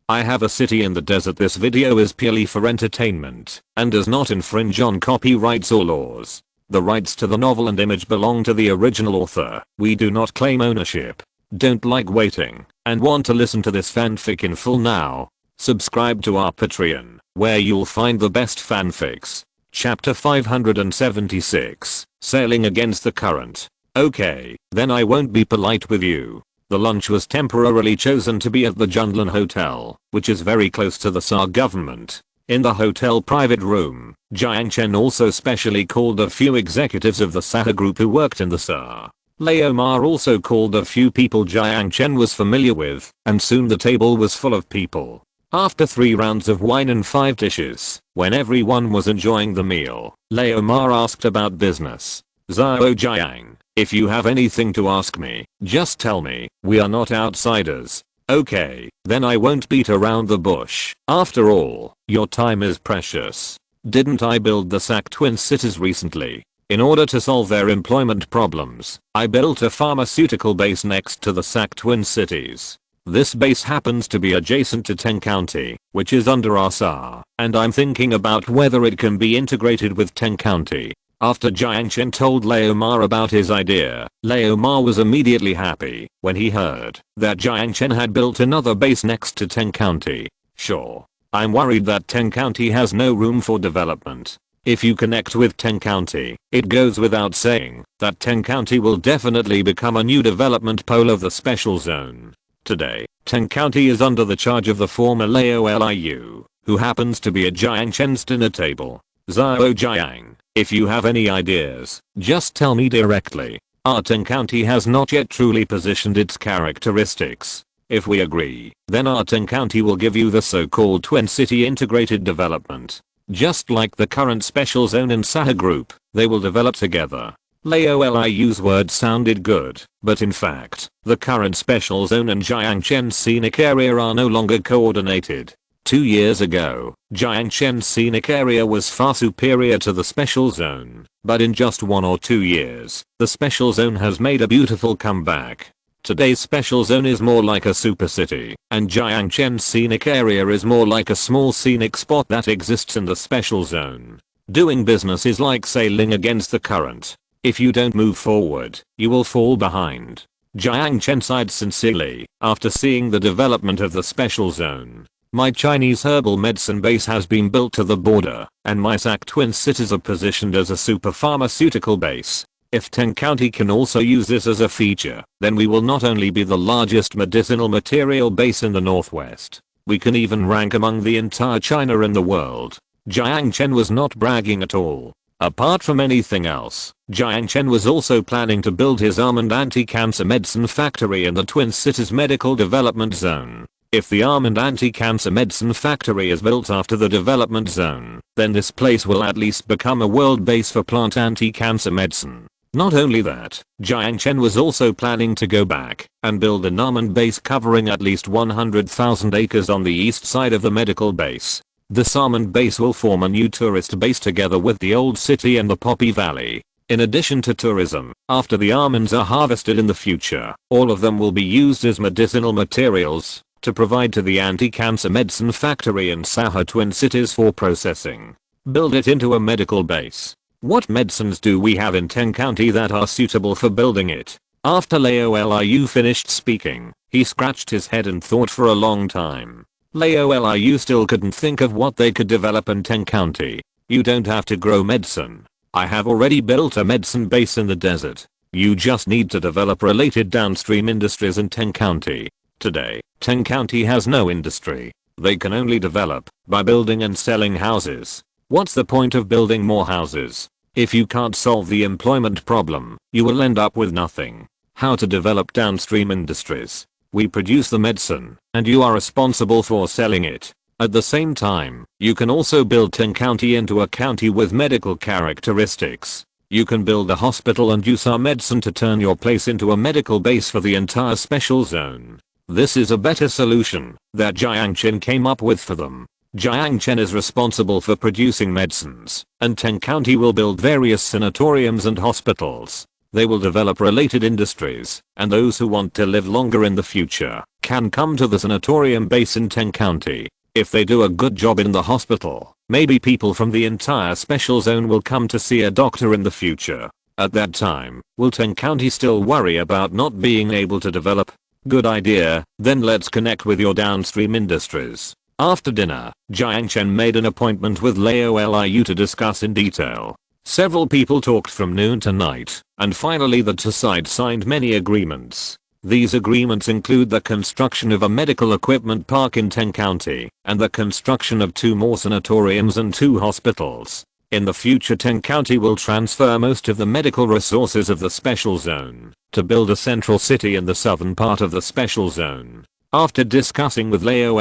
I have a city in the desert. This video is purely for entertainment and does not infringe on copyrights or laws. The rights to the novel and image belong to the original author. We do not claim ownership. Don't like waiting and want to listen to this fanfic in full now? Subscribe to our Patreon, where you'll find the best fanfics. Chapter 576, Sailing Against the Current. Okay, then I won't be polite with you. The lunch was temporarily chosen to be at the Junlan Hotel, which is very close to the Sahara government. In the hotel private room, Jiang Chen also specially called a few executives of the Sahara group who worked in the Sahara. Leomar also called a few people Jiang Chen was familiar with, and soon the table was full of people. After 3 rounds of wine and 5 dishes, when everyone was enjoying the meal, Leomar asked about business. Zhao Jiang, if you have anything to ask me, just tell me. We are not outsiders. Okay, then I won't beat around the bush. After all, your time is precious. Didn't I build the SAC twin cities recently? In order to solve their employment problems, I built a pharmaceutical base next to the SAC twin cities. This base happens to be adjacent to Teng County, which is under our Sahara, and I'm thinking about whether it can be integrated with Teng County. After Jiang Chen told Leomar about his idea, Leomar was immediately happy when he heard that Jiang Chen had built another base next to Teng County. Sure. I'm worried that Teng County has no room for development. If you connect with Teng County, it goes without saying that Teng County will definitely become a new development pole of the special zone. Today, Teng County is under the charge of the former Lao Liu, who happens to be at Jiang Chen's dinner table. Zhao Jiang, if you have any ideas, just tell me directly. Our Teng County has not yet truly positioned its characteristics. If we agree, then our Teng County will give you the so-called twin city integrated development. Just like the current special zone and Sahara group, they will develop together. Lao Liu's words sounded good, but in fact, the current special zone and Jiang Chen's scenic area are no longer coordinated. 2 years ago, Jiang Chen's scenic area was far superior to the special zone, but in just 1 or 2 years, the special zone has made a beautiful comeback. Today's special zone is more like a super city, and Jiang Chen's scenic area is more like a small scenic spot that exists in the special zone. Doing business is like sailing against the current. If you don't move forward, you will fall behind. Jiang Chen sighed sincerely after seeing the development of the special zone. My Chinese herbal medicine base has been built to the border, and my SAC twin cities are positioned as a super pharmaceutical base. If Teng County can also use this as a feature, then we will not only be the largest medicinal material base in the Northwest, we can even rank among the entire China in the world. Jiang Chen was not bragging at all. Apart from anything else, Jiang Chen was also planning to build his almond anti-cancer medicine factory in the Twin Cities Medical Development Zone. If the almond anti-cancer medicine factory is built after the development zone, then this place will at least become a world base for plant anti-cancer medicine. Not only that, Jiang Chen was also planning to go back and build an almond base covering at least 100,000 acres on the east side of the medical base. This almond base will form a new tourist base together with the old city and the Poppy Valley. In addition to tourism, after the almonds are harvested in the future, all of them will be used as medicinal materials to provide to the anti-cancer medicine factory in Sahara Twin Cities for processing. Build it into a medical base. What medicines do we have in Teng County that are suitable for building it? After Lao Liu finished speaking, he scratched his head and thought for a long time. Lao Liu still couldn't think of what they could develop in Teng County. You don't have to grow medicine. I have already built a medicine base in the desert. You just need to develop related downstream industries in Teng County. Today, Teng County has no industry. They can only develop by building and selling houses. What's the point of building more houses? If you can't solve the employment problem, you will end up with nothing. How to develop downstream industries? We produce the medicine, and you are responsible for selling it. At the same time, you can also build Teng County into a county with medical characteristics. You can build a hospital and use our medicine to turn your place into a medical base for the entire special zone. This is a better solution that Jiang Chen came up with for them. Jiang Chen is responsible for producing medicines, and Teng County will build various sanatoriums and hospitals. They will develop related industries, and those who want to live longer in the future can come to the sanatorium base in Teng County. If they do a good job in the hospital, maybe people from the entire special zone will come to see a doctor in the future. At that time, will Teng County still worry about not being able to develop? Good idea, then let's connect with your downstream industries. After dinner, Jiang Chen made an appointment with Liu to discuss in detail. Several people talked from noon to night, and finally the two sides signed many agreements. These agreements include the construction of a medical equipment park in Teng County, and the construction of 2 more sanatoriums and 2 hospitals. In the future, Teng County will transfer most of the medical resources of the special zone to build a central city in the southern part of the special zone. After discussing with Liu,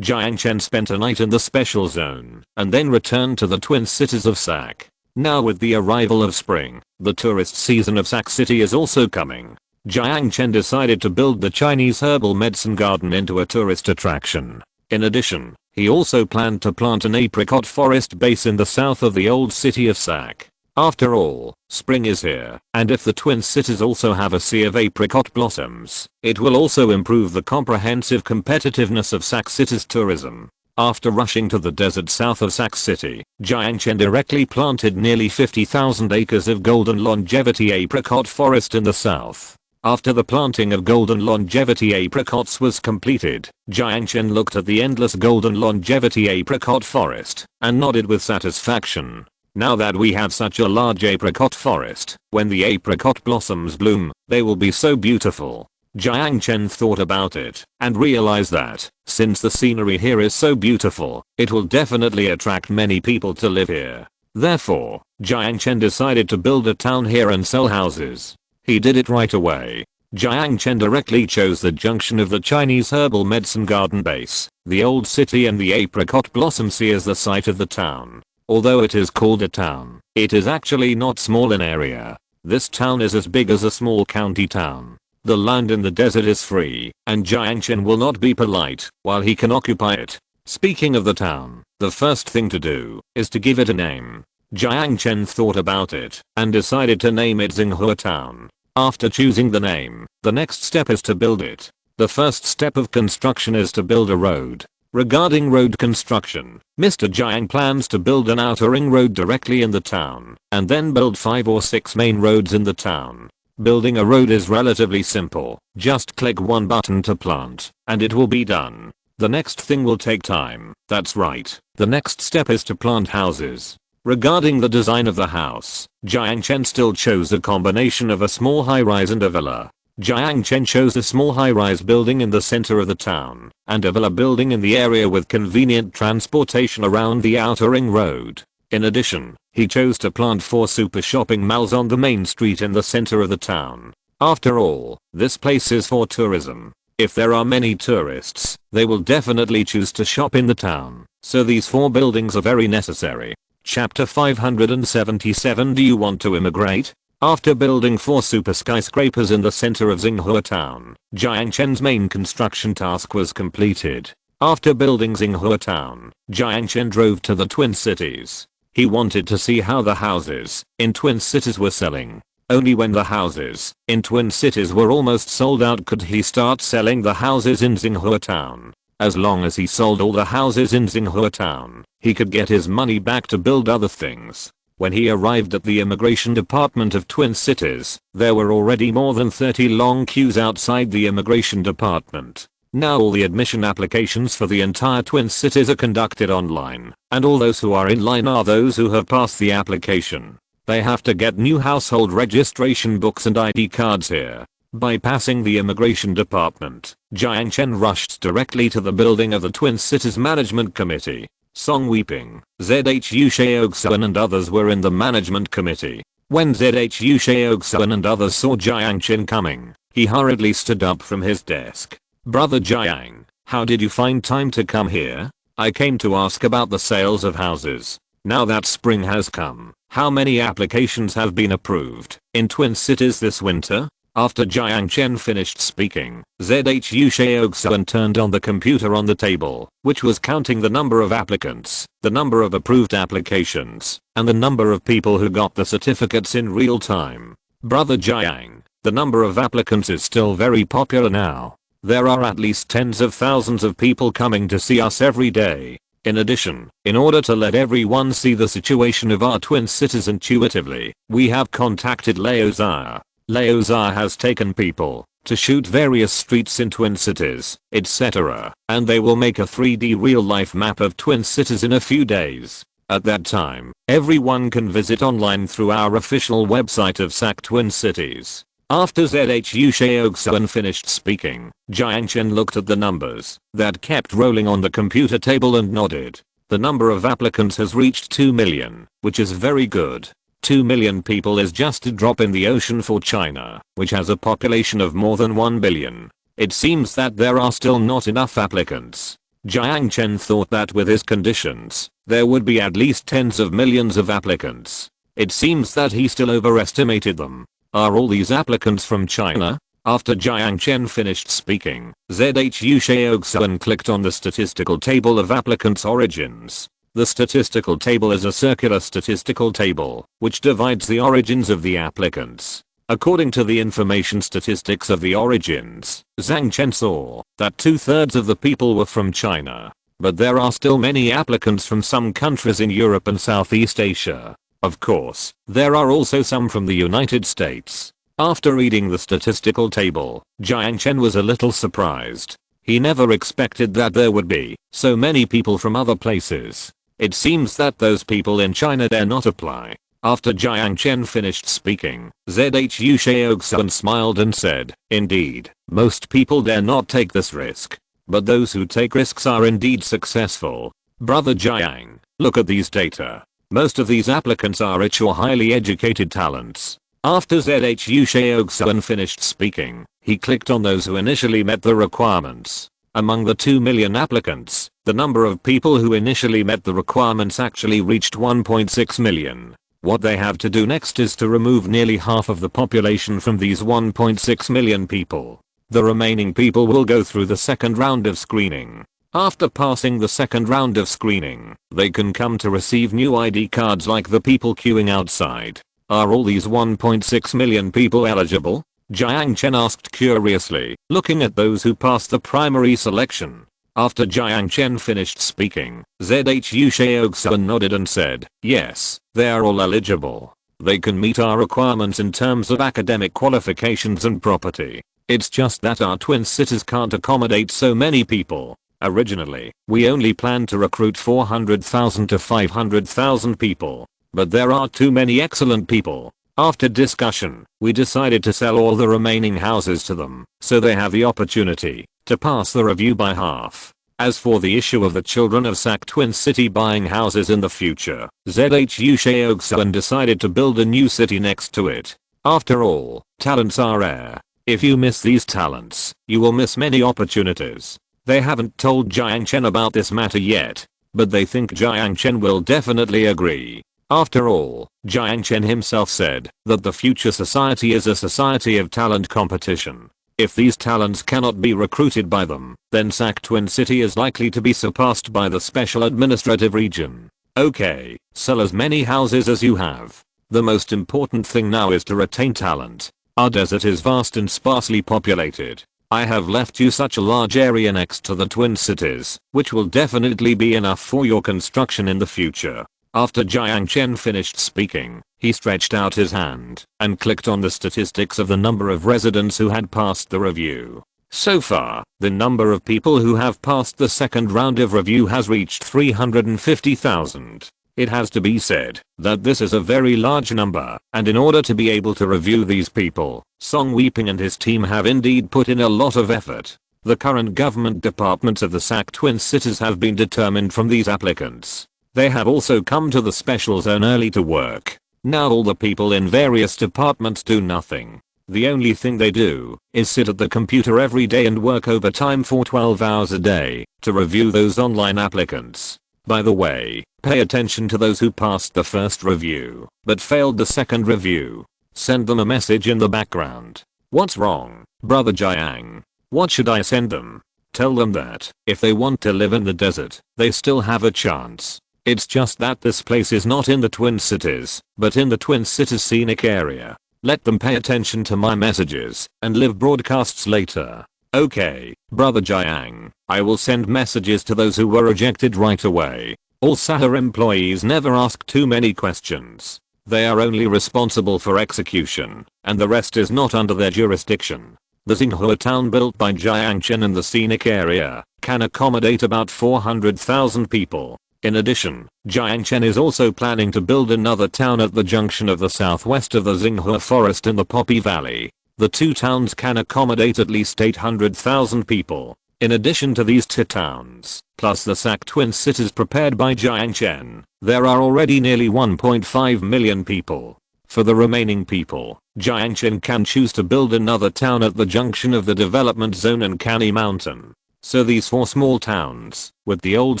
Jiang Chen spent a night in the special zone and then returned to the twin cities of Sac. Now with the arrival of spring, the tourist season of Sac City is also coming. Jiang Chen decided to build the Chinese herbal medicine garden into a tourist attraction. In addition, he also planned to plant an apricot forest base in the south of the old city of Sac. After all, spring is here, and if the twin cities also have a sea of apricot blossoms, it will also improve the comprehensive competitiveness of Sac City's tourism. After rushing to the desert south of Sac City, Jiang Chen directly planted nearly 50,000 acres of golden longevity apricot forest in the south. After the planting of golden longevity apricots was completed, Jiang Chen looked at the endless golden longevity apricot forest and nodded with satisfaction. Now that we have such a large apricot forest, when the apricot blossoms bloom, they will be so beautiful. Jiang Chen thought about it and realized that, since the scenery here is so beautiful, it will definitely attract many people to live here. Therefore, Jiang Chen decided to build a town here and sell houses. He did it right away. Jiang Chen directly chose the junction of the Chinese herbal medicine garden base, the old city, and the apricot blossom sea as the site of the town. Although it is called a town, it is actually not small in area. This town is as big as a small county town. The land in the desert is free, and Jiang Chen will not be polite while he can occupy it. Speaking of the town, the first thing to do is to give it a name. Jiang Chen thought about it and decided to name it Xinghua Town. After choosing the name, the next step is to build it. The first step of construction is to build a road. Regarding road construction, Mr. Jiang plans to build an outer ring road directly in the town, and then build 5 or 6 main roads in the town. Building a road is relatively simple. Just click one button to plant, and it will be done. The next thing will take time. That's right. The next step is to plant houses. Regarding the design of the house, Jiang Chen still chose a combination of a small high-rise and a villa. Jiang Chen chose a small high-rise building in the center of the town, and a villa building in the area with convenient transportation around the outer ring road. In addition, he chose to plant 4 super shopping malls on the main street in the center of the town. After all, this place is for tourism. If there are many tourists, they will definitely choose to shop in the town, so these 4 buildings are very necessary. Chapter 577. Do you want to immigrate? After building 4 super skyscrapers in the center of Xinghua Town, Jiang Chen's main construction task was completed. After building Xinghua Town, Jiang Chen drove to the Twin Cities. He wanted to see how the houses in Twin Cities were selling. Only when the houses in Twin Cities were almost sold out could he start selling the houses in Xinghua Town. As long as he sold all the houses in Xinghua Town, he could get his money back to build other things. When he arrived at the immigration department of Twin Cities, there were already more than 30 long queues outside the immigration department. Now all the admission applications for the entire Twin Cities are conducted online, and all those who are in line are those who have passed the application. They have to get new household registration books and ID cards here. Bypassing the immigration department, Jiang Chen rushed directly to the building of the Twin Cities Management Committee. Song Weeping, Zhu Shaoxuan and others were in the management committee. When Zhu Shaoxuan and others saw Jiang Chen coming, he hurriedly stood up from his desk. Brother Jiang, how did you find time to come here? I came to ask about the sales of houses. Now that spring has come, how many applications have been approved in Twin Cities this winter? After Jiang Chen finished speaking, Zhu Shaoxuan turned on the computer on the table, which was counting the number of applicants, the number of approved applications, and the number of people who got the certificates in real time. Brother Jiang, the number of applicants is still very popular now. There are at least tens of thousands of people coming to see us every day. In addition, in order to let everyone see the situation of our twin cities intuitively, we have contacted Laozar. Laozar has taken people to shoot various streets in twin cities, etc. and they will make a 3D real-life map of twin cities in a few days. At that time, everyone can visit online through our official website of SAC Twin Cities. After Zhu Xiaoxuan finished speaking, Jiang Chen looked at the numbers that kept rolling on the computer table and nodded. The number of applicants has reached 2 million, which is very good. 2 million people is just a drop in the ocean for China, which has a population of more than 1 billion. It seems that there are still not enough applicants. Jiang Chen thought that with his conditions, there would be at least tens of millions of applicants. It seems that he still overestimated them. Are all these applicants from China? After Jiang Chen finished speaking, Zhu Xiaoxuan clicked on the statistical table of applicants' origins. The statistical table is a circular statistical table, which divides the origins of the applicants. According to the information statistics of the origins, Jiang Chen saw that 2/3 of the people were from China. But there are still many applicants from some countries in Europe and Southeast Asia. Of course, there are also some from the United States. After reading the statistical table, Jiang Chen was a little surprised. He never expected that there would be so many people from other places. It seems that those people in China dare not apply. After Jiang Chen finished speaking, Zhu Xiaoxuan smiled and said, "Indeed, most people dare not take this risk. But those who take risks are indeed successful. Brother Jiang, look at these data. Most of these applicants are rich or highly educated talents." After Zhu Xiaoxuan finished speaking, he clicked on those who initially met the requirements. Among the 2 million applicants, the number of people who initially met the requirements actually reached 1.6 million. What they have to do next is to remove nearly half of the population from these 1.6 million people. The remaining people will go through the second round of screening. After passing the second round of screening, they can come to receive new ID cards like the people queuing outside. Are all these 1.6 million people eligible? Jiang Chen asked curiously, looking at those who passed the primary selection. After Jiang Chen finished speaking, Zhu Xiaoxuan nodded and said, "Yes, they are all eligible. They can meet our requirements in terms of academic qualifications and property. It's just that our twin cities can't accommodate so many people. Originally, we only planned to recruit 400,000 to 500,000 people. But there are too many excellent people. After discussion, we decided to sell all the remaining houses to them, so they have the opportunity to pass the review by half. As for the issue of the children of SAC Twin City buying houses in the future, Zhu Xiaoxuan decided to build a new city next to it. After all, talents are rare. If you miss these talents, you will miss many opportunities." They haven't told Jiang Chen about this matter yet, but they think Jiang Chen will definitely agree. After all, Jiang Chen himself said that the future society is a society of talent competition. If these talents cannot be recruited by them, then SAC Twin City is likely to be surpassed by the special administrative region. Okay, sell as many houses as you have. The most important thing now is to retain talent. Our desert is vast and sparsely populated. I have left you such a large area next to the Twin Cities, which will definitely be enough for your construction in the future. After Jiang Chen finished speaking, he stretched out his hand and clicked on the statistics of the number of residents who had passed the review. So far, the number of people who have passed the second round of review has reached 350,000. It has to be said that this is a very large number, and in order to be able to review these people, Song Weeping and his team have indeed put in a lot of effort. The current government departments of the SAC Twin Cities have been determined from these applicants. They have also come to the special zone early to work. Now all the people in various departments do nothing. The only thing they do is sit at the computer every day and work overtime for 12 hours a day to review those online applicants. By the way, pay attention to those who passed the first review but failed the second review. Send them a message in the background. What's wrong, Brother Jiang? What should I send them? Tell them that if they want to live in the desert, they still have a chance. It's just that this place is not in the Twin Cities, but in the Twin Cities scenic area. Let them pay attention to my messages and live broadcasts later. Okay, Brother Jiang, I will send messages to those who were rejected right away. All Sahara employees never ask too many questions. They are only responsible for execution, and the rest is not under their jurisdiction. The Xinhua town built by Jiang Chen in the scenic area can accommodate about 400,000 people. In addition, Jiang Chen is also planning to build another town at the junction of the southwest of the Xinhua forest in the Poppy Valley. The two towns can accommodate at least 800,000 people. In addition to these two towns, plus the SAC twin cities prepared by Jiang Chen, there are already nearly 1.5 million people. For the remaining people, Jiang Chen can choose to build another town at the junction of the development zone and Canny Mountain. So these 4 small towns, with the old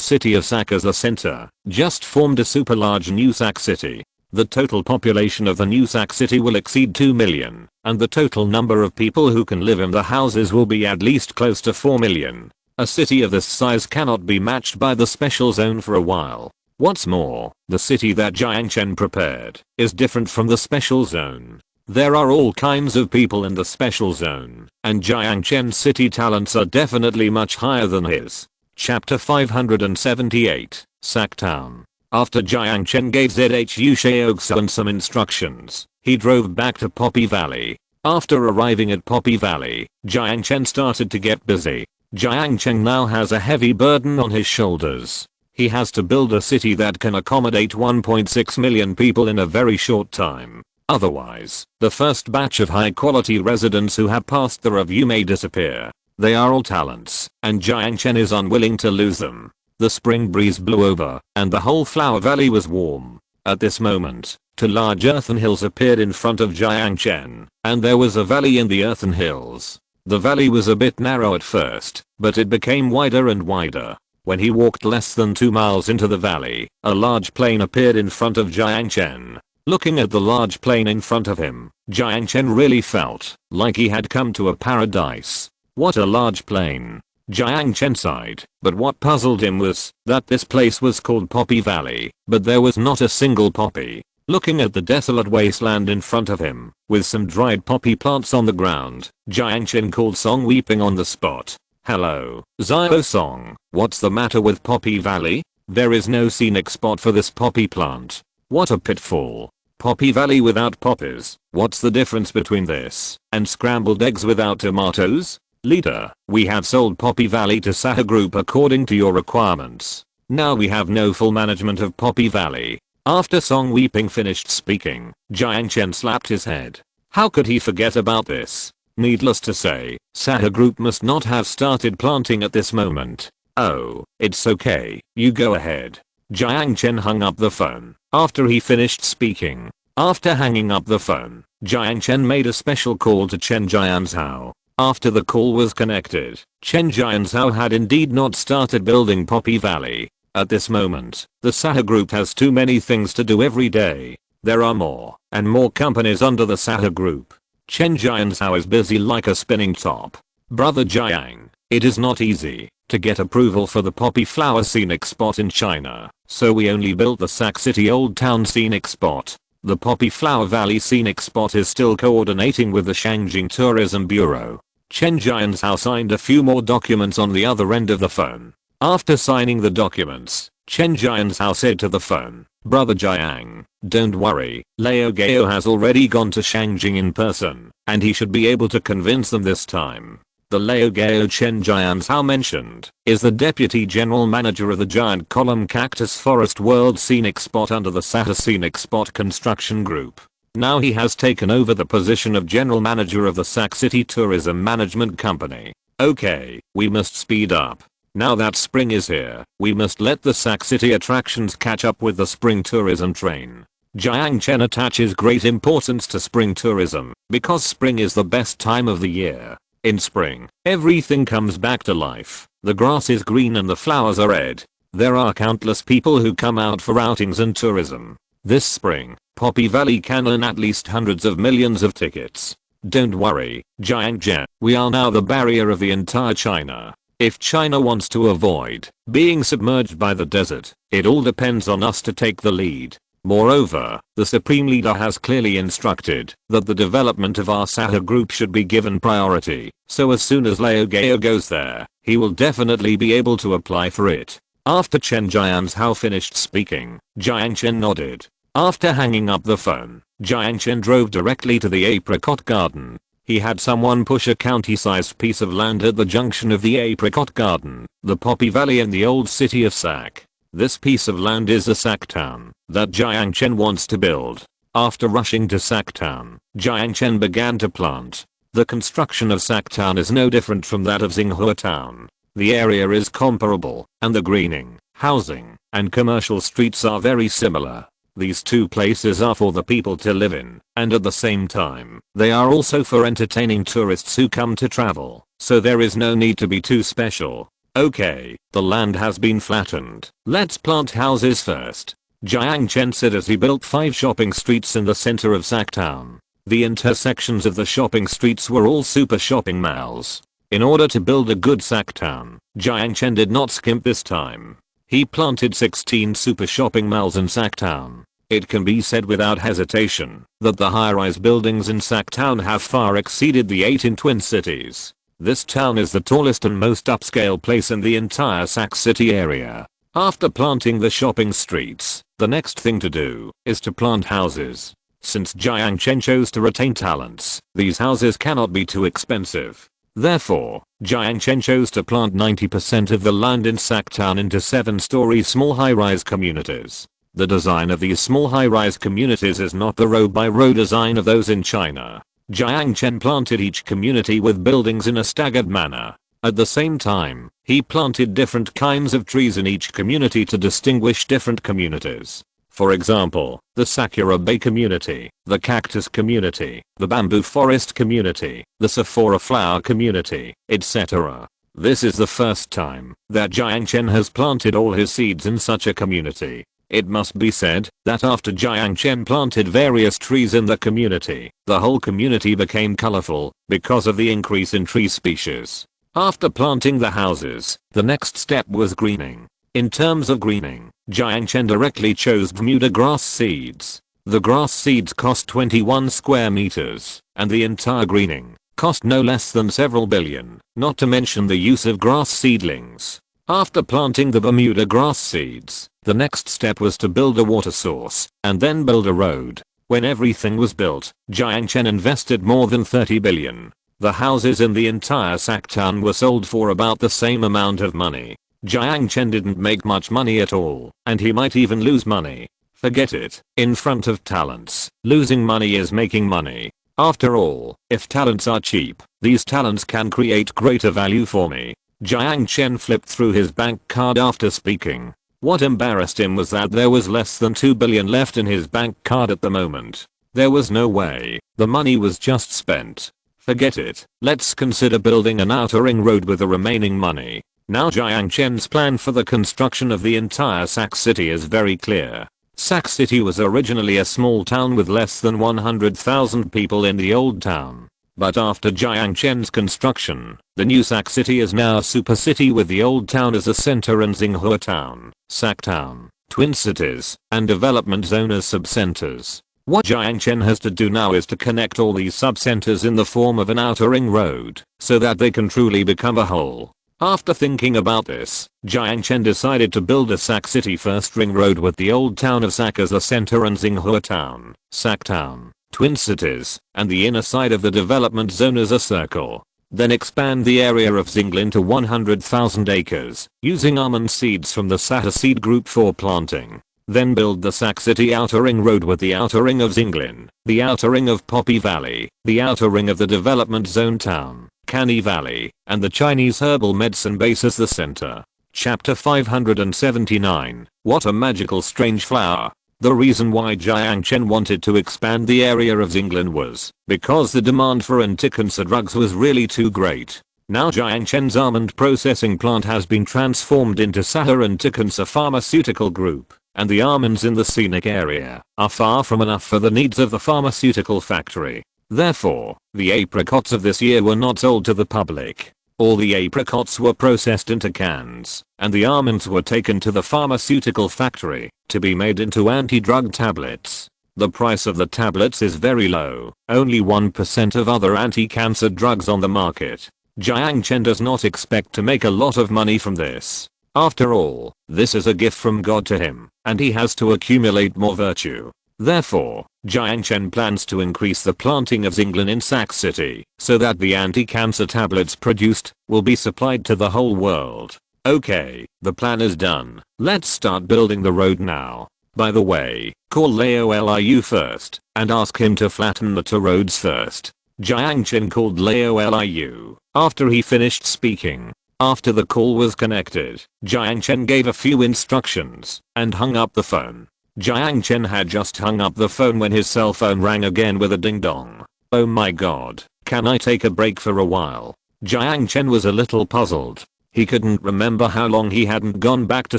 city of SAC as the center, just formed a super large new SAC city. The total population of the new SAC city will exceed 2 million, and the total number of people who can live in the houses will be at least close to 4 million. A city of this size cannot be matched by the special zone for a while. What's more, the city that Jiang Chen prepared is different from the special zone. There are all kinds of people in the special zone, and Jiang Chen's city talents are definitely much higher than his. Chapter 578, SAC Town. After Jiang Chen gave Zhu Shaoxuan some instructions, he drove back to Poppy Valley. After arriving at Poppy Valley, Jiang Chen started to get busy. Jiang Chen now has a heavy burden on his shoulders. He has to build a city that can accommodate 1.6 million people in a very short time. Otherwise, the first batch of high quality residents who have passed the review may disappear. They are all talents, and Jiang Chen is unwilling to lose them. The spring breeze blew over, and the whole flower valley was warm. At this moment, 2 large earthen hills appeared in front of Jiang Chen, and there was a valley in the earthen hills. The valley was a bit narrow at first, but it became wider and wider. When he walked less than 2 miles into the valley, a large plain appeared in front of Jiang Chen. Looking at the large plain in front of him, Jiang Chen really felt like he had come to a paradise. What a large plain. Jiang Chen sighed, but what puzzled him was that this place was called Poppy Valley, but there was not a single poppy. Looking at the desolate wasteland in front of him, with some dried poppy plants on the ground, Jiang Chen called Song Weeping on the spot. Hello, Zio Song, what's the matter with Poppy Valley? There is no scenic spot for this poppy plant. What a pitfall. Poppy Valley without poppies, what's the difference between this and scrambled eggs without tomatoes? Leader, we have sold Poppy Valley to Sahara Group according to your requirements. Now we have no full management of Poppy Valley. After Song Weeping finished speaking, Jiang Chen slapped his head. How could he forget about this? Needless to say, Sahara Group must not have started planting at this moment. Oh, it's okay, you go ahead. Jiang Chen hung up the phone after he finished speaking. After hanging up the phone, Jiang Chen made a special call to Chen Jianzhao. After the call was connected, Chen Jianzhao had indeed not started building Poppy Valley. At this moment, the Sahara Group has too many things to do every day. There are more and more companies under the Sahara Group. Chen Jianzhao is busy like a spinning top. Brother Jiang, it is not easy to get approval for the poppy flower scenic spot in China, so we only built the Sac City Old Town scenic spot. The Poppy Flower Valley scenic spot is still coordinating with the Shangjing Tourism Bureau. Chen Jianzhao signed a few more documents on the other end of the phone. After signing the documents, Chen Jianzhao said to the phone, Brother Jiang, don't worry, Lao Gao has already gone to Shangjing in person, and he should be able to convince them this time. The Lao Gao Chen Jianzhao mentioned is the Deputy General Manager of the Giant Column Cactus Forest World Scenic Spot under the Sahara Scenic Spot Construction Group. Now he has taken over the position of General Manager of the Sac City Tourism Management Company. Okay, we must speed up. Now that spring is here, we must let the Sac City attractions catch up with the spring tourism train. Jiang Chen attaches great importance to spring tourism because spring is the best time of the year. In spring, everything comes back to life. The grass is green and the flowers are red. There are countless people who come out for outings and tourism. This spring, Poppy Valley can earn at least hundreds of millions of tickets. Don't worry, Jiang Chen, we are now the barrier of the entire China. If China wants to avoid being submerged by the desert, it all depends on us to take the lead. Moreover, the Supreme Leader has clearly instructed that the development of our Sahara group should be given priority, so as soon as Lao Gao goes there, he will definitely be able to apply for it. After Chen Jianzhao finished speaking, Jiang Chen nodded. After hanging up the phone, Jiang Chen drove directly to the apricot garden. He had someone push a county-sized piece of land at the junction of the apricot garden, the Poppy Valley and the old city of Sac. This piece of land is a Sac town that Jiang Chen wants to build. After rushing to Sac town, Jiang Chen began to plant. The construction of Sac town is no different from that of Xinghua town. The area is comparable, and the greening, housing, and commercial streets are very similar. These two places are for the people to live in, and at the same time, they are also for entertaining tourists who come to travel, so there is no need to be too special. Okay, the land has been flattened. Let's plant houses first. Jiang Chen said as he built 5 shopping streets in the center of Sac town. The intersections of the shopping streets were all super shopping malls. In order to build a good Sac town, Jiang Chen did not skimp this time. He planted 16 super shopping malls in Sac town. It can be said without hesitation that the high-rise buildings in Sac town have far exceeded the 8 in Twin Cities. This town is the tallest and most upscale place in the entire Sac City area. After planting the shopping streets, the next thing to do is to plant houses. Since Jiang Chen chose to retain talents, these houses cannot be too expensive. Therefore, Jiang Chen chose to plant 90% of the land in Sac town into 7-story small high-rise communities. The design of these small high-rise communities is not the row-by-row design of those in China. Jiang Chen planted each community with buildings in a staggered manner. At the same time, he planted different kinds of trees in each community to distinguish different communities. For example, the Sakura Bay community, the cactus community, the bamboo forest community, the Sephora flower community, etc. This is the first time that Jiang Chen has planted all his seeds in such a community. It must be said that after Jiang Chen planted various trees in the community, the whole community became colorful because of the increase in tree species. After planting the houses, the next step was greening. In terms of greening, Jiang Chen directly chose Bermuda grass seeds. The grass seeds cost 21 square meters, and the entire greening cost no less than several billion, not to mention the use of grass seedlings. After planting the Bermuda grass seeds, the next step was to build a water source, and then build a road. When everything was built, Jiang Chen invested more than 30 billion. The houses in the entire Sac town were sold for about the same amount of money. Jiang Chen didn't make much money at all, and he might even lose money. Forget it. In front of talents, losing money is making money. After all, if talents are cheap, these talents can create greater value for me. Jiang Chen flipped through his bank card after speaking. What embarrassed him was that there was less than 2 billion left in his bank card at the moment. There was no way. The money was just spent. Forget it. Let's consider building an outer ring road with the remaining money. Now Jiang Chen's plan for the construction of the entire Sac City is very clear. Sac City was originally a small town with less than 100,000 people in the old town. But after Jiang Chen's construction, the new Sac City is now a super city with the old town as a center and Xinghua town, Sac town, Twin Cities, and development zone as subcenters. What Jiang Chen has to do now is to connect all these subcenters in the form of an outer ring road, so that they can truly become a whole. After thinking about this, Jiang Chen decided to build a Sac City first ring road with the old town of Sac as a center and Xinghua town, Sac town, Twin Cities, and the inner side of the development zone as a circle. Then expand the area of Xinglin to 100,000 acres, using almond seeds from the Sahara seed group for planting. Then build the Sac City outer ring road with the outer ring of Xinglin, the outer ring of Poppy Valley, the outer ring of the development zone town, Canny Valley, and the Chinese herbal medicine base as the center. Chapter 579. What a magical strange flower. The reason why Jiang Chen wanted to expand the area of Xinglin was because the demand for anti-cancer drugs was really too great. Now Jiang Chen's almond processing plant has been transformed into Sahara anti-cancer pharmaceutical group, and the almonds in the scenic area are far from enough for the needs of the pharmaceutical factory. Therefore, the apricots of this year were not sold to the public. All the apricots were processed into cans, and the almonds were taken to the pharmaceutical factory to be made into anti-drug tablets. The price of the tablets is very low, only 1% of other anti-cancer drugs on the market. Jiang Chen does not expect to make a lot of money from this. After all, this is a gift from God to him, and he has to accumulate more virtue. Therefore, Jiang Chen plans to increase the planting of Zinglin in Sac City, so that the anti-cancer tablets produced will be supplied to the whole world. Okay, the plan is done. Let's start building the road now. By the way, call Leo Liu first, and ask him to flatten the two roads first. Jiang Chen called Leo Liu after he finished speaking. After the call was connected, Jiang Chen gave a few instructions and hung up the phone. Jiang Chen had just hung up the phone when his cell phone rang again with a ding dong. Oh my god, can I take a break for a while? Jiang Chen was a little puzzled. He couldn't remember how long he hadn't gone back to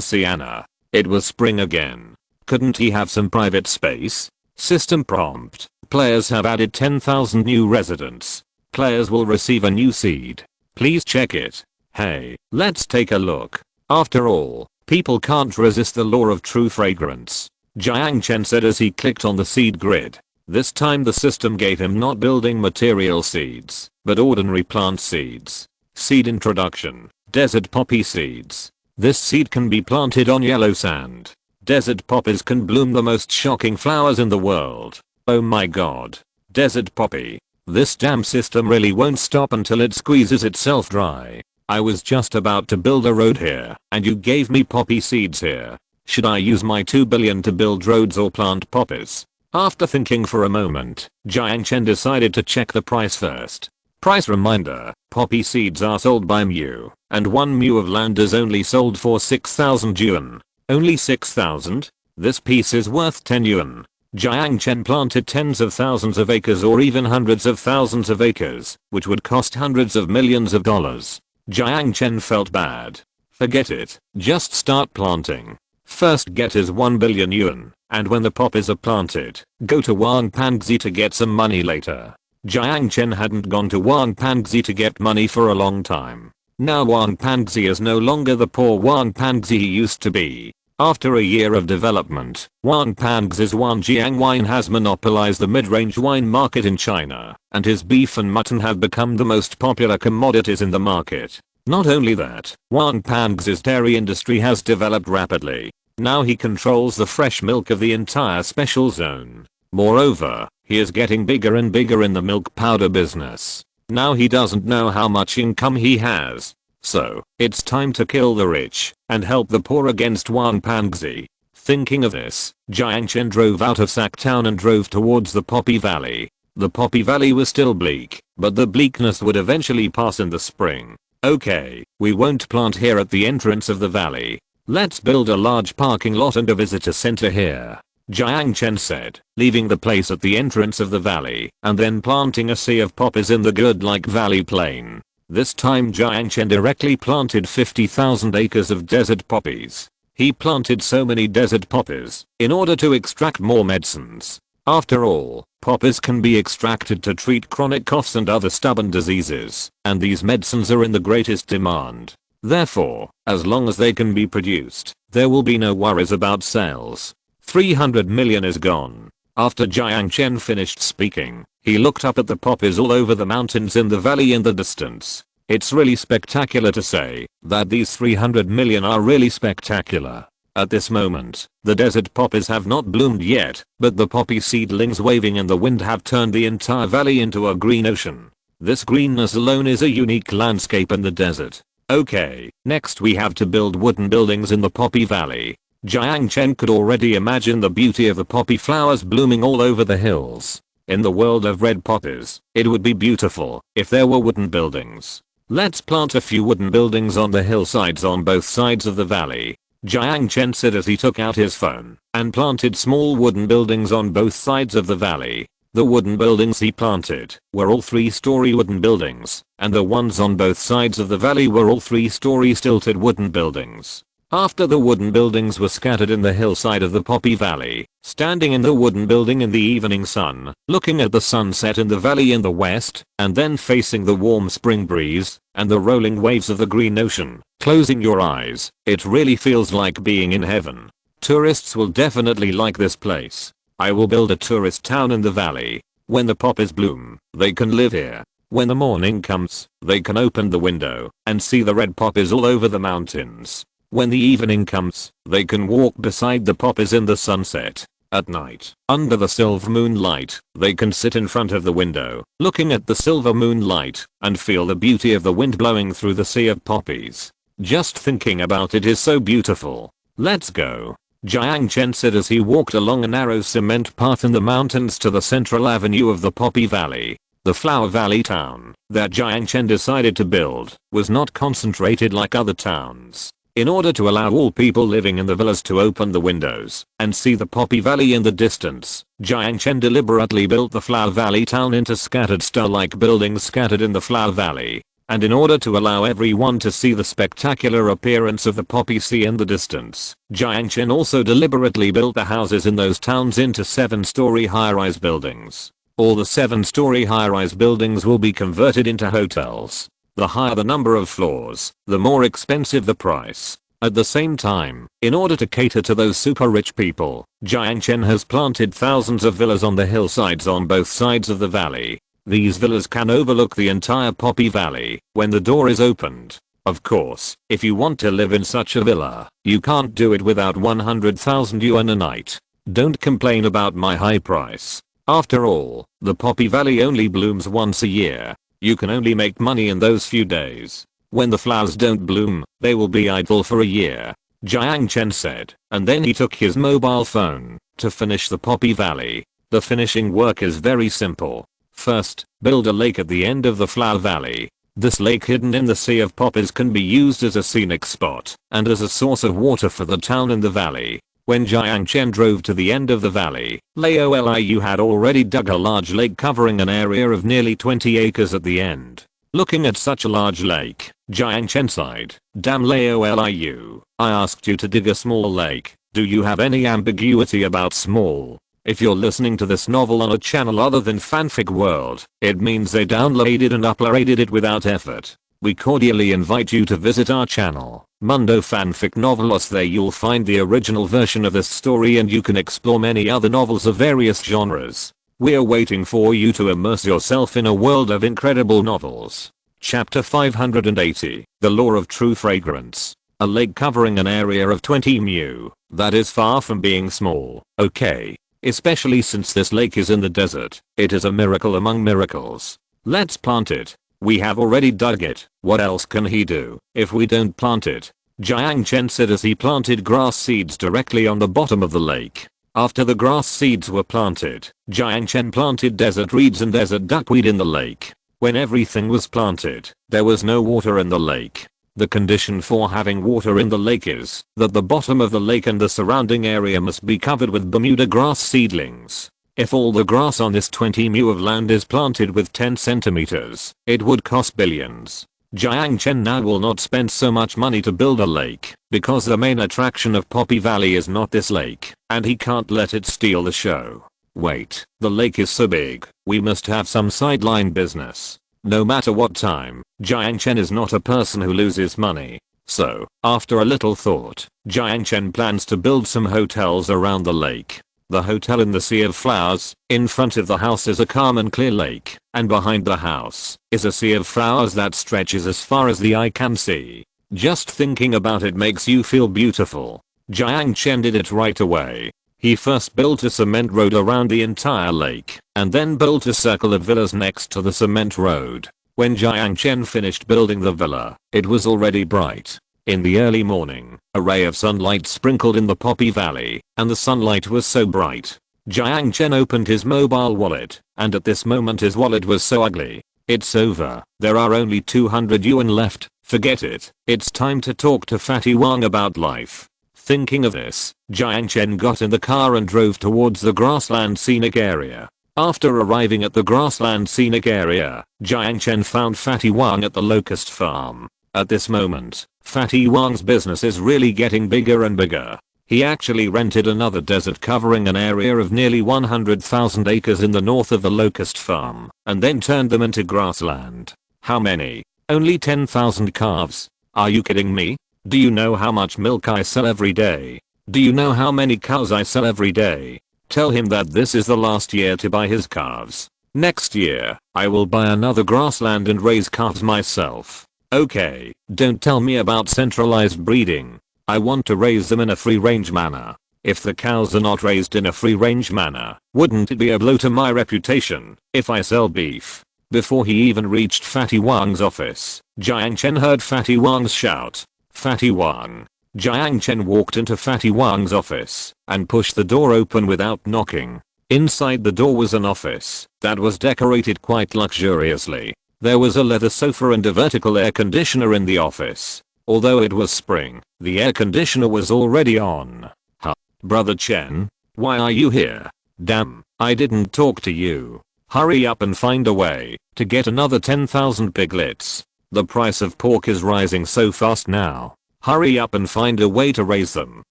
Sahara. It was spring again. Couldn't he have some private space? System prompt. Players have added 10,000 new residents. Players will receive a new seed. Please check it. Hey, let's take a look. After all, people can't resist the law of true fragrance. Jiang Chen said as he clicked on the seed grid. This time the system gave him not building material seeds, but ordinary plant seeds. Seed introduction. Desert poppy seeds. This seed can be planted on yellow sand. Desert poppies can bloom the most shocking flowers in the world. Oh my god. Desert poppy. This damn system really won't stop until it squeezes itself dry. I was just about to build a road here, and you gave me poppy seeds here. Should I use my 2 billion to build roads or plant poppies? After thinking for a moment, Jiang Chen decided to check the price first. Price reminder, poppy seeds are sold by mu, and 1 mu of land is only sold for 6,000 yuan. Only 6,000? This piece is worth 10 yuan. Jiang Chen planted tens of thousands of acres or even hundreds of thousands of acres, which would cost hundreds of millions of dollars. Jiang Chen felt bad. Forget it, just start planting. First get his 1 billion yuan, and when the poppies are planted, go to Wang Pangzi to get some money later. Jiang Chen hadn't gone to Wang Pangzi to get money for a long time. Now Wang Pangzi is no longer the poor Wang Pangzi he used to be. After a year of development, Wang Pangzi's Jiang wine has monopolized the mid-range wine market in China, and his beef and mutton have become the most popular commodities in the market. Not only that, Wang Pangzi's dairy industry has developed rapidly. Now he controls the fresh milk of the entire special zone. Moreover, he is getting bigger and bigger in the milk powder business. Now he doesn't know how much income he has. So, it's time to kill the rich and help the poor against Wang Pangzi. Thinking of this, Jiang Chen drove out of Sac Town and drove towards the Poppy Valley. The Poppy Valley was still bleak, but the bleakness would eventually pass in the spring. Okay, we won't plant here at the entrance of the valley. Let's build a large parking lot and a visitor center here. Jiang Chen said, leaving the place at the entrance of the valley and then planting a sea of poppies in the good-like valley plain. This time Jiang Chen directly planted 50,000 acres of desert poppies. He planted so many desert poppies in order to extract more medicines. After all, poppies can be extracted to treat chronic coughs and other stubborn diseases, and these medicines are in the greatest demand. Therefore, as long as they can be produced, there will be no worries about sales. 300 million is gone. After Jiang Chen finished speaking, he looked up at the poppies all over the mountains in the valley in the distance. It's really spectacular to say that these 300 million are really spectacular. At this moment, the desert poppies have not bloomed yet, but the poppy seedlings waving in the wind have turned the entire valley into a green ocean. This greenness alone is a unique landscape in the desert. Okay, next we have to build wooden buildings in the Poppy Valley. Jiang Chen could already imagine the beauty of the poppy flowers blooming all over the hills. In the world of red poppies, it would be beautiful if there were wooden buildings. Let's plant a few wooden buildings on the hillsides on both sides of the valley. Jiang Chen said as he took out his phone and planted small wooden buildings on both sides of the valley. The wooden buildings he planted were all 3-story wooden buildings, and the ones on both sides of the valley were all 3-story stilted wooden buildings. After the wooden buildings were scattered in the hillside of the Poppy Valley, standing in the wooden building in the evening sun, looking at the sunset in the valley in the west, and then facing the warm spring breeze and the rolling waves of the green ocean, closing your eyes, it really feels like being in heaven. Tourists will definitely like this place. I will build a tourist town in the valley. When the poppies bloom, they can live here. When the morning comes, they can open the window and see the red poppies all over the mountains. When the evening comes, they can walk beside the poppies in the sunset. At night, under the silver moonlight, they can sit in front of the window, looking at the silver moonlight, and feel the beauty of the wind blowing through the sea of poppies. Just thinking about it is so beautiful. Let's go. Jiang Chen said as he walked along a narrow cement path in the mountains to the central avenue of the Poppy Valley. The Flower Valley town that Jiang Chen decided to build was not concentrated like other towns. In order to allow all people living in the villas to open the windows and see the Poppy Valley in the distance, Jiang Chen deliberately built the Flower Valley town into scattered star-like buildings scattered in the Flower Valley. And in order to allow everyone to see the spectacular appearance of the Poppy Sea in the distance, Jiang Chen also deliberately built the houses in those towns into 7-story high-rise buildings. All the 7-story high-rise buildings will be converted into hotels. The higher the number of floors, the more expensive the price. At the same time, in order to cater to those super rich people, Jiang Chen has planted thousands of villas on the hillsides on both sides of the valley. These villas can overlook the entire Poppy Valley when the door is opened. Of course, if you want to live in such a villa, you can't do it without 100,000 yuan a night. Don't complain about my high price. After all, the Poppy Valley only blooms once a year. You can only make money in those few days. When the flowers don't bloom, they will be idle for a year. Jiang Chen said, and then he took his mobile phone to finish the Poppy Valley. The finishing work is very simple. First, build a lake at the end of the Flower Valley. This lake hidden in the sea of poppies can be used as a scenic spot and as a source of water for the town in the valley. When Jiang Chen drove to the end of the valley, Liu had already dug a large lake covering an area of nearly 20 acres at the end. Looking at such a large lake, Jiang Chen sighed, "Damn Liu, I asked you to dig a small lake. Do you have any ambiguity about small?" If you're listening to this novel on a channel other than Fanfic World, it means they downloaded and uploaded it without effort. We cordially invite you to visit our channel, Mundo Fanfic Novelos. There you'll find the original version of this story and you can explore many other novels of various genres. We're waiting for you to immerse yourself in a world of incredible novels. Chapter 580, The Law of True Fragrance. A lake covering an area of 20 mu. That is far from being small, okay? Especially since this lake is in the desert. It is a miracle among miracles. Let's plant it. We have already dug it. What else can he do if we don't plant it? Jiang Chen said as he planted grass seeds directly on the bottom of the lake. After the grass seeds were planted, Jiang Chen planted desert reeds and desert duckweed in the lake. When everything was planted, there was no water in the lake. The condition for having water in the lake is that the bottom of the lake and the surrounding area must be covered with Bermuda grass seedlings. If all the grass on this 20 mu of land is planted with 10 centimeters, it would cost billions. Jiang Chen now will not spend so much money to build a lake, because the main attraction of Poppy Valley is not this lake, and he can't let it steal the show. Wait, the lake is so big, we must have some sideline business. No matter what time, Jiang Chen is not a person who loses money. So, after a little thought, Jiang Chen plans to build some hotels around the lake. The hotel in the Sea of Flowers. In front of the house is a calm and clear lake, and behind the house is a sea of flowers that stretches as far as the eye can see. Just thinking about it makes you feel beautiful. Jiang Chen did it right away. He first built a cement road around the entire lake, and then built a circle of villas next to the cement road. When Jiang Chen finished building the villa, it was already bright. In the early morning, a ray of sunlight sprinkled in the Poppy Valley, and the sunlight was so bright. Jiang Chen opened his mobile wallet, and at this moment his wallet was so ugly. It's over. There are only 200 yuan left. Forget it. It's time to talk to Fatty Wang about life. Thinking of this, Jiang Chen got in the car and drove towards the grassland scenic area. After arriving at the grassland scenic area, Jiang Chen found Fatty Wang at the locust farm. At this moment, Fatty Wang's business is really getting bigger and bigger. He actually rented another desert covering an area of nearly 100,000 acres in the north of the locust farm, and then turned them into grassland. How many? Only 10,000 calves. Are you kidding me? Do you know how much milk I sell every day? Do you know how many cows I sell every day? Tell him that this is the last year to buy his calves. Next year, I will buy another grassland and raise calves myself. Okay, don't tell me about centralized breeding. I want to raise them in a free-range manner. If the cows are not raised in a free-range manner, wouldn't it be a blow to my reputation if I sell beef? Before he even reached Fatty Wang's office, Jiang Chen heard Fatty Wang's shout. Fatty Wang. Jiang Chen walked into Fatty Wang's office and pushed the door open without knocking. Inside the door was an office that was decorated quite luxuriously. There was a leather sofa and a vertical air conditioner in the office. Although it was spring, the air conditioner was already on. Huh. Brother Chen? Why are you here? Damn, I didn't talk to you. Hurry up and find a way to get another 10,000 piglets. The price of pork is rising so fast now. Hurry up and find a way to raise them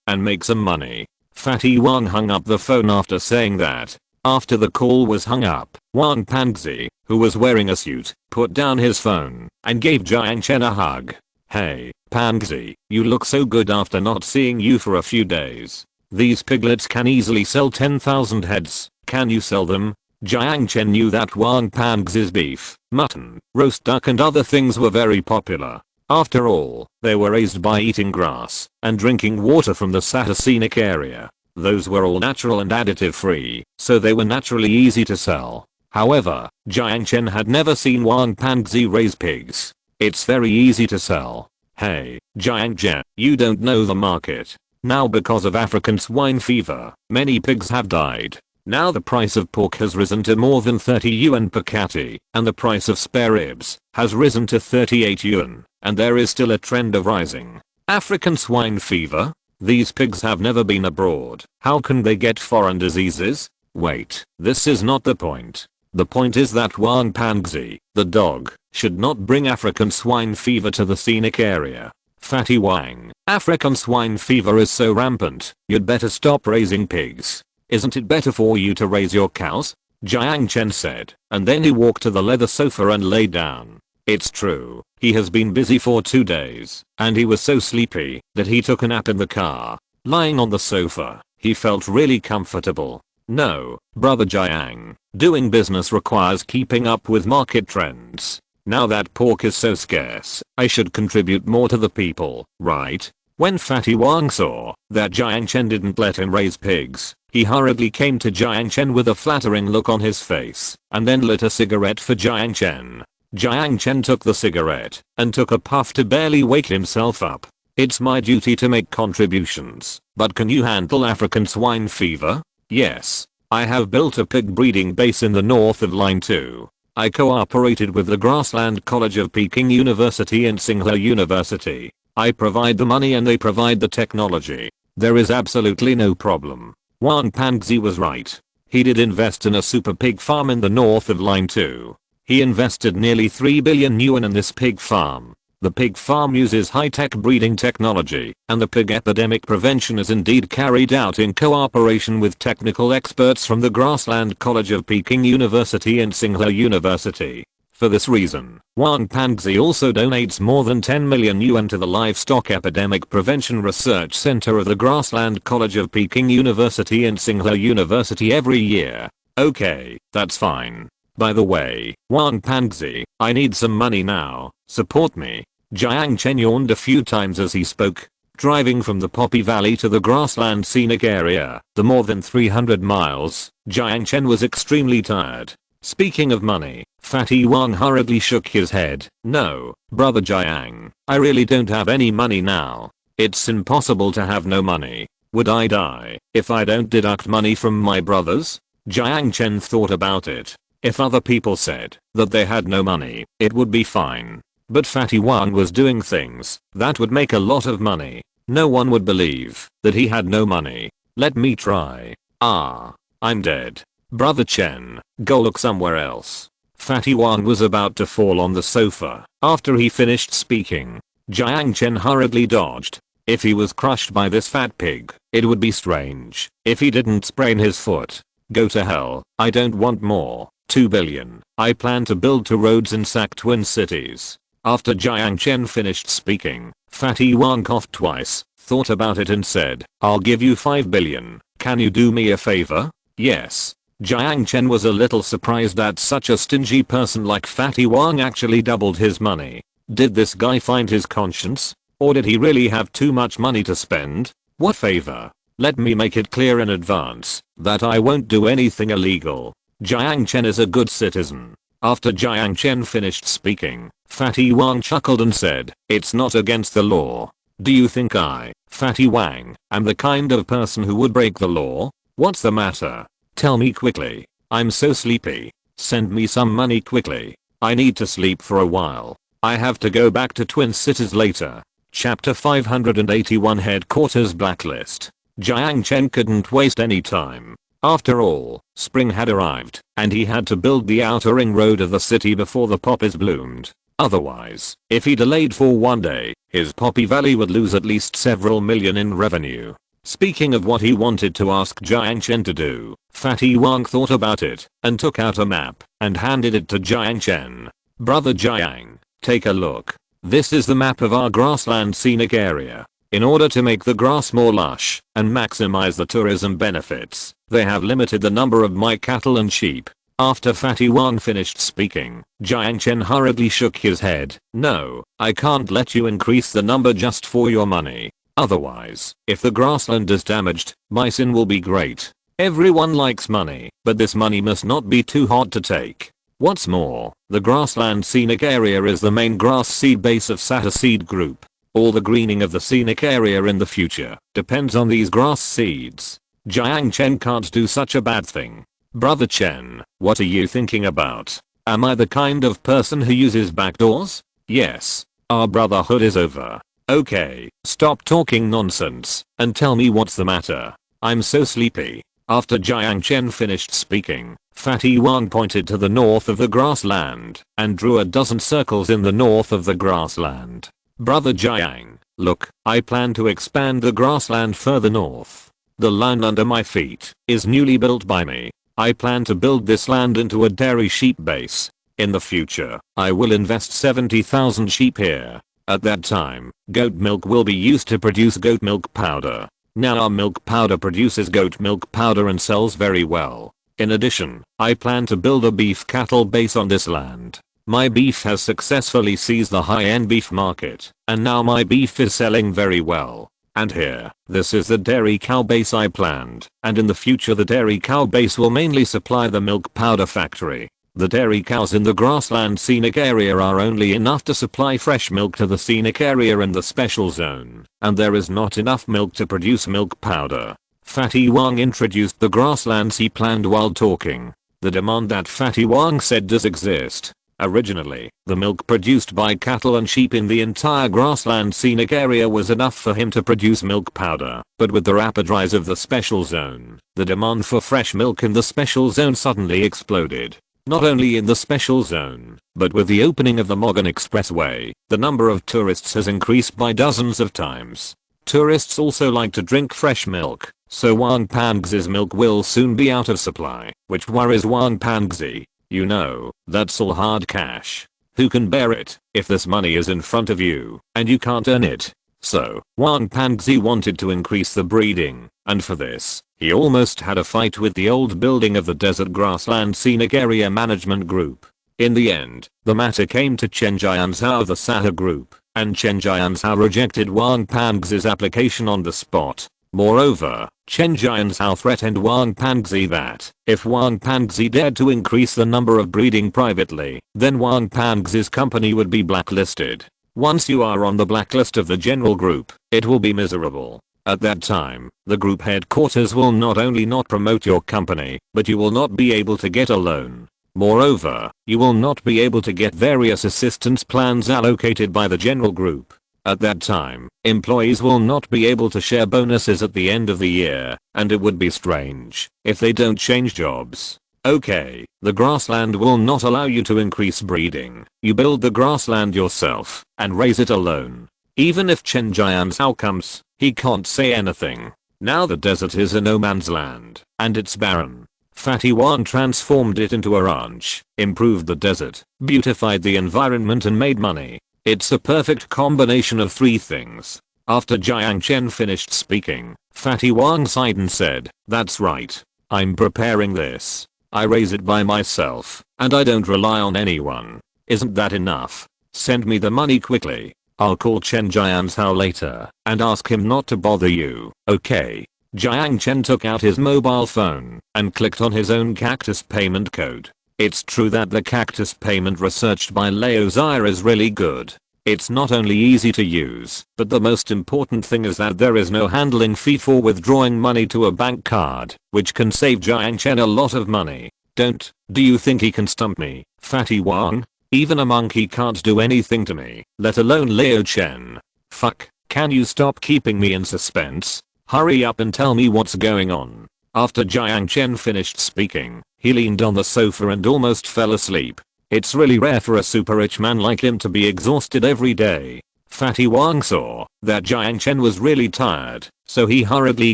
and make some money. Fatty Wang hung up the phone after saying that. After the call was hung up, Wang Pangzi, who was wearing a suit, put down his phone and gave Jiang Chen a hug. Hey, Pangzi, you look so good after not seeing you for a few days. These piglets can easily sell 10,000 heads. Can you sell them? Jiang Chen knew that Wang Pangzi's beef, mutton, roast duck and other things were very popular. After all, they were raised by eating grass and drinking water from the Sahara scenic area. Those were all natural and additive free, so they were naturally easy to sell. However, Jiang Chen had never seen Wang Pangzi raise pigs. It's very easy to sell. Hey, Jiang Chen, you don't know the market. Now because of African swine fever, many pigs have died. Now the price of pork has risen to more than 30 yuan per catty, and the price of spare ribs has risen to 38 yuan, and there is still a trend of rising. African swine fever? These pigs have never been abroad. How can they get foreign diseases? Wait, this is not the point. The point is that Wang Pangzi, the dog, should not bring African swine fever to the scenic area. Fatty Wang, African swine fever is so rampant, you'd better stop raising pigs. Isn't it better for you to raise your cows? Jiang Chen said, and then he walked to the leather sofa and lay down. It's true, he has been busy for 2 days, and he was so sleepy that he took a nap in the car. Lying on the sofa, he felt really comfortable. No, brother Jiang, doing business requires keeping up with market trends. Now that pork is so scarce, I should contribute more to the people, right? When Fatty Wang saw that Jiang Chen didn't let him raise pigs, he hurriedly came to Jiang Chen with a flattering look on his face, and then lit a cigarette for Jiang Chen. Jiang Chen took the cigarette and took a puff to barely wake himself up. It's my duty to make contributions, but can you handle African swine fever? Yes. I have built a pig breeding base in the north of Line 2. I cooperated with the Grassland College of Peking University and Tsinghua University. I provide the money and they provide the technology. There is absolutely no problem. Wang Pangzi was right. He did invest in a super pig farm in the north of Line 2. He invested nearly 3 billion yuan in this pig farm. The pig farm uses high-tech breeding technology, and the pig epidemic prevention is indeed carried out in cooperation with technical experts from the Grassland College of Peking University and Tsinghua University. For this reason, Wang Pangzi also donates more than 10 million yuan to the Livestock Epidemic Prevention Research Center of the Grassland College of Peking University and Tsinghua University every year. Okay, that's fine. By the way, Wang Pangzi, I need some money now. Support me. Jiang Chen yawned a few times as he spoke. Driving from the Poppy Valley to the grassland scenic area, the more than 300 miles, Jiang Chen was extremely tired. Speaking of money, Fatty Wang hurriedly shook his head. No, brother Jiang, I really don't have any money now. It's impossible to have no money. Would I die if I don't deduct money from my brothers? Jiang Chen thought about it. If other people said that they had no money, it would be fine. But Fatty Wang was doing things that would make a lot of money. No one would believe that he had no money. Let me try. Ah, I'm dead. Brother Chen, go look somewhere else. Fatty Wang was about to fall on the sofa after he finished speaking. Jiang Chen hurriedly dodged. If he was crushed by this fat pig, it would be strange if he didn't sprain his foot. Go to hell, I don't want more. 2 billion. I plan to build 2 roads in Sac Twin Cities. After Jiang Chen finished speaking, Fatty Wang coughed twice, thought about it and said, I'll give you 5 billion. Can you do me a favor? Yes. Jiang Chen was a little surprised that such a stingy person like Fatty Wang actually doubled his money. Did this guy find his conscience? Or did he really have too much money to spend? What favor? Let me make it clear in advance that I won't do anything illegal. Jiang Chen is a good citizen. After Jiang Chen finished speaking, Fatty Wang chuckled and said, it's not against the law. Do you think I, Fatty Wang, am the kind of person who would break the law? What's the matter? Tell me quickly. I'm so sleepy. Send me some money quickly. I need to sleep for a while. I have to go back to Twin Cities later. Chapter 581 Headquarters Blacklist. Jiang Chen couldn't waste any time. After all, spring had arrived, and he had to build the outer ring road of the city before the poppies bloomed. Otherwise, if he delayed for one day, his poppy valley would lose at least several million in revenue. Speaking of what he wanted to ask Jiang Chen to do, Fatty Wang thought about it, and took out a map, and handed it to Jiang Chen. Brother Jiang, take a look. This is the map of our grassland scenic area. In order to make the grass more lush and maximize the tourism benefits, they have limited the number of my cattle and sheep. After Fatty Wang finished speaking, Jiang Chen hurriedly shook his head. No, I can't let you increase the number just for your money. Otherwise, if the grassland is damaged, my sin will be great. Everyone likes money, but this money must not be too hard to take. What's more, the grassland scenic area is the main grass seed base of Sahara seed group. All the greening of the scenic area in the future depends on these grass seeds. Jiang Chen can't do such a bad thing. Brother Chen, what are you thinking about? Am I the kind of person who uses backdoors? Yes. Our brotherhood is over. Okay, stop talking nonsense and tell me what's the matter. I'm so sleepy. After Jiang Chen finished speaking, Fatty Wang pointed to the north of the grassland and drew a dozen circles in the north of the grassland. Brother Jiang, look, I plan to expand the grassland further north. The land under my feet is newly built by me. I plan to build this land into a dairy sheep base. In the future, I will invest 70,000 sheep here. At that time, goat milk will be used to produce goat milk powder. Now our milk powder produces goat milk powder and sells very well. In addition, I plan to build a beef cattle base on this land. My beef has successfully seized the high-end beef market, and now my beef is selling very well. And here, this is the dairy cow base I planned, and in the future the dairy cow base will mainly supply the milk powder factory. The dairy cows in the grassland scenic area are only enough to supply fresh milk to the scenic area in the special zone, and there is not enough milk to produce milk powder. Fatty Wang introduced the grasslands he planned while talking. The demand that Fatty Wang said does exist. Originally, the milk produced by cattle and sheep in the entire grassland scenic area was enough for him to produce milk powder, but with the rapid rise of the special zone, the demand for fresh milk in the special zone suddenly exploded. Not only in the special zone, but with the opening of the Morgan Expressway, the number of tourists has increased by dozens of times. Tourists also like to drink fresh milk, so Wang Pangzi's milk will soon be out of supply, which worries Wang Pangzi. You know, that's all hard cash. Who can bear it if this money is in front of you and you can't earn it? So, Wang Pangzi wanted to increase the breeding, and for this, he almost had a fight with the old building of the Desert Grassland Scenic Area Management Group. In the end, the matter came to Chen Jianzhao of the Sahara Group, and Chen Jianzhao rejected Wang Pangzi's application on the spot. Moreover, Chen Jianzhao threatened Wang Pangzi that, if Wang Pangzi dared to increase the number of breeding privately, then Wang Pangzi's company would be blacklisted. Once you are on the blacklist of the general group, it will be miserable. At that time, the group headquarters will not only not promote your company, but you will not be able to get a loan. Moreover, you will not be able to get various assistance plans allocated by the general group. At that time, employees will not be able to share bonuses at the end of the year, and it would be strange if they don't change jobs. Okay, the grassland will not allow you to increase breeding. You build the grassland yourself and raise it alone. Even if Chen Jian's how comes, he can't say anything. Now the desert is a no man's land, and it's barren. Fatty Wang transformed it into a ranch, improved the desert, beautified the environment and made money. It's a perfect combination of three things. After Jiang Chen finished speaking, Fatty Wang sighed and said, "That's right. I'm preparing this. I raise it by myself, and I don't rely on anyone. Isn't that enough? Send me the money quickly. I'll call Chen Jian's how later and ask him not to bother you, okay?" Jiang Chen took out his mobile phone and clicked on his own cactus payment code. It's true that the cactus payment researched by Leo Zire is really good. It's not only easy to use, but the most important thing is that there is no handling fee for withdrawing money to a bank card, which can save Jiang Chen a lot of money. Do you think he can stump me, Fatty Wang? Even a monkey can't do anything to me, let alone Leo Chen. Fuck, can you stop keeping me in suspense? Hurry up and tell me what's going on. After Jiang Chen finished speaking, he leaned on the sofa and almost fell asleep. It's really rare for a super rich man like him to be exhausted every day. Fatty Wang saw that Jiang Chen was really tired, so he hurriedly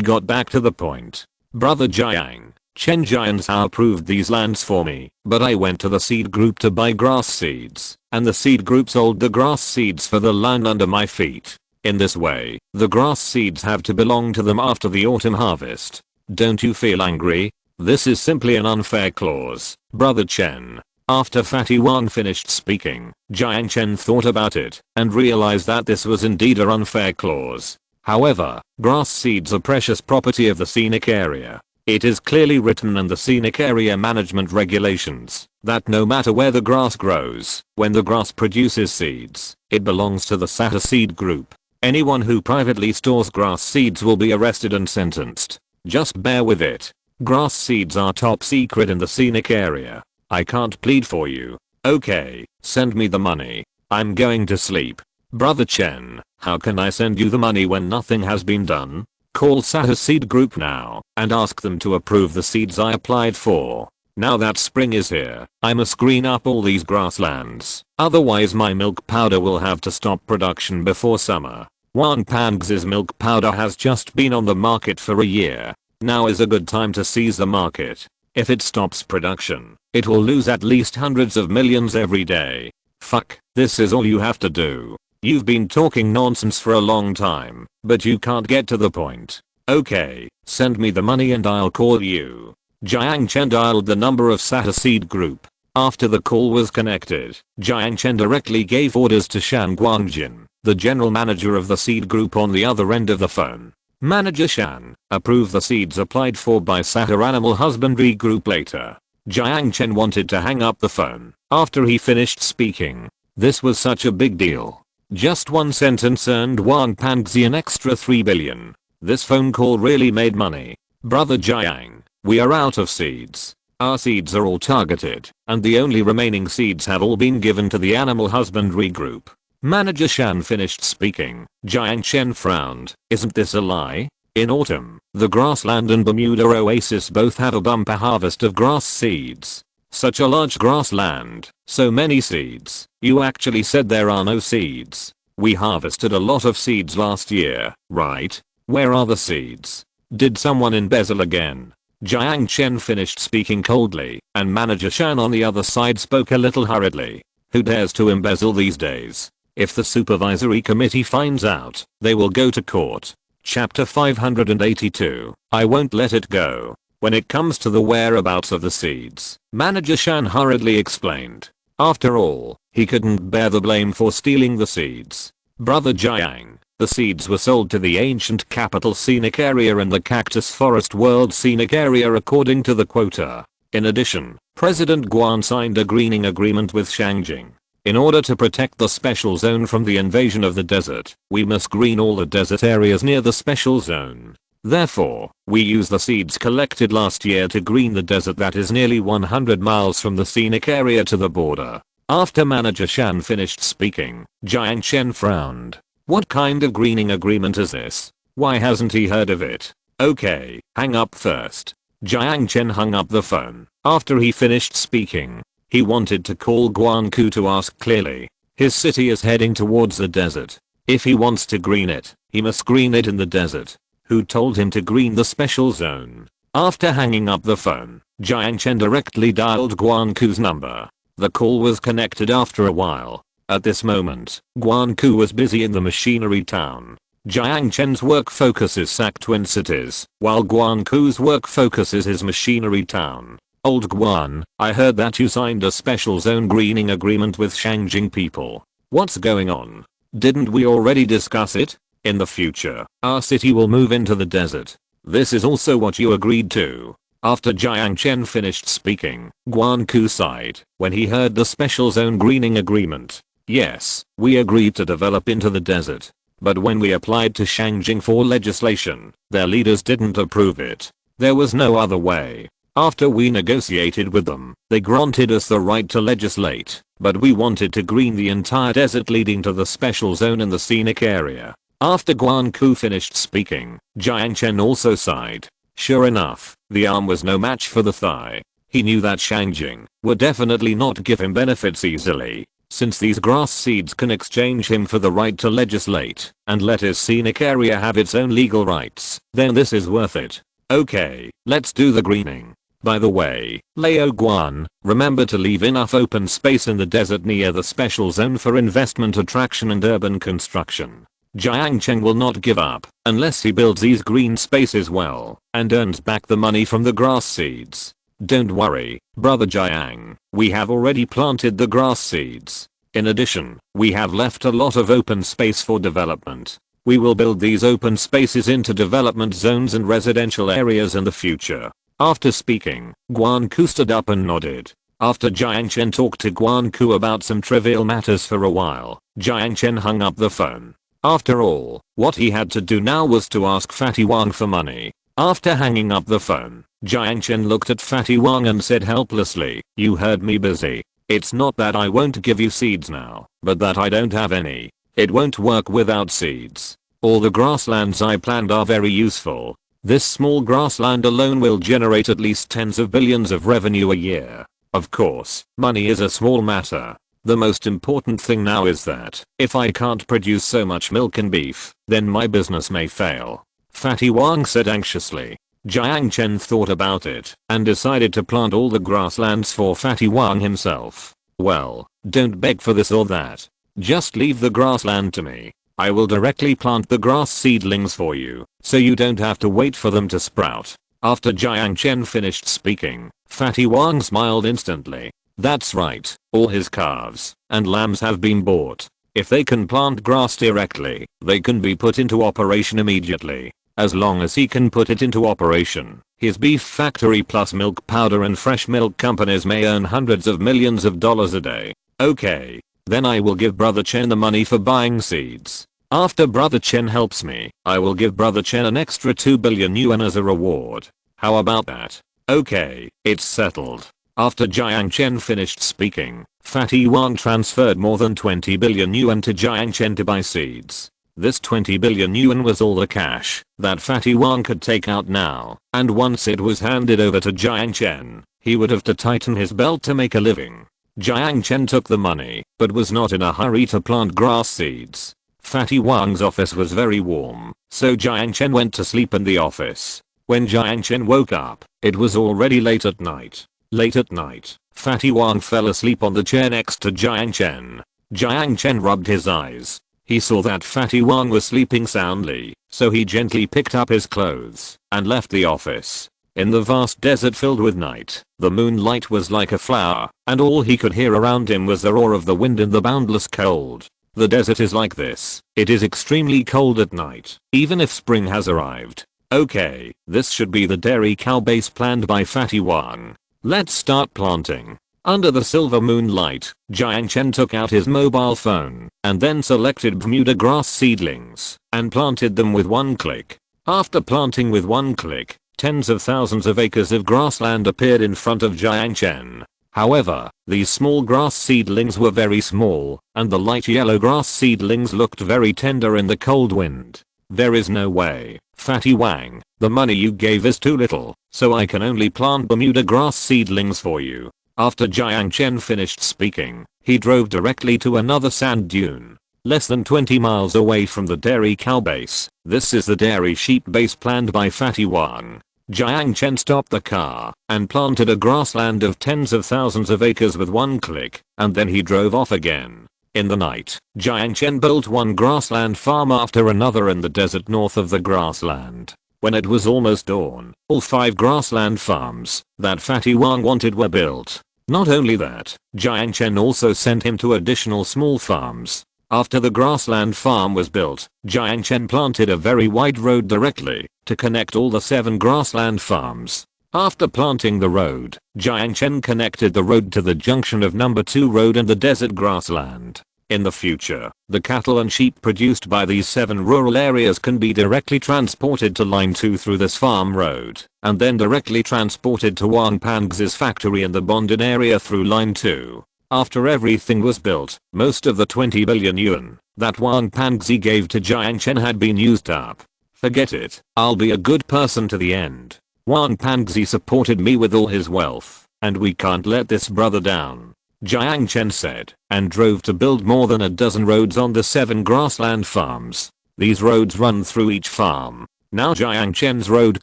got back to the point. "Brother Jiang, Chen Jianzhao approved these lands for me, but I went to the seed group to buy grass seeds, and the seed group sold the grass seeds for the land under my feet. In this way, the grass seeds have to belong to them after the autumn harvest. Don't you feel angry? This is simply an unfair clause, Brother Chen." After Fatty Wang finished speaking, Jiang Chen thought about it and realized that this was indeed an unfair clause. However, grass seeds are precious property of the scenic area. It is clearly written in the scenic area management regulations that no matter where the grass grows, when the grass produces seeds, it belongs to the Sahara seed group. Anyone who privately stores grass seeds will be arrested and sentenced. Just bear with it. Grass seeds are top secret in the scenic area. I can't plead for you. Okay, send me the money. I'm going to sleep. Brother Chen, how can I send you the money when nothing has been done? Call Sahara Seed Group now and ask them to approve the seeds I applied for. Now that spring is here, I must green up all these grasslands. Otherwise my milk powder will have to stop production before summer. Wan Pang's milk powder has just been on the market for a year. Now is a good time to seize the market. If it stops production, it will lose at least hundreds of millions every day. Fuck, this is all you have to do. You've been talking nonsense for a long time, but you can't get to the point. Okay, send me the money and I'll call you. Jiang Chen dialed the number of Sahara Seed Group. After the call was connected, Jiang Chen directly gave orders to Shan Guangjin, the general manager of the seed group on the other end of the phone. Manager Shan, approve the seeds applied for by Sahara Animal Husbandry Group later. Jiang Chen wanted to hang up the phone after he finished speaking. This was such a big deal. Just one sentence earned Wang Pangzi an extra 3 billion. This phone call really made money. Brother Jiang, we are out of seeds. Our seeds are all targeted, and the only remaining seeds have all been given to the Animal Husbandry Group. Manager Shan finished speaking. Jiang Chen frowned. Isn't this a lie? In autumn, the grassland and Bermuda oasis both have a bumper harvest of grass seeds. Such a large grassland, so many seeds. You actually said there are no seeds. We harvested a lot of seeds last year, right? Where are the seeds? Did someone embezzle again? Jiang Chen finished speaking coldly, and Manager Shan on the other side spoke a little hurriedly. Who dares to embezzle these days? If the supervisory committee finds out, they will go to court. Chapter 582. I won't let it go. When it comes to the whereabouts of the seeds, Manager Shan hurriedly explained. After all, he couldn't bear the blame for stealing the seeds. Brother Jiang, the seeds were sold to the ancient capital scenic area and the Cactus Forest World Scenic Area according to the quota. In addition, President Guan signed a greening agreement with Shangjing. In order to protect the special zone from the invasion of the desert, we must green all the desert areas near the special zone. Therefore, we use the seeds collected last year to green the desert that is nearly 100 miles from the scenic area to the border. After Manager Shan finished speaking, Jiang Chen frowned. What kind of greening agreement is this? Why hasn't he heard of it? Okay, hang up first. Jiang Chen hung up the phone. After he finished speaking, he wanted to call Guanku to ask clearly. His city is heading towards the desert. If he wants to green it, he must green it in the desert. Who told him to green the special zone? After hanging up the phone, Jiang Chen directly dialed Guanku's number. The call was connected after a while. At this moment, Guanku was busy in the machinery town. Jiang Chen's work focuses Sac Twin Cities, while Guanku's work focuses his machinery town. Old Guan, I heard that you signed a special zone greening agreement with Shangjing people. What's going on? Didn't we already discuss it? In the future, our city will move into the desert. This is also what you agreed to. After Jiang Chen finished speaking, Guanku sighed when he heard the special zone greening agreement. Yes, we agreed to develop into the desert. But when we applied to Shangjing for legislation, their leaders didn't approve it. There was no other way. After we negotiated with them, they granted us the right to legislate, but we wanted to green the entire desert leading to the special zone in the scenic area. After Guanku finished speaking, Jiang Chen also sighed. Sure enough, the arm was no match for the thigh. He knew that Shangjing would definitely not give him benefits easily. Since these grass seeds can exchange him for the right to legislate and let his scenic area have its own legal rights, then this is worth it. Okay, let's do the greening. By the way, Lao Guan, remember to leave enough open space in the desert near the special zone for investment attraction and urban construction. Jiang Chen will not give up unless he builds these green spaces well and earns back the money from the grass seeds. Don't worry, brother Jiang, we have already planted the grass seeds. In addition, we have left a lot of open space for development. We will build these open spaces into development zones and residential areas in the future. After speaking, Guanku stood up and nodded. After Jiang Chen talked to Guanku about some trivial matters for a while, Jiang Chen hung up the phone. After all, what he had to do now was to ask Fatty Wang for money. After hanging up the phone, Jiang Chen looked at Fatty Wang and said helplessly, "You heard me busy. It's not that I won't give you seeds now, but that I don't have any. It won't work without seeds. All the grasslands I planned are very useful. This small grassland alone will generate at least tens of billions of revenue a year. Of course, money is a small matter. The most important thing now is that, if I can't produce so much milk and beef, then my business may fail." Fatty Wang said anxiously. Jiang Chen thought about it and decided to plant all the grasslands for Fatty Wang himself. Well, don't beg for this or that. Just leave the grassland to me. I will directly plant the grass seedlings for you, so you don't have to wait for them to sprout. After Jiang Chen finished speaking, Fatty Wang smiled instantly. That's right, all his calves and lambs have been bought. If they can plant grass directly, they can be put into operation immediately. As long as he can put it into operation, his beef factory plus milk powder and fresh milk companies may earn hundreds of millions of dollars a day. Okay. Then I will give Brother Chen the money for buying seeds. After Brother Chen helps me, I will give Brother Chen an extra 2 billion yuan as a reward. How about that? Okay, it's settled. After Jiang Chen finished speaking, Fatty Wang transferred more than 20 billion yuan to Jiang Chen to buy seeds. This 20 billion yuan was all the cash that Fatty Wang could take out now, and once it was handed over to Jiang Chen, he would have to tighten his belt to make a living. Jiang Chen took the money, but was not in a hurry to plant grass seeds. Fatty Wang's office was very warm, so Jiang Chen went to sleep in the office. When Jiang Chen woke up, it was already late at night. Late at night, Fatty Wang fell asleep on the chair next to Jiang Chen. Jiang Chen rubbed his eyes. He saw that Fatty Wang was sleeping soundly, so he gently picked up his clothes and left the office. In the vast desert filled with night, the moonlight was like a flower, and all he could hear around him was the roar of the wind and the boundless cold. The desert is like this. It is extremely cold at night, even if spring has arrived. Okay, this should be the dairy cow base planned by Fatty Wang. Let's start planting. Under the silver moonlight, Jiang Chen took out his mobile phone and then selected Bermuda grass seedlings and planted them with one click. After planting with one click, tens of thousands of acres of grassland appeared in front of Jiang Chen. However, these small grass seedlings were very small, and the light yellow grass seedlings looked very tender in the cold wind. There is no way, Fatty Wang, the money you gave is too little, so I can only plant Bermuda grass seedlings for you. After Jiang Chen finished speaking, he drove directly to another sand dune. less than 20 miles away from the dairy cow base. This is the dairy sheep base planned by Fatty Wang. Jiang Chen stopped the car and planted a grassland of tens of thousands of acres with one click, and then he drove off again. In the night, Jiang Chen built one grassland farm after another in the desert north of the grassland. When it was almost dawn, all 5 grassland farms that Fatty Wang wanted were built. Not only that, Jiang Chen also sent him to additional small farms. After the grassland farm was built, Jiang Chen planted a very wide road directly to connect all the 7 grassland farms. After planting the road, Jiang Chen connected the road to the junction of number 2 road and the desert grassland. In the future, the cattle and sheep produced by these 7 rural areas can be directly transported to line 2 through this farm road, and then directly transported to Wang Pangzi's factory in the Bonded area through line 2. After everything was built, most of the 20 billion yuan that Wang Pangzi gave to Jiang Chen had been used up. Forget it, I'll be a good person to the end. Wang Pangzi supported me with all his wealth, and we can't let this brother down, Jiang Chen said, and drove to build more than a dozen roads on the 7 grassland farms. These roads run through each farm. Now Jiang Chen's road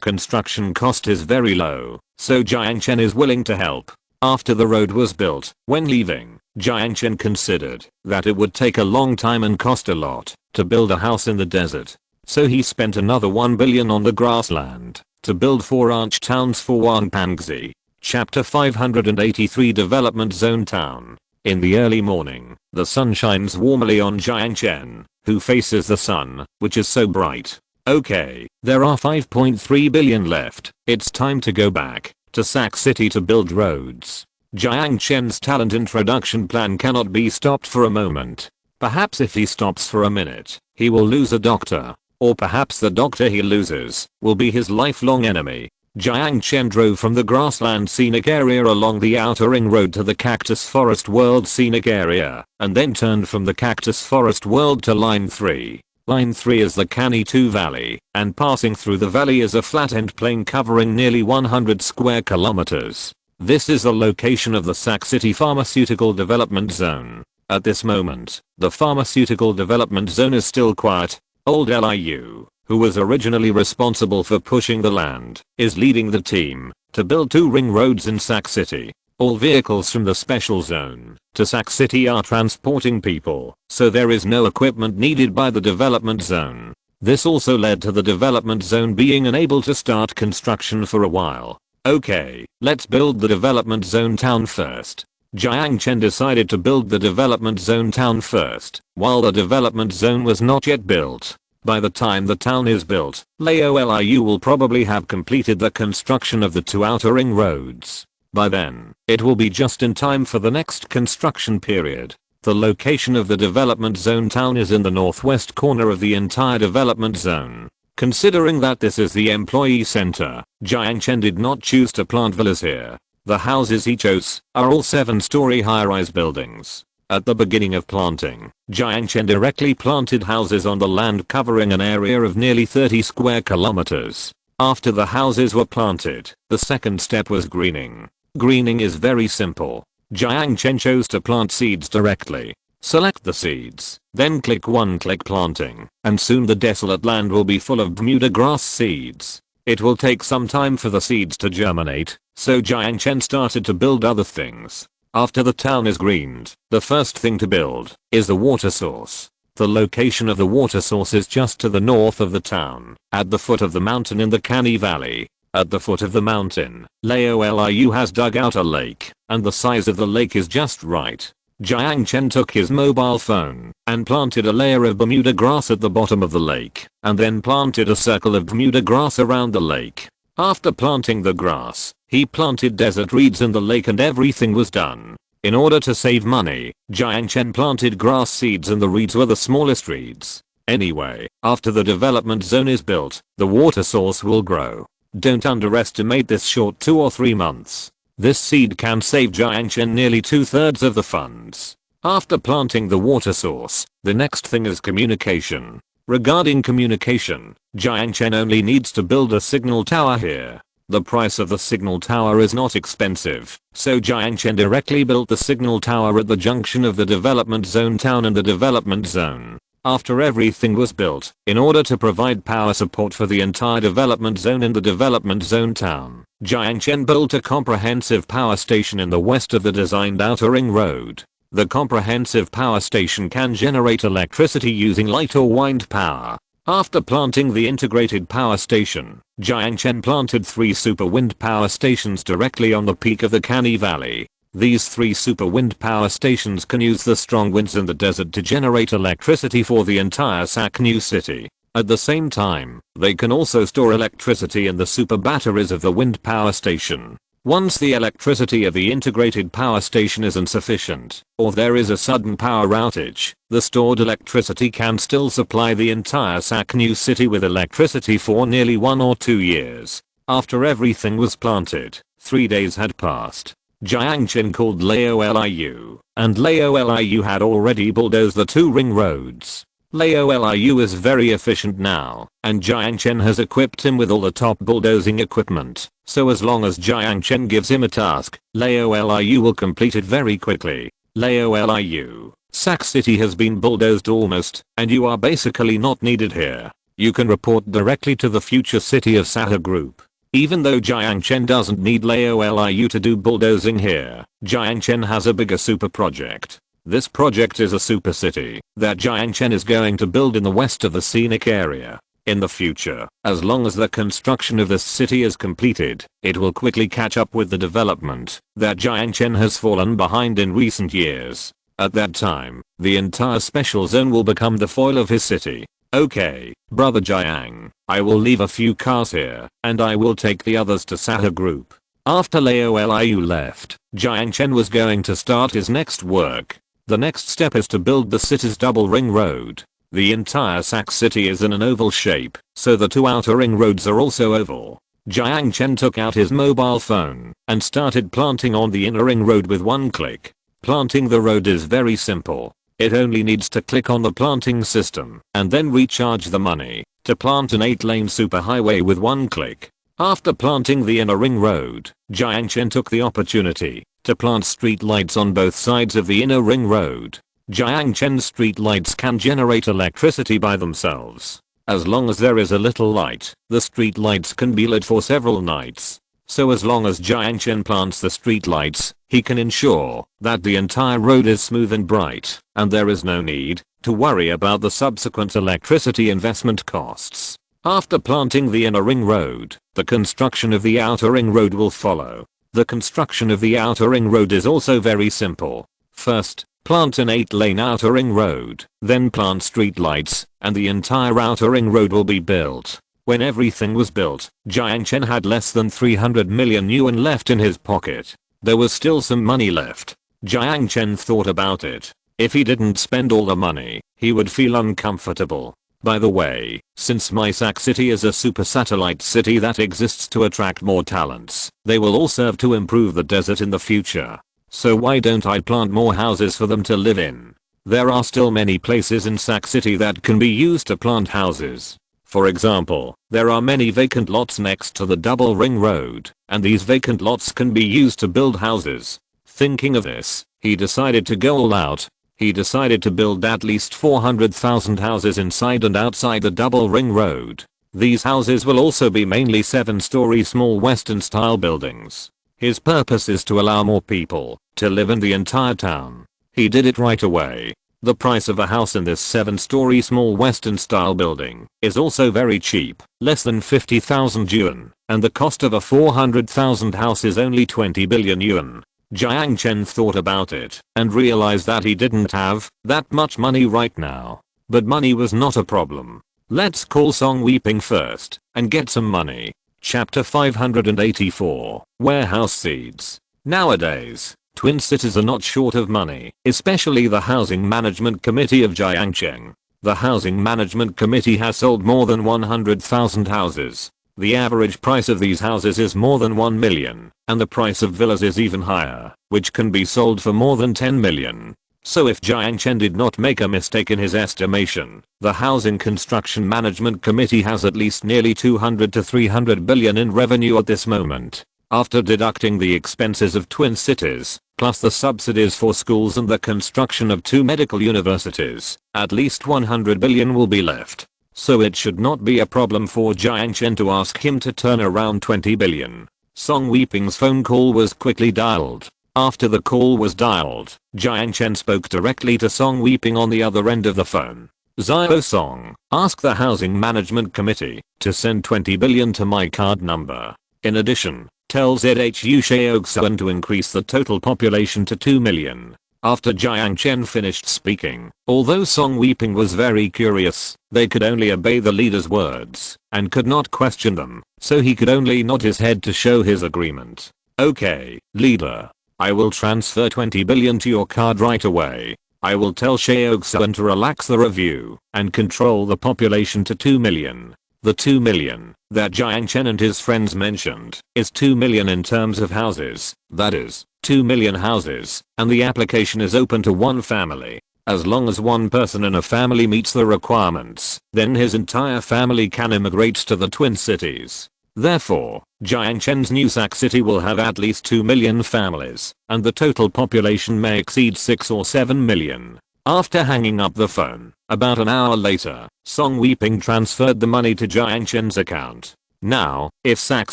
construction cost is very low, so Jiang Chen is willing to help. After the road was built, when leaving, Jiang Chen considered that it would take a long time and cost a lot to build a house in the desert. So he spent another 1 billion on the grassland to build 4 ranch towns for Wang Pangzi. Chapter 583 Development Zone Town. In the early morning, the sun shines warmly on Jiang Chen, who faces the sun, which is so bright. Okay, there are 5.3 billion left. It's time to go back to Sac City to build roads. Jiang Chen's talent introduction plan cannot be stopped for a moment. Perhaps if he stops for a minute, he will lose a doctor. Or perhaps the doctor he loses will be his lifelong enemy. Jiang Chen drove from the grassland scenic area along the outer ring road to the cactus forest world scenic area, and then turned from the cactus forest world to line 3. Line 3 is the Canny 2 Valley, and passing through the valley is a flat-end plain covering nearly 100 square kilometers. This is the location of the Sac City Pharmaceutical Development Zone. At this moment, the Pharmaceutical Development Zone is still quiet. Old Liu, who was originally responsible for pushing the land, is leading the team to build 2 ring roads in Sac City. All vehicles from the special zone to Sac City are transporting people, so there is no equipment needed by the development zone. This also led to the development zone being unable to start construction for a while. Okay, let's build the development zone town first. Jiang Chen decided to build the development zone town first, while the development zone was not yet built. By the time the town is built, Liu will probably have completed the construction of the 2 outer ring roads. By then, it will be just in time for the next construction period. The location of the development zone town is in the northwest corner of the entire development zone. Considering that this is the employee center, Jiang Chen did not choose to plant villas here. The houses he chose are all 7-story high-rise buildings. At the beginning of planting, Jiang Chen directly planted houses on the land covering an area of nearly 30 square kilometers. After the houses were planted, the second step was greening. Greening is very simple. Jiang Chen chose to plant seeds directly. Select the seeds, then click planting, and soon the desolate land will be full of Bermuda grass seeds. It will take some time for the seeds to germinate, so Jiang Chen started to build other things. After the town is greened, the first thing to build is the water source. The location of the water source is just to the north of the town, at the foot of the mountain in the Canny Valley. At the foot of the mountain, Liu has dug out a lake, and the size of the lake is just right. Jiang Chen took his mobile phone and planted a layer of Bermuda grass at the bottom of the lake, and then planted a circle of Bermuda grass around the lake. After planting the grass, he planted desert reeds in the lake and everything was done. In order to save money, Jiang Chen planted grass seeds and the reeds were the smallest reeds. Anyway, after the development zone is built, the water source will grow. Don't underestimate this short 2 or 3 months. This seed can save Jiang Chen nearly 2/3 of the funds. After planting the water source, the next thing is communication. Regarding communication, Jiang Chen only needs to build a signal tower here. The price of the signal tower is not expensive, so Jiang Chen directly built the signal tower at the junction of the development zone town and the development zone. After everything was built, in order to provide power support for the entire development zone and the development zone town, Jiang Chen built a comprehensive power station in the west of the designed outer ring road. The comprehensive power station can generate electricity using light or wind power. After planting the integrated power station, Jiang Chen planted 3 super wind power stations directly on the peak of the Canny Valley. These 3 super wind power stations can use the strong winds in the desert to generate electricity for the entire Saknu city. At the same time, they can also store electricity in the super batteries of the wind power station. Once the electricity of the integrated power station is insufficient, or there is a sudden power outage, the stored electricity can still supply the entire Saknu city with electricity for nearly 1 or 2 years. After everything was planted, 3 days had passed. Jiang Chen called Laoliu, and Laoliu had already bulldozed the 2 ring roads. Laoliu is very efficient now, and Jiang Chen has equipped him with all the top bulldozing equipment, so as long as Jiang Chen gives him a task, Laoliu will complete it very quickly. Laoliu, Sak City has been bulldozed almost, and you are basically not needed here. You can report directly to the future city of Sahara group. Even though Jiang Chen doesn't need Laoliu to do bulldozing here, Jiang Chen has a bigger super project. This project is a super city that Jiang Chen is going to build in the west of the scenic area. In the future, as long as the construction of this city is completed, it will quickly catch up with the development that Jiang Chen has fallen behind in recent years. At that time, the entire special zone will become the foil of his city. Okay, brother Jiang, I will leave a few cars here, and I will take the others to Sahara group. After Laoliu left, Jiang Chen was going to start his next work. The next step is to build the city's double ring road. The entire Sak city is in an oval shape, so the 2 outer ring roads are also oval. Jiang Chen took out his mobile phone and started planting on the inner ring road with 1 click. Planting the road is very simple. It only needs to click on the planting system and then recharge the money to plant an 8-lane superhighway with 1 click. After planting the inner ring road, Jiang Chen took the opportunity to plant street lights on both sides of the inner ring road. Jiang Chen's street lights can generate electricity by themselves. As long as there is a little light, the street lights can be lit for several nights. So as long as Jiang Chen plants the street lights, he can ensure that the entire road is smooth and bright, and there is no need to worry about the subsequent electricity investment costs. After planting the inner ring road, the construction of the outer ring road will follow. The construction of the outer ring road is also very simple. First, plant an 8-lane outer ring road, then plant street lights, and the entire outer ring road will be built. When everything was built, Jiang Chen had less than 300 million yuan left in his pocket. There was still some money left. Jiang Chen thought about it. If he didn't spend all the money, he would feel uncomfortable. By the way, since my Sak city is a super satellite city that exists to attract more talents, they will all serve to improve the desert in the future. So why don't I plant more houses for them to live in? There are still many places in Sak city that can be used to plant houses. For example, there are many vacant lots next to the double ring road, and these vacant lots can be used to build houses. Thinking of this, he decided to go all out. He decided to build at least 400,000 houses inside and outside the double ring road. These houses will also be mainly 7-story small western style buildings. His purpose is to allow more people to live in the entire town. He did it right away. The price of a house in this 7-story small western style building is also very cheap, less than 50,000 yuan, and the cost of a 400,000 house is only 20 billion yuan. Jiang Chen thought about it and realized that he didn't have that much money right now. But money was not a problem. Let's call Song Weeping first and get some money. Chapter 584, Warehouse Seeds. Nowadays, Twin cities are not short of money, especially the Housing Management Committee of Jiang Chen. The Housing Management Committee has sold more than 100,000 houses. The average price of these houses is more than 1 million, and the price of villas is even higher, which can be sold for more than 10 million. So if Jiang Chen did not make a mistake in his estimation, the Housing Construction Management Committee has at least nearly 200 to 300 billion in revenue at this moment. After deducting the expenses of twin cities, plus the subsidies for schools and the construction of 2 medical universities, at least 100 billion will be left. So it should not be a problem for Jiang Chen to ask him to turn around 20 billion. Song Weeping's phone call was quickly dialed. After the call was dialed, Jiang Chen spoke directly to Song Weeping on the other end of the phone. Zio Song, ask the Housing Management Committee to send 20 billion to my card number. In addition, tell ZHU Sheogsuan to increase the total population to 2 million. After Jiang Chen finished speaking, although Song Weeping was very curious, they could only obey the leader's words and could not question them, so he could only nod his head to show his agreement. Okay, leader. I will transfer 20 billion to your card right away. I will tell Sheogsuan to relax the review and control the population to 2 million. The 2 million that Jiang Chen and his friends mentioned is 2 million in terms of houses, that is, 2 million houses, and the application is open to one family. As long as one person in a family meets the requirements, then his entire family can immigrate to the twin cities. Therefore, Jiang Chen's new Sac City will have at least 2 million families, and the total population may exceed 6 or 7 million. After hanging up the phone, about an hour later, Song Weeping transferred the money to Jiang Chen's account. Now, if Sac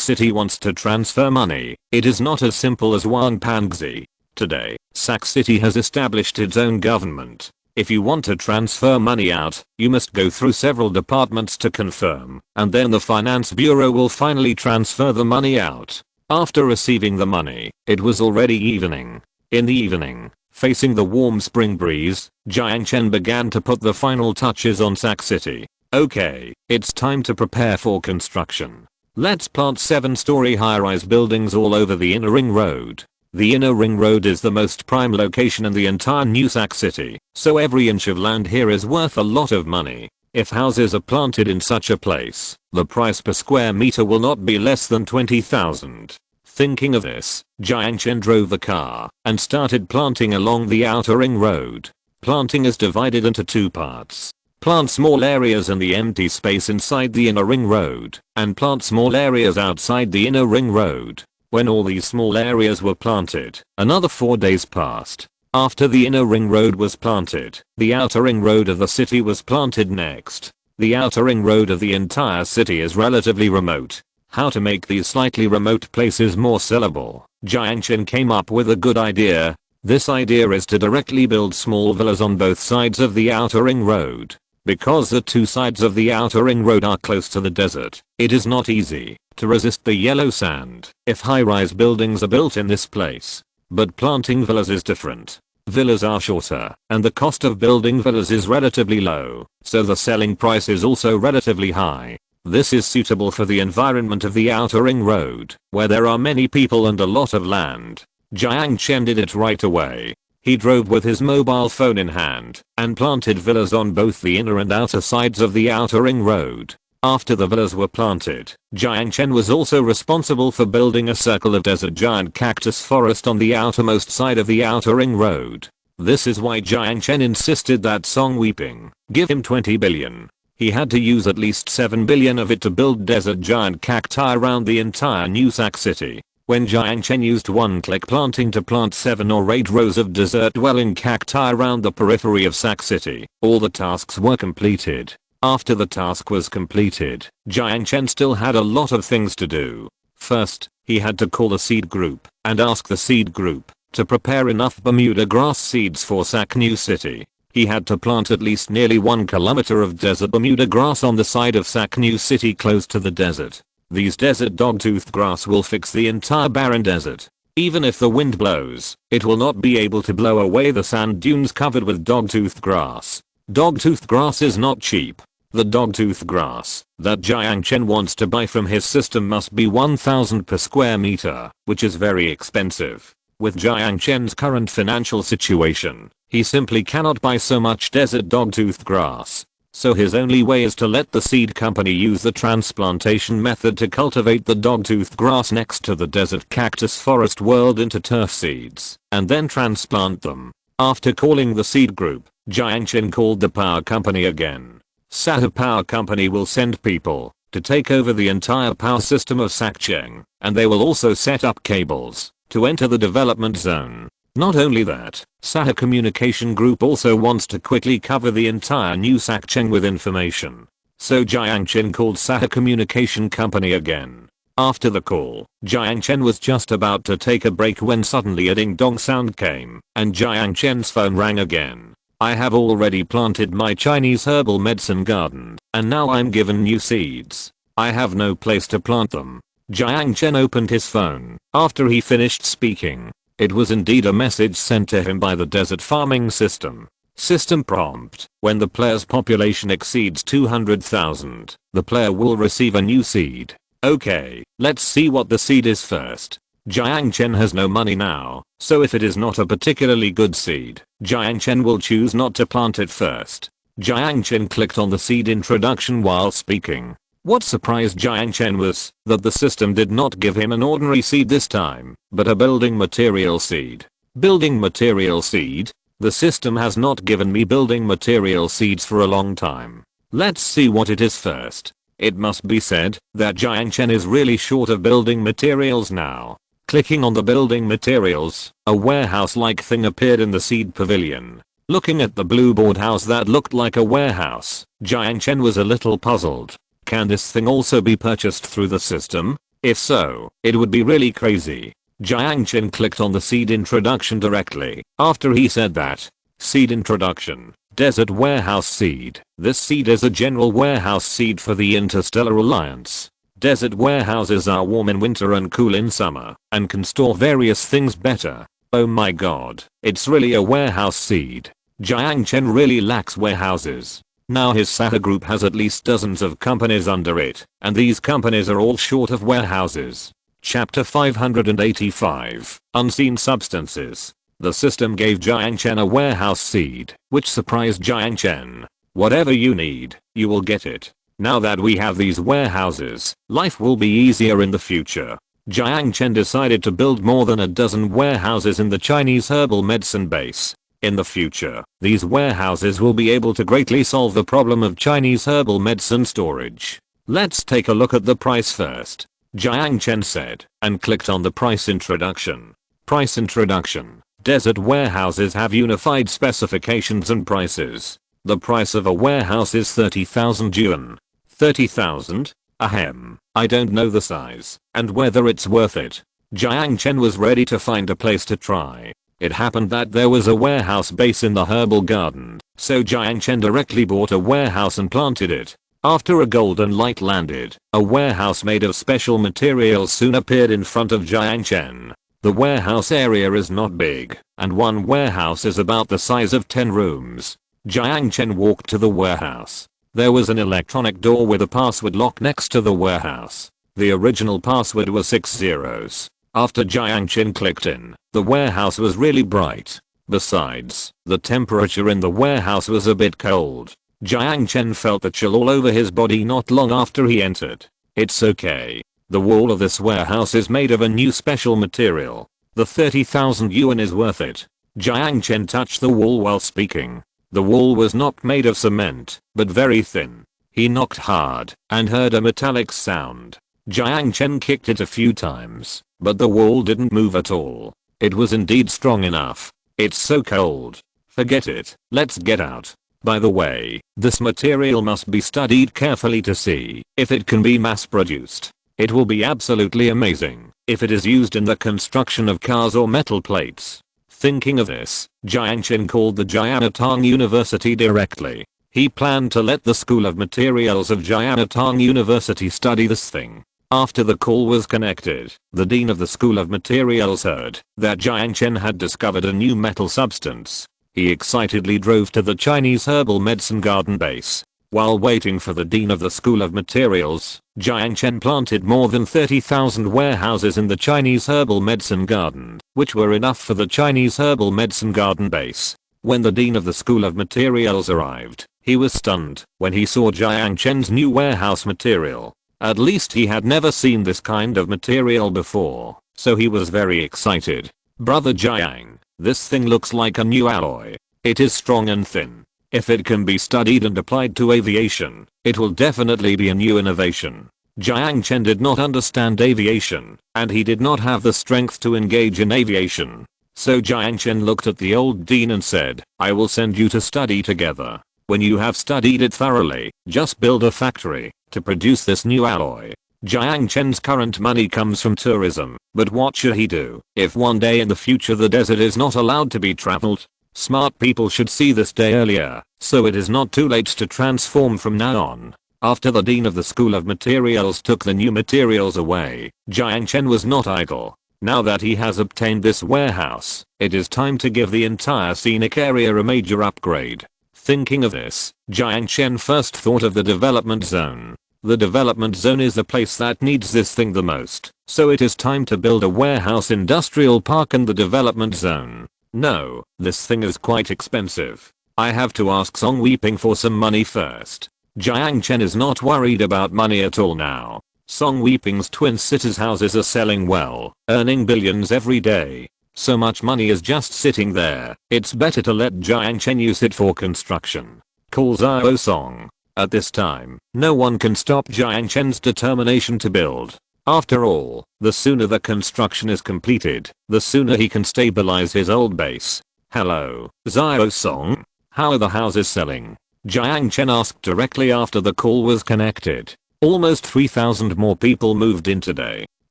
City wants to transfer money, it is not as simple as Wang Pangzi. Today, Sac City has established its own government. If you want to transfer money out, you must go through several departments to confirm, and then the finance bureau will finally transfer the money out. After receiving the money, it was already evening. In the evening, facing the warm spring breeze, Jiang Chen began to put the final touches on Sac City. Okay, it's time to prepare for construction. Let's plant 7-story high-rise buildings all over the inner ring road. The inner ring road is the most prime location in the entire New Sac City, so every inch of land here is worth a lot of money. If houses are planted in such a place, the price per square meter will not be less than 20,000. Thinking of this, Jiang Chen drove the car and started planting along the outer ring road. Planting is divided into 2 parts. Plant small areas in the empty space inside the inner ring road, and plant small areas outside the inner ring road. When all these small areas were planted, another 4 days passed. After the inner ring road was planted, the outer ring road of the city was planted next. The outer ring road of the entire city is relatively remote. How to make these slightly remote places more sellable? Jiang Chen came up with a good idea. This idea is to directly build small villas on both sides of the outer ring road. Because the 2 sides of the outer ring road are close to the desert, it is not easy to resist the yellow sand if high-rise buildings are built in this place. But planting villas is different. Villas are shorter, and the cost of building villas is relatively low, so the selling price is also relatively high. This is suitable for the environment of the outer ring road, where there are many people and a lot of land. Jiang Chen did it right away. He drove with his mobile phone in hand and planted villas on both the inner and outer sides of the outer ring road. After the villas were planted, Jiang Chen was also responsible for building a circle of desert giant cactus forest on the outermost side of the outer ring road. This is why Jiang Chen insisted that Song Weeping give him 20 billion. He had to use at least 7 billion of it to build desert giant cacti around the entire New Sac City. When Jiang Chen used one-click planting to plant 7 or 8 rows of desert-dwelling cacti around the periphery of Sac City, all the tasks were completed. After the task was completed, Jiang Chen still had a lot of things to do. First, he had to call the seed group and ask the seed group to prepare enough Bermuda grass seeds for Sac New City. He had to plant at least nearly 1 kilometer of desert Bermuda grass on the side of Sac New City close to the desert. These desert dogtooth grass will fix the entire barren desert. Even if the wind blows, it will not be able to blow away the sand dunes covered with dogtooth grass. Dogtooth grass is not cheap. The dogtooth grass that Jiang Chen wants to buy from his system must be 1,000 per square meter, which is very expensive. With Jiang Chen's current financial situation, he simply cannot buy so much desert dogtooth grass. So his only way is to let the seed company use the transplantation method to cultivate the dogtooth grass next to the desert cactus forest world into turf seeds, and then transplant them. After calling the seed group, Jiang Chen called the power company again. Sahara Power Company will send people to take over the entire power system of Sakcheng, and they will also set up cables to enter the development zone. Not only that, Sahara Communication Group also wants to quickly cover the entire new Sakcheng with information. So Jiang Chen called Sahara Communication Company again. After the call, Jiang Chen was just about to take a break when suddenly a ding-dong sound came, and Jiang Chen's phone rang again. I have already planted my Chinese herbal medicine garden, and now I'm given new seeds. I have no place to plant them. Jiang Chen opened his phone. After he finished speaking, it was indeed a message sent to him by the desert farming system. System prompt: when the player's population exceeds 200,000, the player will receive a new seed. Okay, let's see what the seed is first. Jiang Chen has no money now, so if it is not a particularly good seed, Jiang Chen will choose not to plant it first. Jiang Chen clicked on the seed introduction while speaking. What surprised Jiang Chen was that the system did not give him an ordinary seed this time, but a building material seed. Building material seed? The system has not given me building material seeds for a long time. Let's see what it is first. It must be said that Jiang Chen is really short of building materials now. Clicking on the building materials, a warehouse-like thing appeared in the seed pavilion. Looking at the blue board house that looked like a warehouse, Jiang Chen was a little puzzled. Can this thing also be purchased through the system? If so, it would be really crazy. Jiang Chen clicked on the seed introduction directly. After he said that, seed introduction. Desert warehouse seed. This seed is a general warehouse seed for the Interstellar Alliance. Desert warehouses are warm in winter and cool in summer, and can store various things better. Oh my god, it's really a warehouse seed. Jiang Chen really lacks warehouses. Now his Sahara group has at least dozens of companies under it, and these companies are all short of warehouses. Chapter 585, Unseen Substances. The system gave Jiang Chen a warehouse seed, which surprised Jiang Chen. Whatever you need, you will get it. Now that we have these warehouses, life will be easier in the future. Jiang Chen decided to build more than a dozen warehouses in the Chinese herbal medicine base. In the future, these warehouses will be able to greatly solve the problem of Chinese herbal medicine storage. Let's take a look at the price first, Jiang Chen said, and clicked on the price introduction. Price introduction. Desert warehouses have unified specifications and prices. The price of a warehouse is 30,000 yuan. 30,000? Ahem. I don't know the size and whether it's worth it. Jiang Chen was ready to find a place to try. It happened that there was a warehouse base in the herbal garden, so Jiang Chen directly bought a warehouse and planted it. After a golden light landed, a warehouse made of special materials soon appeared in front of Jiang Chen. The warehouse area is not big, and one warehouse is about the size of 10 rooms. Jiang Chen walked to the warehouse. There was an electronic door with a password lock next to the warehouse. The original password was 6 zeros. After Jiang Chen clicked in, the warehouse was really bright. Besides, the temperature in the warehouse was a bit cold. Jiang Chen felt the chill all over his body not long after he entered. It's okay. The wall of this warehouse is made of a new special material. The 30,000 yuan is worth it. Jiang Chen touched the wall while speaking. The wall was not made of cement, but very thin. He knocked hard and heard a metallic sound. Jiang Chen kicked it a few times, but the wall didn't move at all. It was indeed strong enough. It's so cold. Forget it. Let's get out. By the way, this material must be studied carefully to see if it can be mass produced. It will be absolutely amazing if it is used in the construction of cars or metal plates. Thinking of this, Jiang Chen called the Jianatong University directly. He planned to let the School of Materials of Jianatong University study this thing. After the call was connected, the dean of the School of Materials heard that Jiang Chen had discovered a new metal substance. He excitedly drove to the Chinese herbal medicine garden base. While waiting for the dean of the School of Materials, Jiang Chen planted more than 30,000 warehouses in the Chinese herbal medicine garden, which were enough for the Chinese herbal medicine garden base. When the dean of the School of Materials arrived, he was stunned when he saw Jiang Chen's new warehouse material. At least he had never seen this kind of material before, so he was very excited. Brother Jiang, This thing looks like a new alloy. It is strong and thin. If it can be studied and applied to aviation, it will definitely be a new innovation. Jiang Chen did not understand aviation, and he did not have the strength to engage in aviation. So Jiang Chen looked at the old dean and said, I will send you to study together. When you have studied it thoroughly, just build a factory to produce this new alloy. Jiang Chen's current money comes from tourism, but what should he do if one day in the future the desert is not allowed to be traveled? Smart people should see this day earlier, so it is not too late to transform from now on. After the dean of the School of Materials took the new materials away, Jiang Chen was not idle. Now that he has obtained this warehouse, it is time to give the entire scenic area a major upgrade. Thinking of this, Jiang Chen first thought of the development zone. The development zone is the place that needs this thing the most, so it is time to build a warehouse industrial park in the development zone. No, this thing is quite expensive. I have to ask Song Weeping for some money first. Jiang Chen is not worried about money at all now. Song Weeping's twin sisters' houses are selling well, earning billions every day. So much money is just sitting there, it's better to let Jiang Chen use it for construction. Call Xiao Song. At this time, no one can stop Jiang Chen's determination to build. After all, the sooner the construction is completed, the sooner he can stabilize his old base. Hello, Xiao Song? How are the houses selling? Jiang Chen asked directly after the call was connected. Almost 3,000 more people moved in today.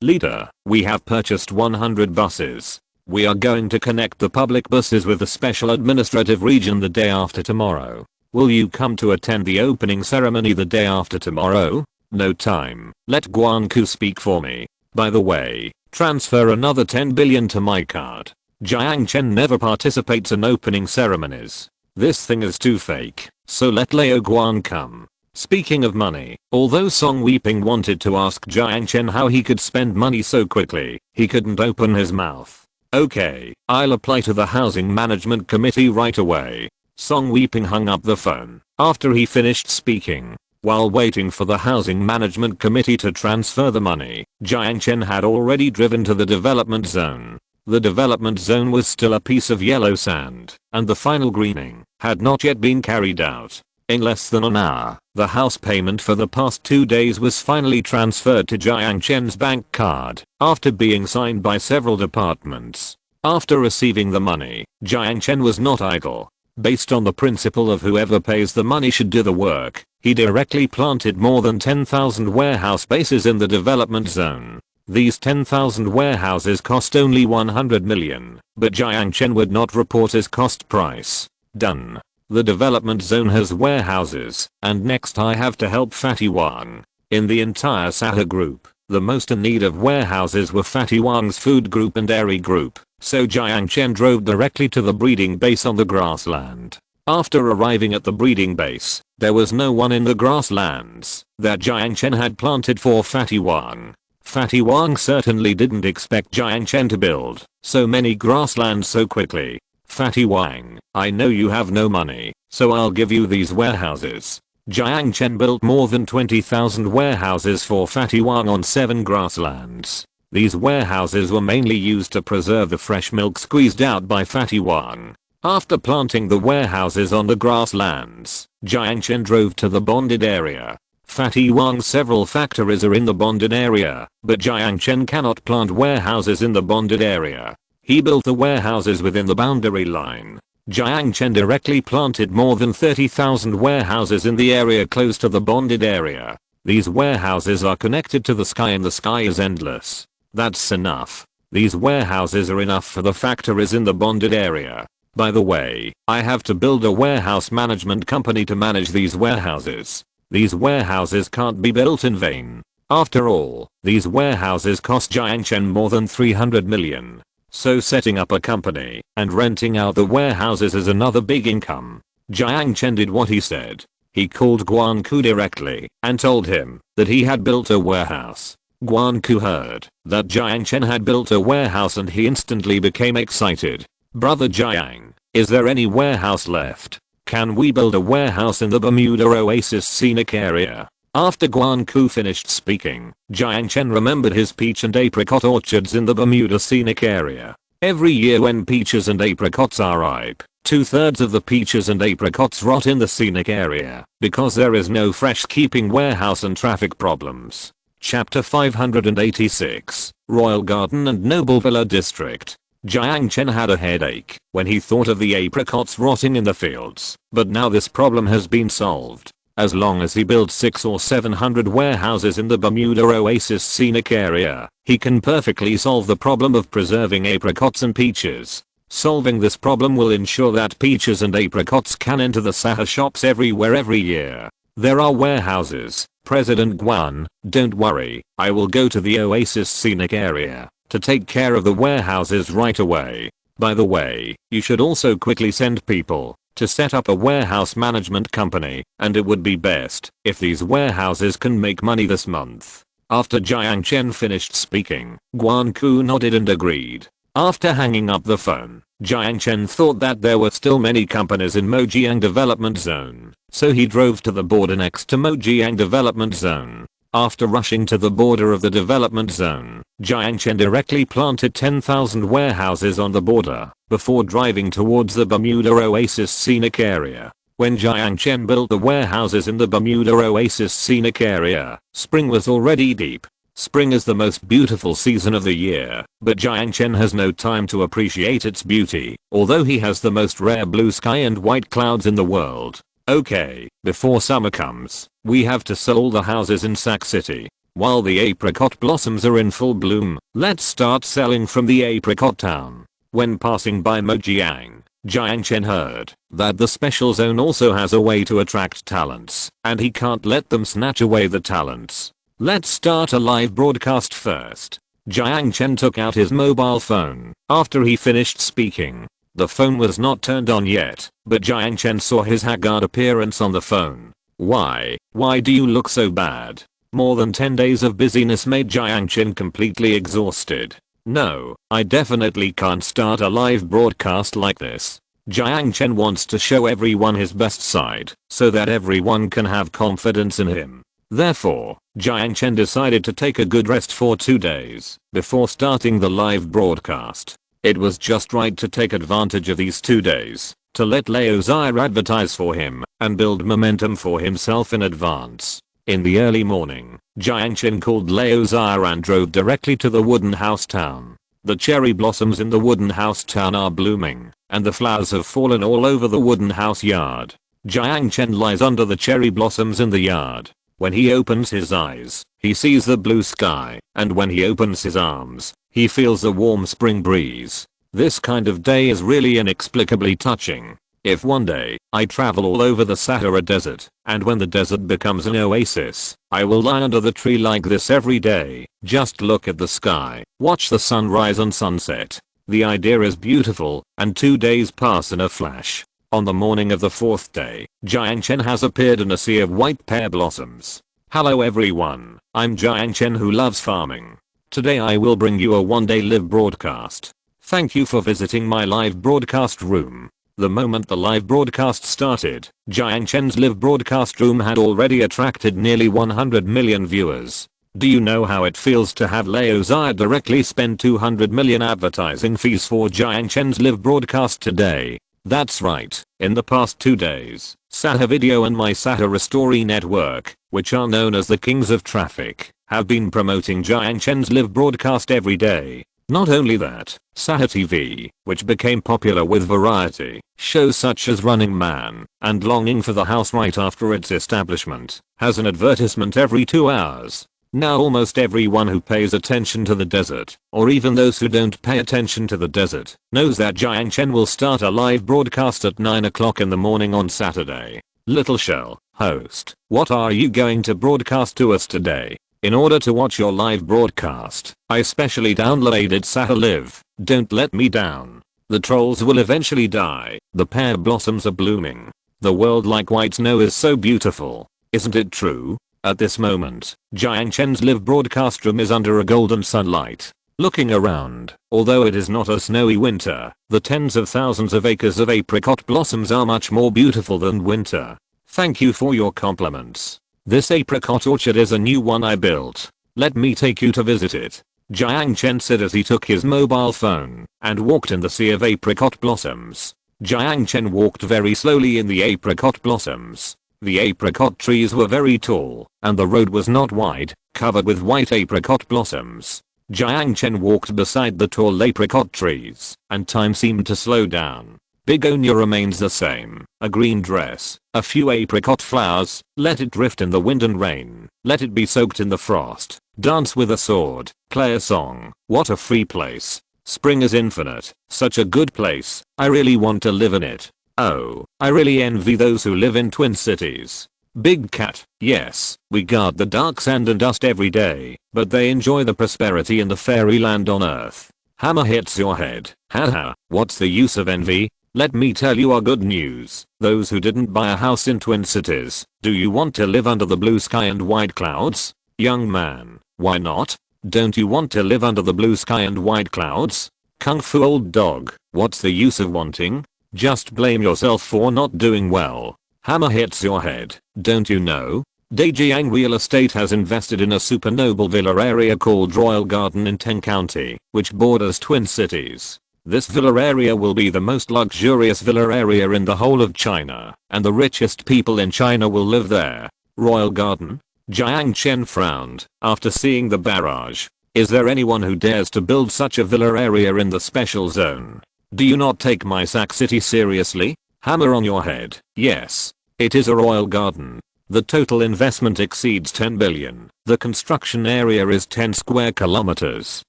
Leader, we have purchased 100 buses. We are going to connect the public buses with the special administrative region the day after tomorrow. Will you come to attend the opening ceremony the day after tomorrow? No time. Let Guanku speak for me. By the way, transfer another 10 billion to my card. Jiang Chen never participates in opening ceremonies. This thing is too fake, so let Lao Guan come. Speaking of money, although Song Weeping wanted to ask Jiang Chen how he could spend money so quickly, he couldn't open his mouth. Okay, I'll apply to the housing management committee right away. Song Weeping hung up the phone after he finished speaking. While waiting for the housing management committee to transfer the money, Jiang Chen had already driven to the development zone. The development zone was still a piece of yellow sand, and the final greening had not yet been carried out. In less than an hour, the house payment for the past 2 days was finally transferred to Jiang Chen's bank card, after being signed by several departments. After receiving the money, Jiang Chen was not idle. Based on the principle of whoever pays the money should do the work, he directly planted more than 10,000 warehouse bases in the development zone. These 10,000 warehouses cost only 100 million, but Jiang Chen would not report his cost price. Done. The development zone has warehouses, and next I have to help Fatty Wang. In the entire Sahara group, the most in need of warehouses were Fatty Wang's food group and dairy group, so Jiang Chen drove directly to the breeding base on the grassland. After arriving at the breeding base, there was no one in the grasslands that Jiang Chen had planted for Fatty Wang. Fatty Wang certainly didn't expect Jiang Chen to build so many grasslands so quickly. Fatty Wang, I know you have no money, so I'll give you these warehouses. Jiang Chen built more than 20,000 warehouses for Fatty Wang on 7 grasslands. These warehouses were mainly used to preserve the fresh milk squeezed out by Fatty Wang. After planting the warehouses on the grasslands, Jiang Chen drove to the bonded area. Fatty Wang's several factories are in the bonded area, but Jiang Chen cannot plant warehouses in the bonded area. He built the warehouses within the boundary line. Jiang Chen directly planted more than 30,000 warehouses in the area close to the bonded area. These warehouses are connected to the sky and the sky is endless. That's enough. These warehouses are enough for the factories in the bonded area. By the way, I have to build a warehouse management company to manage these warehouses. These warehouses can't be built in vain. After all, these warehouses cost Jiang Chen more than 300 million. So setting up a company and renting out the warehouses is another big income. Jiang Chen did what he said. He called Guanku directly and told him that he had built a warehouse. Guanku heard that Jiang Chen had built a warehouse and he instantly became excited. Brother Jiang, is there any warehouse left? Can we build a warehouse in the Bermuda Oasis scenic area? After Guanku finished speaking, Jiang Chen remembered his peach and apricot orchards in the Bermuda scenic area. Every year when peaches and apricots are ripe, 2/3 of the peaches and apricots rot in the scenic area because there is no fresh keeping warehouse and traffic problems. Chapter 586, Royal Garden and Noble Villa District. Jiang Chen had a headache when he thought of the apricots rotting in the fields, but now this problem has been solved. As long as he builds 600 or 700 warehouses in the Bermuda Oasis scenic area, he can perfectly solve the problem of preserving apricots and peaches. Solving this problem will ensure that peaches and apricots can enter the Sahara shops everywhere every year. There are warehouses, President Guan, don't worry, I will go to the Oasis scenic area to take care of the warehouses right away. By the way, you should also quickly send people to set up a warehouse management company, and it would be best if these warehouses can make money this month. After Jiang Chen finished speaking, Guan Ku nodded and agreed. After hanging up the phone, Jiang Chen thought that there were still many companies in Mojiang Development Zone, so he drove to the border next to Mojiang Development Zone. After rushing to the border of the development zone, Jiang Chen directly planted 10,000 warehouses on the border before driving towards the Bermuda Oasis scenic area. When Jiang Chen built the warehouses in the Bermuda Oasis scenic area, spring was already deep. Spring is the most beautiful season of the year, but Jiang Chen has no time to appreciate its beauty, although he has the most rare blue sky and white clouds in the world. Okay, before summer comes, we have to sell all the houses in Sac City. While the apricot blossoms are in full bloom, let's start selling from the apricot town. When passing by Mojiang, Jiang Chen heard that the special zone also has a way to attract talents, and he can't let them snatch away the talents. Let's start a live broadcast first. Jiang Chen took out his mobile phone after he finished speaking. The phone was not turned on yet, but Jiang Chen saw his haggard appearance on the phone. Why do you look so bad? More than 10 days of busyness made Jiang Chen completely exhausted. No, I definitely can't start a live broadcast like this. Jiang Chen wants to show everyone his best side, so that everyone can have confidence in him. Therefore, Jiang Chen decided to take a good rest for 2 days before starting the live broadcast. It was just right to take advantage of these 2 days to let Leo Zire advertise for him and build momentum for himself in advance. In the early morning, Jiang Chen called Leo Zire and drove directly to the wooden house town. The cherry blossoms in the wooden house town are blooming, and the flowers have fallen all over the wooden house yard. Jiang Chen lies under the cherry blossoms in the yard. When he opens his eyes, he sees the blue sky, and when he opens his arms, he feels the warm spring breeze. This kind of day is really inexplicably touching. If one day, I travel all over the Sahara Desert, and when the desert becomes an oasis, I will lie under the tree like this every day, just look at the sky, watch the sunrise and sunset. The idea is beautiful, and 2 days pass in a flash. On the morning of the 4th day, Jiang Chen has appeared in a sea of white pear blossoms. Hello everyone, I'm Jiang Chen who loves farming. Today I will bring you a one-day live broadcast. Thank you for visiting my live broadcast room. The moment the live broadcast started, Jiang Chen's live broadcast room had already attracted nearly 100 million viewers. Do you know how it feels to have Leo Zire directly spend 200 million advertising fees for Jiang Chen's live broadcast today? That's right, in the past 2 days, Sahara Video and my Sahara Story network, which are known as the kings of traffic, have been promoting Jiang Chen's live broadcast every day. Not only that, Sahara TV, which became popular with variety shows such as Running Man and Longing for the House right after its establishment, has an advertisement every 2 hours. Now almost everyone who pays attention to the desert, or even those who don't pay attention to the desert, knows that Jiang Chen will start a live broadcast at 9 o'clock in the morning on Saturday. Little Shell, host, what are you going to broadcast to us today? In order to watch your live broadcast, I specially downloaded Sahara Live. Don't let me down. The trolls will eventually die. The pear blossoms are blooming. The world like white snow is so beautiful. Isn't it true? At this moment, Jiang Chen's live broadcast room is under a golden sunlight. Looking around, although it is not a snowy winter, the tens of thousands of acres of apricot blossoms are much more beautiful than winter. Thank you for your compliments. This apricot orchard is a new one I built. Let me take you to visit it. Jiang Chen said as he took his mobile phone and walked in the sea of apricot blossoms. Jiang Chen walked very slowly in the apricot blossoms. The apricot trees were very tall, and the road was not wide, covered with white apricot blossoms. Jiang Chen walked beside the tall apricot trees, and time seemed to slow down. Begonia remains the same, a green dress, a few apricot flowers, let it drift in the wind and rain, let it be soaked in the frost, dance with a sword, play a song, what a free place. Spring is infinite, such a good place, I really want to live in it. Oh, I really envy those who live in Twin Cities. Big cat, yes, we guard the dark sand and dust every day, but they enjoy the prosperity in the fairyland on earth. Hammer hits your head, haha, what's the use of envy? Let me tell you our good news, those who didn't buy a house in Twin Cities, do you want to live under the blue sky and white clouds? Young man, why not? Don't you want to live under the blue sky and white clouds? Kung fu old dog, what's the use of wanting? Just blame yourself for not doing well. Hammer hits your head, don't you know? Jiang Real Estate has invested in a super noble villa area called Royal Garden in Teng County, which borders Twin Cities. This villa area will be the most luxurious villa area in the whole of China, and the richest people in China will live there. Royal Garden? Jiang Chen frowned after seeing the barrage. Is there anyone who dares to build such a villa area in the special zone? Do you not take my Sac City seriously? Hammer on your head. Yes. It is a royal garden. The total investment exceeds 10 billion. The construction area is 10 square kilometers,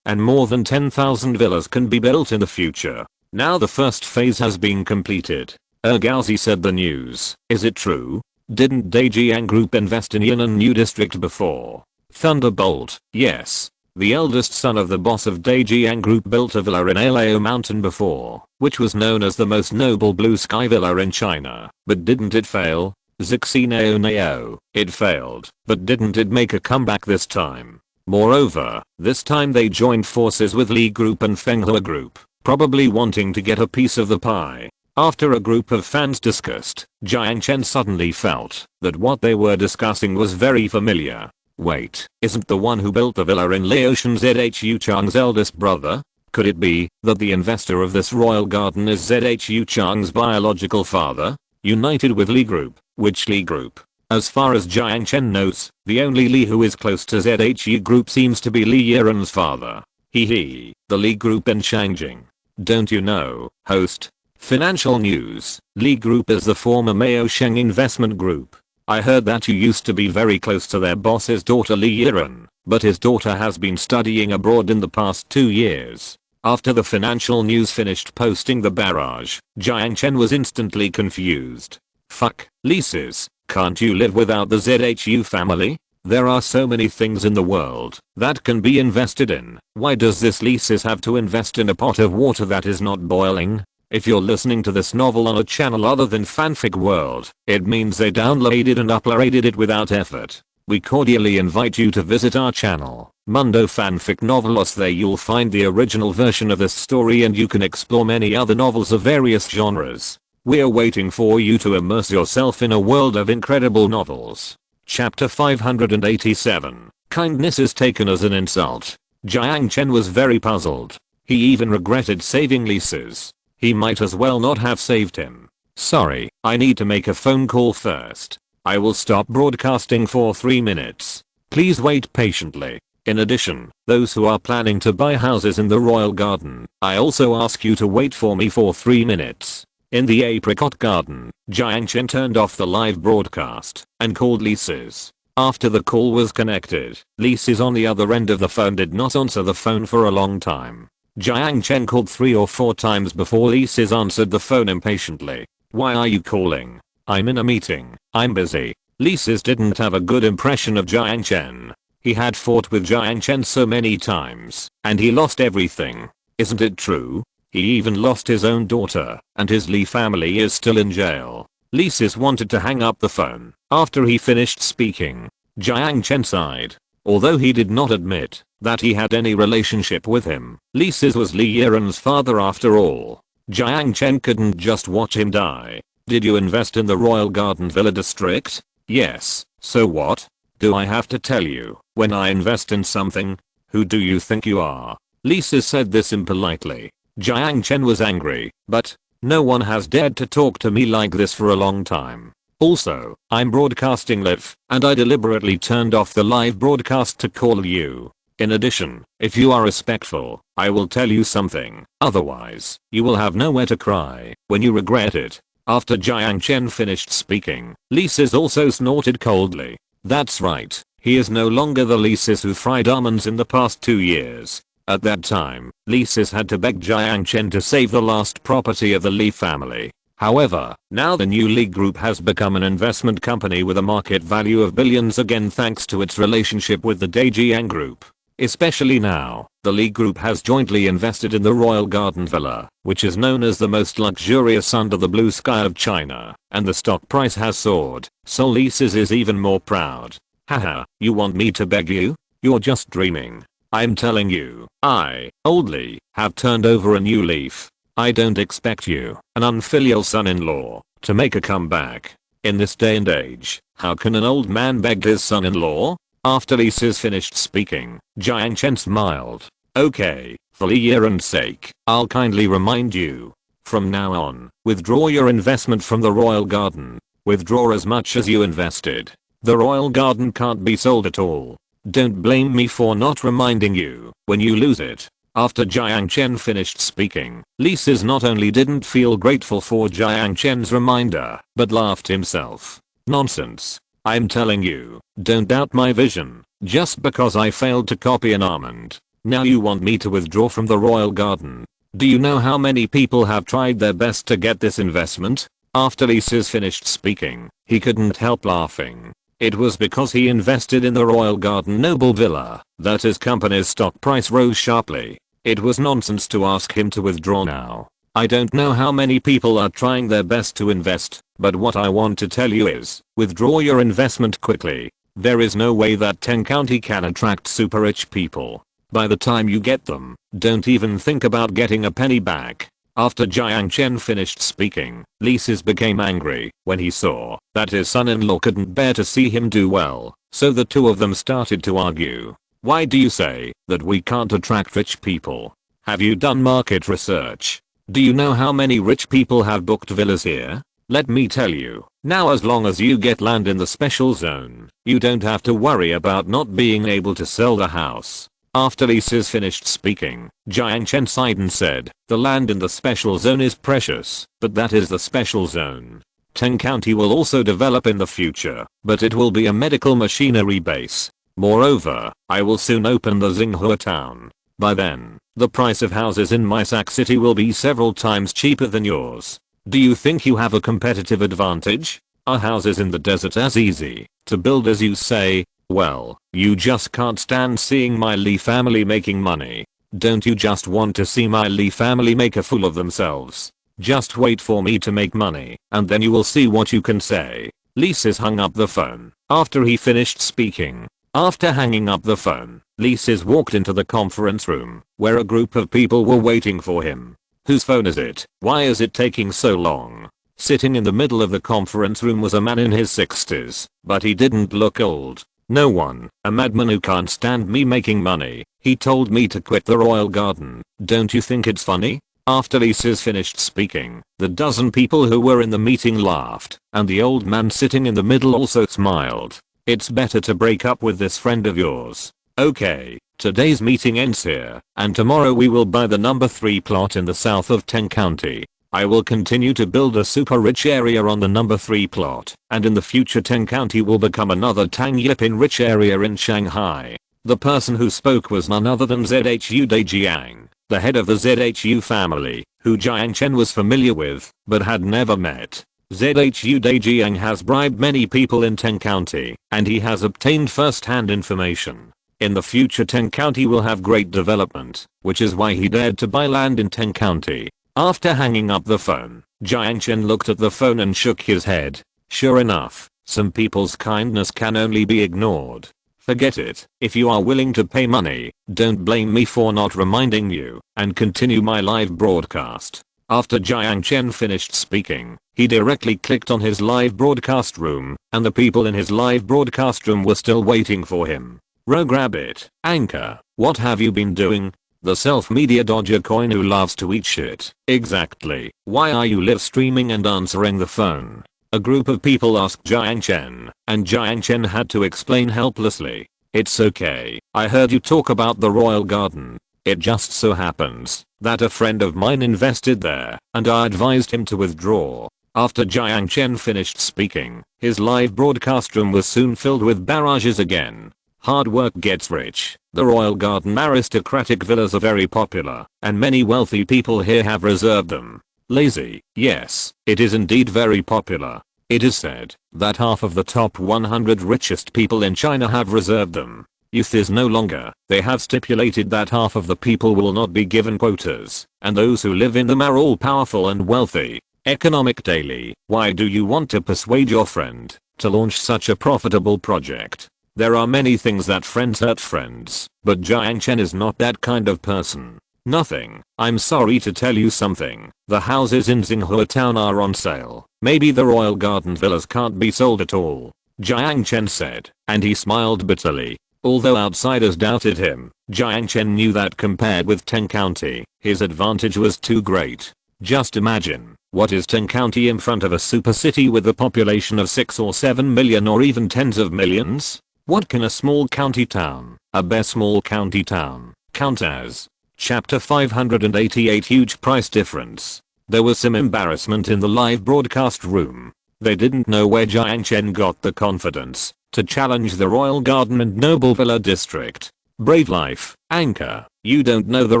and more than 10,000 villas can be built in the future. Now the first phase has been completed. Gauzi said the news. Is it true? Didn't Jiang Group invest in Yan'an New District before? Thunderbolt. Yes. The eldest son of the boss of Jiang Group built a villa in Alao Mountain before, which was known as the most noble blue sky villa in China. But didn't it fail? Zixineo. It failed, but didn't it make a comeback this time? Moreover, this time they joined forces with Li Group and Fenghua Group, probably wanting to get a piece of the pie. After a group of fans discussed, Jiang Chen suddenly felt that what they were discussing was very familiar. Wait, isn't the one who built the villa in Laotian Zhu Chang's eldest brother? Could it be that the investor of this royal garden is Zhu Chang's biological father? United with Li Group. Which Li Group? As far as Jiang Chen knows, the only Li who is close to Zhu Group seems to be Li Yiren's father. The Li Group in Shangjing. Don't you know, host? Financial news. Li Group is the former Mao Sheng Investment Group. I heard that you used to be very close to their boss's daughter Li Yiren, but his daughter has been studying abroad in the past 2 years. After the financial news finished posting the barrage, Jiang Chen was instantly confused. Fuck, leases, can't you live without the Zhu family? There are so many things in the world that can be invested in. Why does this leases have to invest in a pot of water that is not boiling? If you're listening to this novel on a channel other than Fanfic World, it means they downloaded and uploaded it without effort. We cordially invite you to visit our channel, Mundo Fanfic Novelos. There you'll find the original version of this story and you can explore many other novels of various genres. We're waiting for you to immerse yourself in a world of incredible novels. Chapter 587. Kindness is taken as an insult. Jiang Chen was very puzzled. He even regretted saving leases. He might as well not have saved him. Sorry, I need to make a phone call first. I will stop broadcasting for 3 minutes. Please wait patiently. In addition, those who are planning to buy houses in the Royal Garden, I also ask you to wait for me for 3 minutes. In the Apricot Garden, Jiang Chen turned off the live broadcast and called Lises. After the call was connected, Lises on the other end of the phone did not answer the phone for a long time. Jiang Chen called 3 or 4 times before Lises answered the phone impatiently. Why are you calling? I'm in a meeting. I'm busy. Lises didn't have a good impression of Jiang Chen. He had fought with Jiang Chen so many times, and he lost everything. Isn't it true? He even lost his own daughter, and his Li family is still in jail. Lises wanted to hang up the phone. After he finished speaking, Jiang Chen sighed. Although he did not admit that he had any relationship with him, Lises was Li Yiren's father after all. Jiang Chen couldn't just watch him die. Did you invest in the Royal Garden Villa District? Yes, so what? Do I have to tell you, when I invest in something, Who do you think you are? Lisa said this impolitely. Jiang Chen was angry, but no one has dared to talk to me like this for a long time. Also, I'm broadcasting live, and I deliberately turned off the live broadcast to call you. In addition, if you are respectful, I will tell you something. Otherwise, you will have nowhere to cry when you regret it. After Jiang Chen finished speaking, Lisa's also snorted coldly. That's right, he is no longer the Lisa's who fried almonds in the past 2 years. At that time, Lisa's had to beg Jiang Chen to save the last property of the Li family. However, now the new Li Group has become an investment company with a market value of billions again thanks to its relationship with the Jiang Group. Especially now, the Li Group has jointly invested in the Royal Garden Villa, which is known as the most luxurious under the blue sky of China, and the stock price has soared, so Lisa's is even more proud. Haha, you want me to beg you? You're just dreaming. I'm telling you, I, old Li, have turned over a new leaf. I don't expect you, an unfilial son-in-law, to make a comeback. In this day and age, how can an old man beg his son-in-law? After Lisa's finished speaking, Jiang Chen smiled. Okay, for Li Yiren's sake, I'll kindly remind you. From now on, withdraw your investment from the Royal Garden. Withdraw as much as you invested. The Royal Garden can't be sold at all. Don't blame me for not reminding you when you lose it. After Jiang Chen finished speaking, Lisa's not only didn't feel grateful for Jiang Chen's reminder, but laughed himself. Nonsense. I'm telling you, don't doubt my vision, just because I failed to copy an almond. Now you want me to withdraw from the Royal Garden. Do you know how many people have tried their best to get this investment? After Lisa's finished speaking, he couldn't help laughing. It was because he invested in the Royal Garden Noble Villa that his company's stock price rose sharply. It was nonsense to ask him to withdraw now. I don't know how many people are trying their best to invest, but what I want to tell you is, withdraw your investment quickly. There is no way that Teng County can attract super rich people. By the time you get them, don't even think about getting a penny back. After Jiang Chen finished speaking, Lisa's became angry when he saw that his son-in-law couldn't bear to see him do well, so the two of them started to argue. Why do you say that we can't attract rich people? Have you done market research? Do you know how many rich people have booked villas here? Let me tell you, now as long as you get land in the special zone, you don't have to worry about not being able to sell the house. After Lisa's finished speaking, Jiang Chen sighed and said, the land in the special zone is precious, but that is the special zone. Teng County will also develop in the future, but it will be a medical machinery base. Moreover, I will soon open the Xinghua town. By then, the price of houses in Maisak City will be several times cheaper than yours. Do you think you have a competitive advantage? Are houses in the desert as easy to build as you say? Well, you just can't stand seeing my Li family making money. Don't you just want to see my Li family make a fool of themselves? Just wait for me to make money, and then you will see what you can say. Lisa's hung up the phone after he finished speaking. After hanging up the phone, Lisa's walked into the conference room, where a group of people were waiting for him. Whose phone is it? Why is it taking so long? Sitting in the middle of the conference room was a man in his 60s, but he didn't look old. No one, a madman who can't stand me making money. He told me to quit the Royal Garden. Don't you think it's funny? After Lisa's finished speaking, the dozen people who were in the meeting laughed, and the old man sitting in the middle also smiled. It's better to break up with this friend of yours. Okay, today's meeting ends here, and tomorrow we will buy the number 3 plot in the south of Teng County. I will continue to build a super rich area on the number 3 plot, and in the future Teng County will become another Tang Yipin rich area in Shanghai. The person who spoke was none other than ZHU Jiang, the head of the ZHU family, who Jiang Chen was familiar with, but had never met. ZHU Jiang has bribed many people in Teng County, and he has obtained first-hand information. In the future Teng County will have great development, which is why he dared to buy land in Teng County. After hanging up the phone, Jiang Chen looked at the phone and shook his head. Sure enough, some people's kindness can only be ignored. Forget it. If you are willing to pay money, don't blame me for not reminding you, and continue my live broadcast. After Jiang Chen finished speaking, he directly clicked on his live broadcast room, and the people in his live broadcast room were still waiting for him. Grab it, Anchor. What have you been doing? The self-media dodger coin who loves to eat shit. Exactly. Why are you live streaming and answering the phone? A group of people asked Jiang Chen, and Jiang Chen had to explain helplessly. It's okay. I heard you talk about the royal garden. It just so happens that a friend of mine invested there, and I advised him to withdraw. After Jiang Chen finished speaking, his live broadcast room was soon filled with barrages again. Hard work gets rich. The royal garden aristocratic villas are very popular, and many wealthy people here have reserved them. Lazy. Yes, it is indeed very popular. It is said that half of the top 100 richest people in China have reserved them. Youth is no longer. They have stipulated that half of the people will not be given quotas, and those who live in them are all powerful and wealthy. Economic Daily. Why do you want to persuade your friend to launch such a profitable project? There are many things that friends hurt friends, but Jiang Chen is not that kind of person. Nothing. I'm sorry to tell you something. The houses in Xinhua town are on sale. Maybe the royal garden villas can't be sold at all. Jiang Chen said, and he smiled bitterly. Although outsiders doubted him, Jiang Chen knew that compared with Teng County, his advantage was too great. Just imagine, what is Teng County in front of a super city with a population of 6 or 7 million or even tens of millions? What can a small county town, a bare small county town, count as? Chapter 588 Huge price difference. There was some embarrassment in the live broadcast room. They didn't know where Jiang Chen got the confidence to challenge the Royal Garden and Noble Villa District. Brave life, Anchor. You don't know the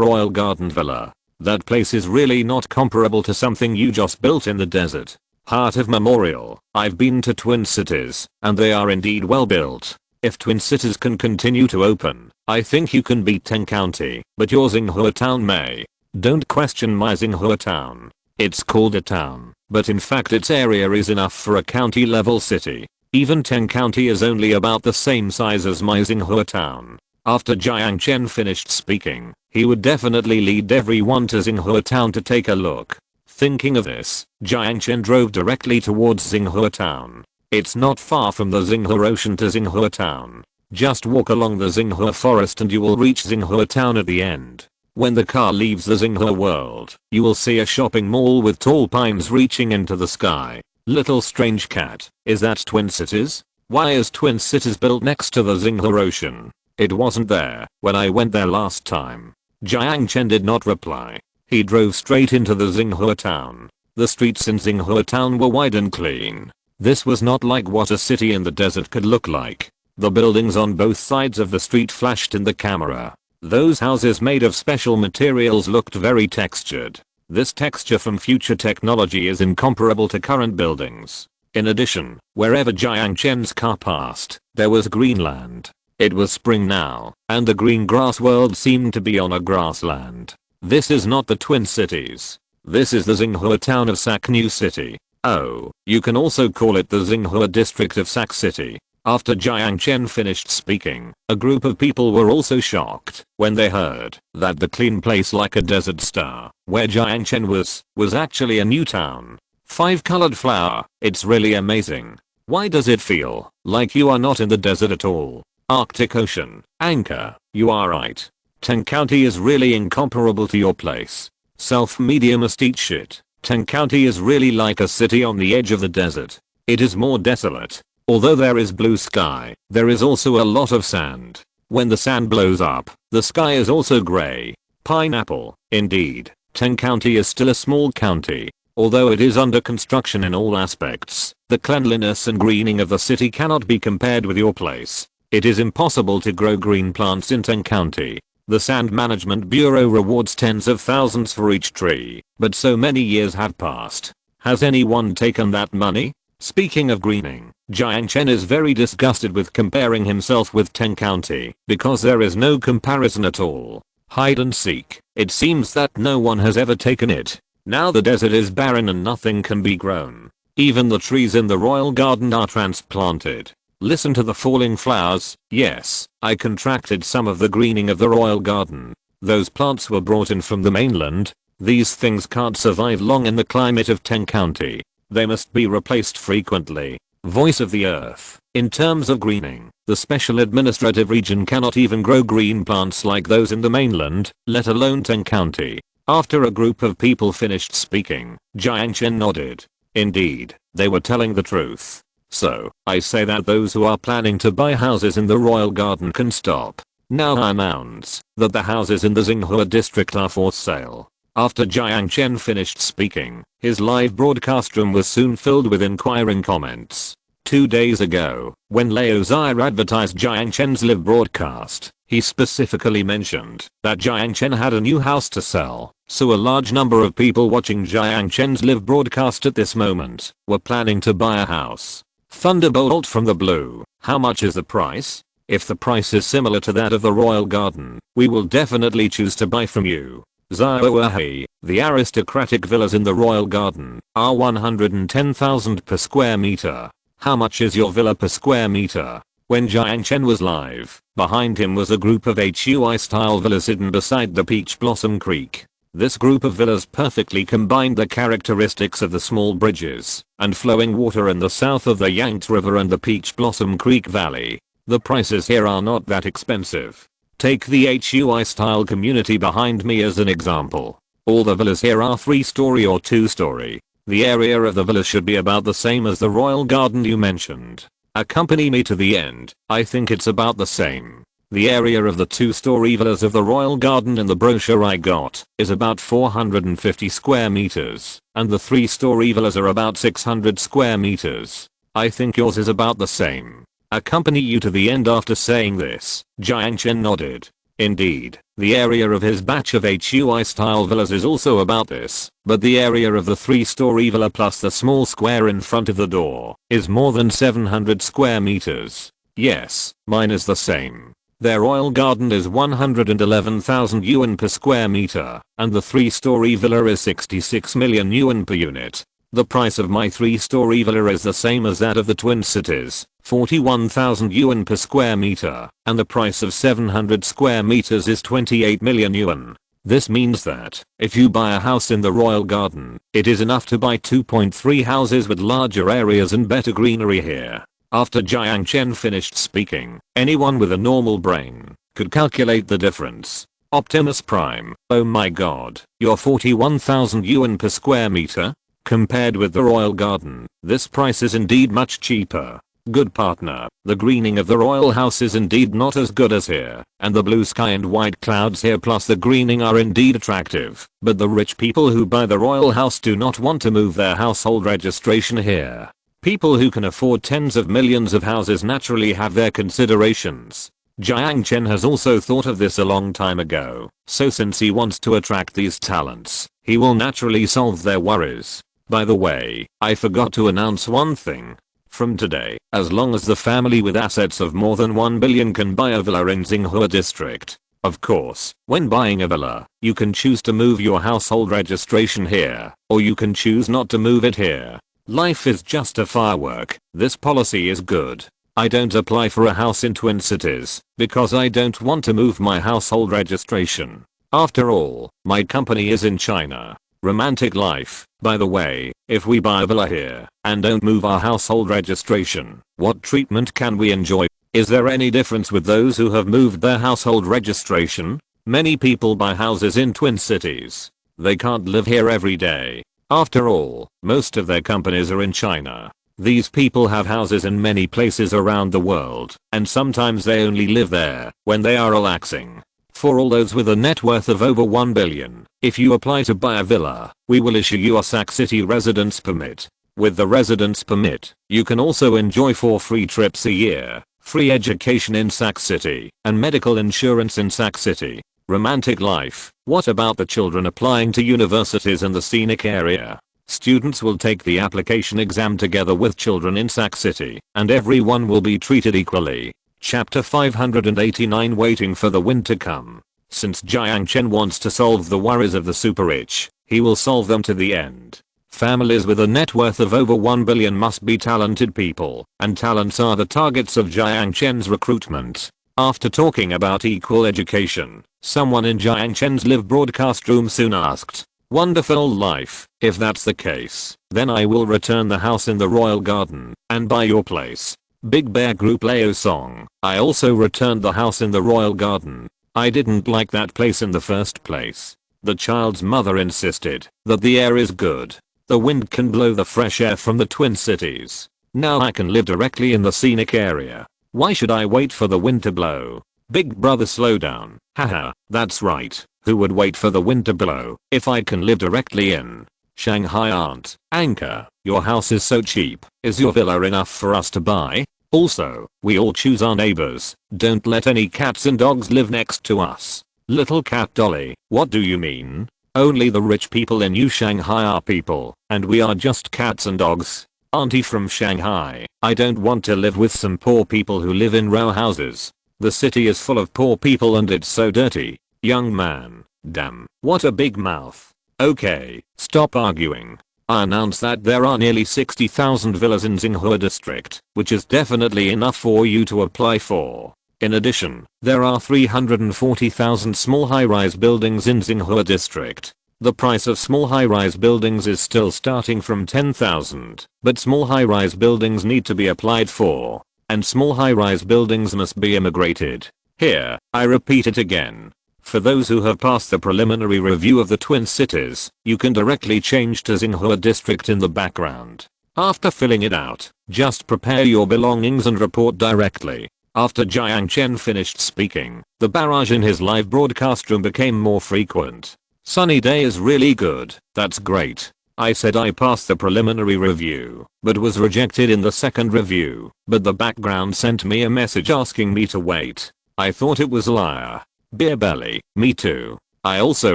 Royal Garden Villa. That place is really not comparable to something you just built in the desert. Heart of Memorial. I've been to Twin Cities, and they are indeed well built. If Twin Cities can continue to open, I think you can beat Teng County, but your Xinhua town may. Don't question my Xinhua town. It's called a town, but in fact its area is enough for a county level city. Even Teng County is only about the same size as my Xinhua town. After Jiang Chen finished speaking, he would definitely lead everyone to Xinhua town to take a look. Thinking of this, Jiang Chen drove directly towards Xinhua town. It's not far from the Xinhua Ocean to Xinhua town. Just walk along the Xinhua forest and you will reach Xinhua town at the end. When the car leaves the Xinhua world, you will see a shopping mall with tall pines reaching into the sky. Little strange cat, is that Twin Cities? Why is Twin Cities built next to the Xinhua Ocean? It wasn't there when I went there last time. Jiang Chen did not reply. He drove straight into the Xinhua town. The streets in Xinhua town were wide and clean. This was not like what a city in the desert could look like. The buildings on both sides of the street flashed in the camera. Those houses made of special materials looked very textured. This texture from future technology is incomparable to current buildings. In addition, wherever Jiang Chen's car passed, there was greenland. It was spring now, and the green grass world seemed to be on a grassland. This is not the Twin Cities. This is the Xinhua town of Sac New City. Oh, you can also call it the Xinhua district of Sac City. After Jiang Chen finished speaking, a group of people were also shocked when they heard that the clean place like a desert star, where Jiang Chen was actually a new town. 5-colored flower, it's really amazing. Why does it feel like you are not in the desert at all? Arctic Ocean, Anchor, you are right. Teng County is really incomparable to your place. Self-media must eat shit. Teng County is really like a city on the edge of the desert. It is more desolate. Although there is blue sky, there is also a lot of sand. When the sand blows up, the sky is also gray. Pineapple, indeed. Teng County is still a small county. Although it is under construction in all aspects, the cleanliness and greening of the city cannot be compared with your place. It is impossible to grow green plants in Teng County. The Sand Management Bureau rewards tens of thousands for each tree, but so many years have passed. Has anyone taken that money? Speaking of greening, Jiang Chen is very disgusted with comparing himself with Teng County because there is no comparison at all. Hide and seek. It seems that no one has ever taken it. Now the desert is barren and nothing can be grown. Even the trees in the royal garden are transplanted. Listen to the falling flowers. Yes, I contracted some of the greening of the royal garden. Those plants were brought in from the mainland. These things can't survive long in the climate of Teng County. They must be replaced frequently. Voice of the Earth. In terms of greening, the special administrative region cannot even grow green plants like those in the mainland, let alone Teng County. After a group of people finished speaking, Jiang Chen nodded. Indeed, they were telling the truth. So, I say that those who are planning to buy houses in the royal garden can stop. Now I announce that the houses in the Xinhua district are for sale. After Jiang Chen finished speaking, his live broadcast room was soon filled with inquiring comments. 2 days ago, when Leo Zire advertised Jiang Chen's live broadcast, he specifically mentioned that Jiang Chen had a new house to sell, so a large number of people watching Jiang Chen's live broadcast at this moment were planning to buy a house. Thunderbolt from the blue, how much is the price? If the price is similar to that of the royal garden, we will definitely choose to buy from you. Zioahe, the aristocratic villas in the royal garden are 110,000 per square meter. How much is your villa per square meter? When Jiang Chen was live, behind him was a group of HUI style villas hidden beside the Peach Blossom Creek. This group of villas perfectly combined the characteristics of the small bridges and flowing water in the south of the Yangtze River and the Peach Blossom Creek Valley. The prices here are not that expensive. Take the HUI style community behind me as an example. All the villas here are 3-story or 2-story. The area of the villa should be about the same as the royal garden you mentioned. Accompany me to the end, I think it's about the same. The area of the 2-story villas of the royal garden in the brochure I got is about 450 square meters, and the 3-story villas are about 600 square meters. I think yours is about the same. Accompany you to the end. After saying this, Jiang Chen nodded. Indeed, the area of his batch of HUI style villas is also about this, but the area of the 3-story villa plus the small square in front of the door is more than 700 square meters. Yes, mine is the same. Their royal garden is 111,000 yuan per square meter, and the 3-story villa is 66 million yuan per unit. The price of my 3-story villa is the same as that of the Twin Cities, 41,000 yuan per square meter, and the price of 700 square meters is 28 million yuan. This means that, if you buy a house in the royal garden, it is enough to buy 2.3 houses with larger areas and better greenery here. After Jiang Chen finished speaking, anyone with a normal brain could calculate the difference. Optimus Prime, oh my god, you're 41,000 yuan per square meter? Compared with the royal garden, this price is indeed much cheaper. Good partner, the greening of the royal house is indeed not as good as here, and the blue sky and white clouds here plus the greening are indeed attractive, but the rich people who buy the royal house do not want to move their household registration here. People who can afford tens of millions of houses naturally have their considerations. Jiang Chen has also thought of this a long time ago, so since he wants to attract these talents, he will naturally solve their worries. By the way, I forgot to announce one thing. From today, as long as the family with assets of more than 1 billion can buy a villa in Xinhua district. Of course, when buying a villa, you can choose to move your household registration here, or you can choose not to move it here. Life is just a firework. This policy is good. I don't apply for a house in Twin Cities because I don't want to move my household registration. After all, my company is in China. Romantic life. By the way, if we buy a villa here and don't move our household registration, what treatment can we enjoy? Is there any difference with those who have moved their household registration? Many people buy houses in Twin Cities. They can't live here every day. After all, most of their companies are in China. These people have houses in many places around the world, and sometimes they only live there when they are relaxing. For all those with a net worth of over 1 billion, if you apply to buy a villa, we will issue you a Sac City residence permit. With the residence permit, you can also enjoy 4 free trips a year, free education in Sac City, and medical insurance in Sac City. Romantic life. What about the children applying to universities in the scenic area? Students will take the application exam together with children in Sac City, and everyone will be treated equally. Chapter 589 Waiting for the wind to come. Since Jiang Chen wants to solve the worries of the super rich, he will solve them to the end. Families with a net worth of over 1 billion must be talented people, and talents are the targets of Jiang Chen's recruitment. After talking about equal education, someone in Jiang Chen's live broadcast room soon asked, "Wonderful life, if that's the case, then I will return the house in the royal garden and buy your place." Big Bear Group Leo song. I also returned the house in the royal garden. I didn't like that place in the first place. The child's mother insisted that the air is good. The wind can blow the fresh air from the Twin Cities. Now I can live directly in the scenic area. Why should I wait for the wind to blow? Big brother, slow down. Haha, that's right. Who would wait for the wind to blow if I can live directly in Shanghai? Aunt Anchor, your house is so cheap. Is your villa enough for us to buy? Also, we all choose our neighbors. Don't let any cats and dogs live next to us. Little cat Dolly, what do you mean? Only the rich people in New Shanghai are people, and we are just cats and dogs. Auntie from Shanghai, I don't want to live with some poor people who live in row houses. The city is full of poor people and it's so dirty. Young man, damn, what a big mouth. Okay, stop arguing. I announce that there are nearly 60,000 villas in Tsinghua district, which is definitely enough for you to apply for. In addition, there are 340,000 small high-rise buildings in Tsinghua district. The price of small high-rise buildings is still starting from 10,000, but small high-rise buildings need to be applied for, and small high-rise buildings must be immigrated. Here, I repeat it again. For those who have passed the preliminary review of the Twin Cities, you can directly change to Tsinghua district in the background. After filling it out, just prepare your belongings and report directly. After Jiang Chen finished speaking, the barrage in his live broadcast room became more frequent. Sunny day is really good, that's great. I said I passed the preliminary review, but was rejected in the second review, but the background sent me a message asking me to wait. I thought it was liar. Beer belly, me too. I also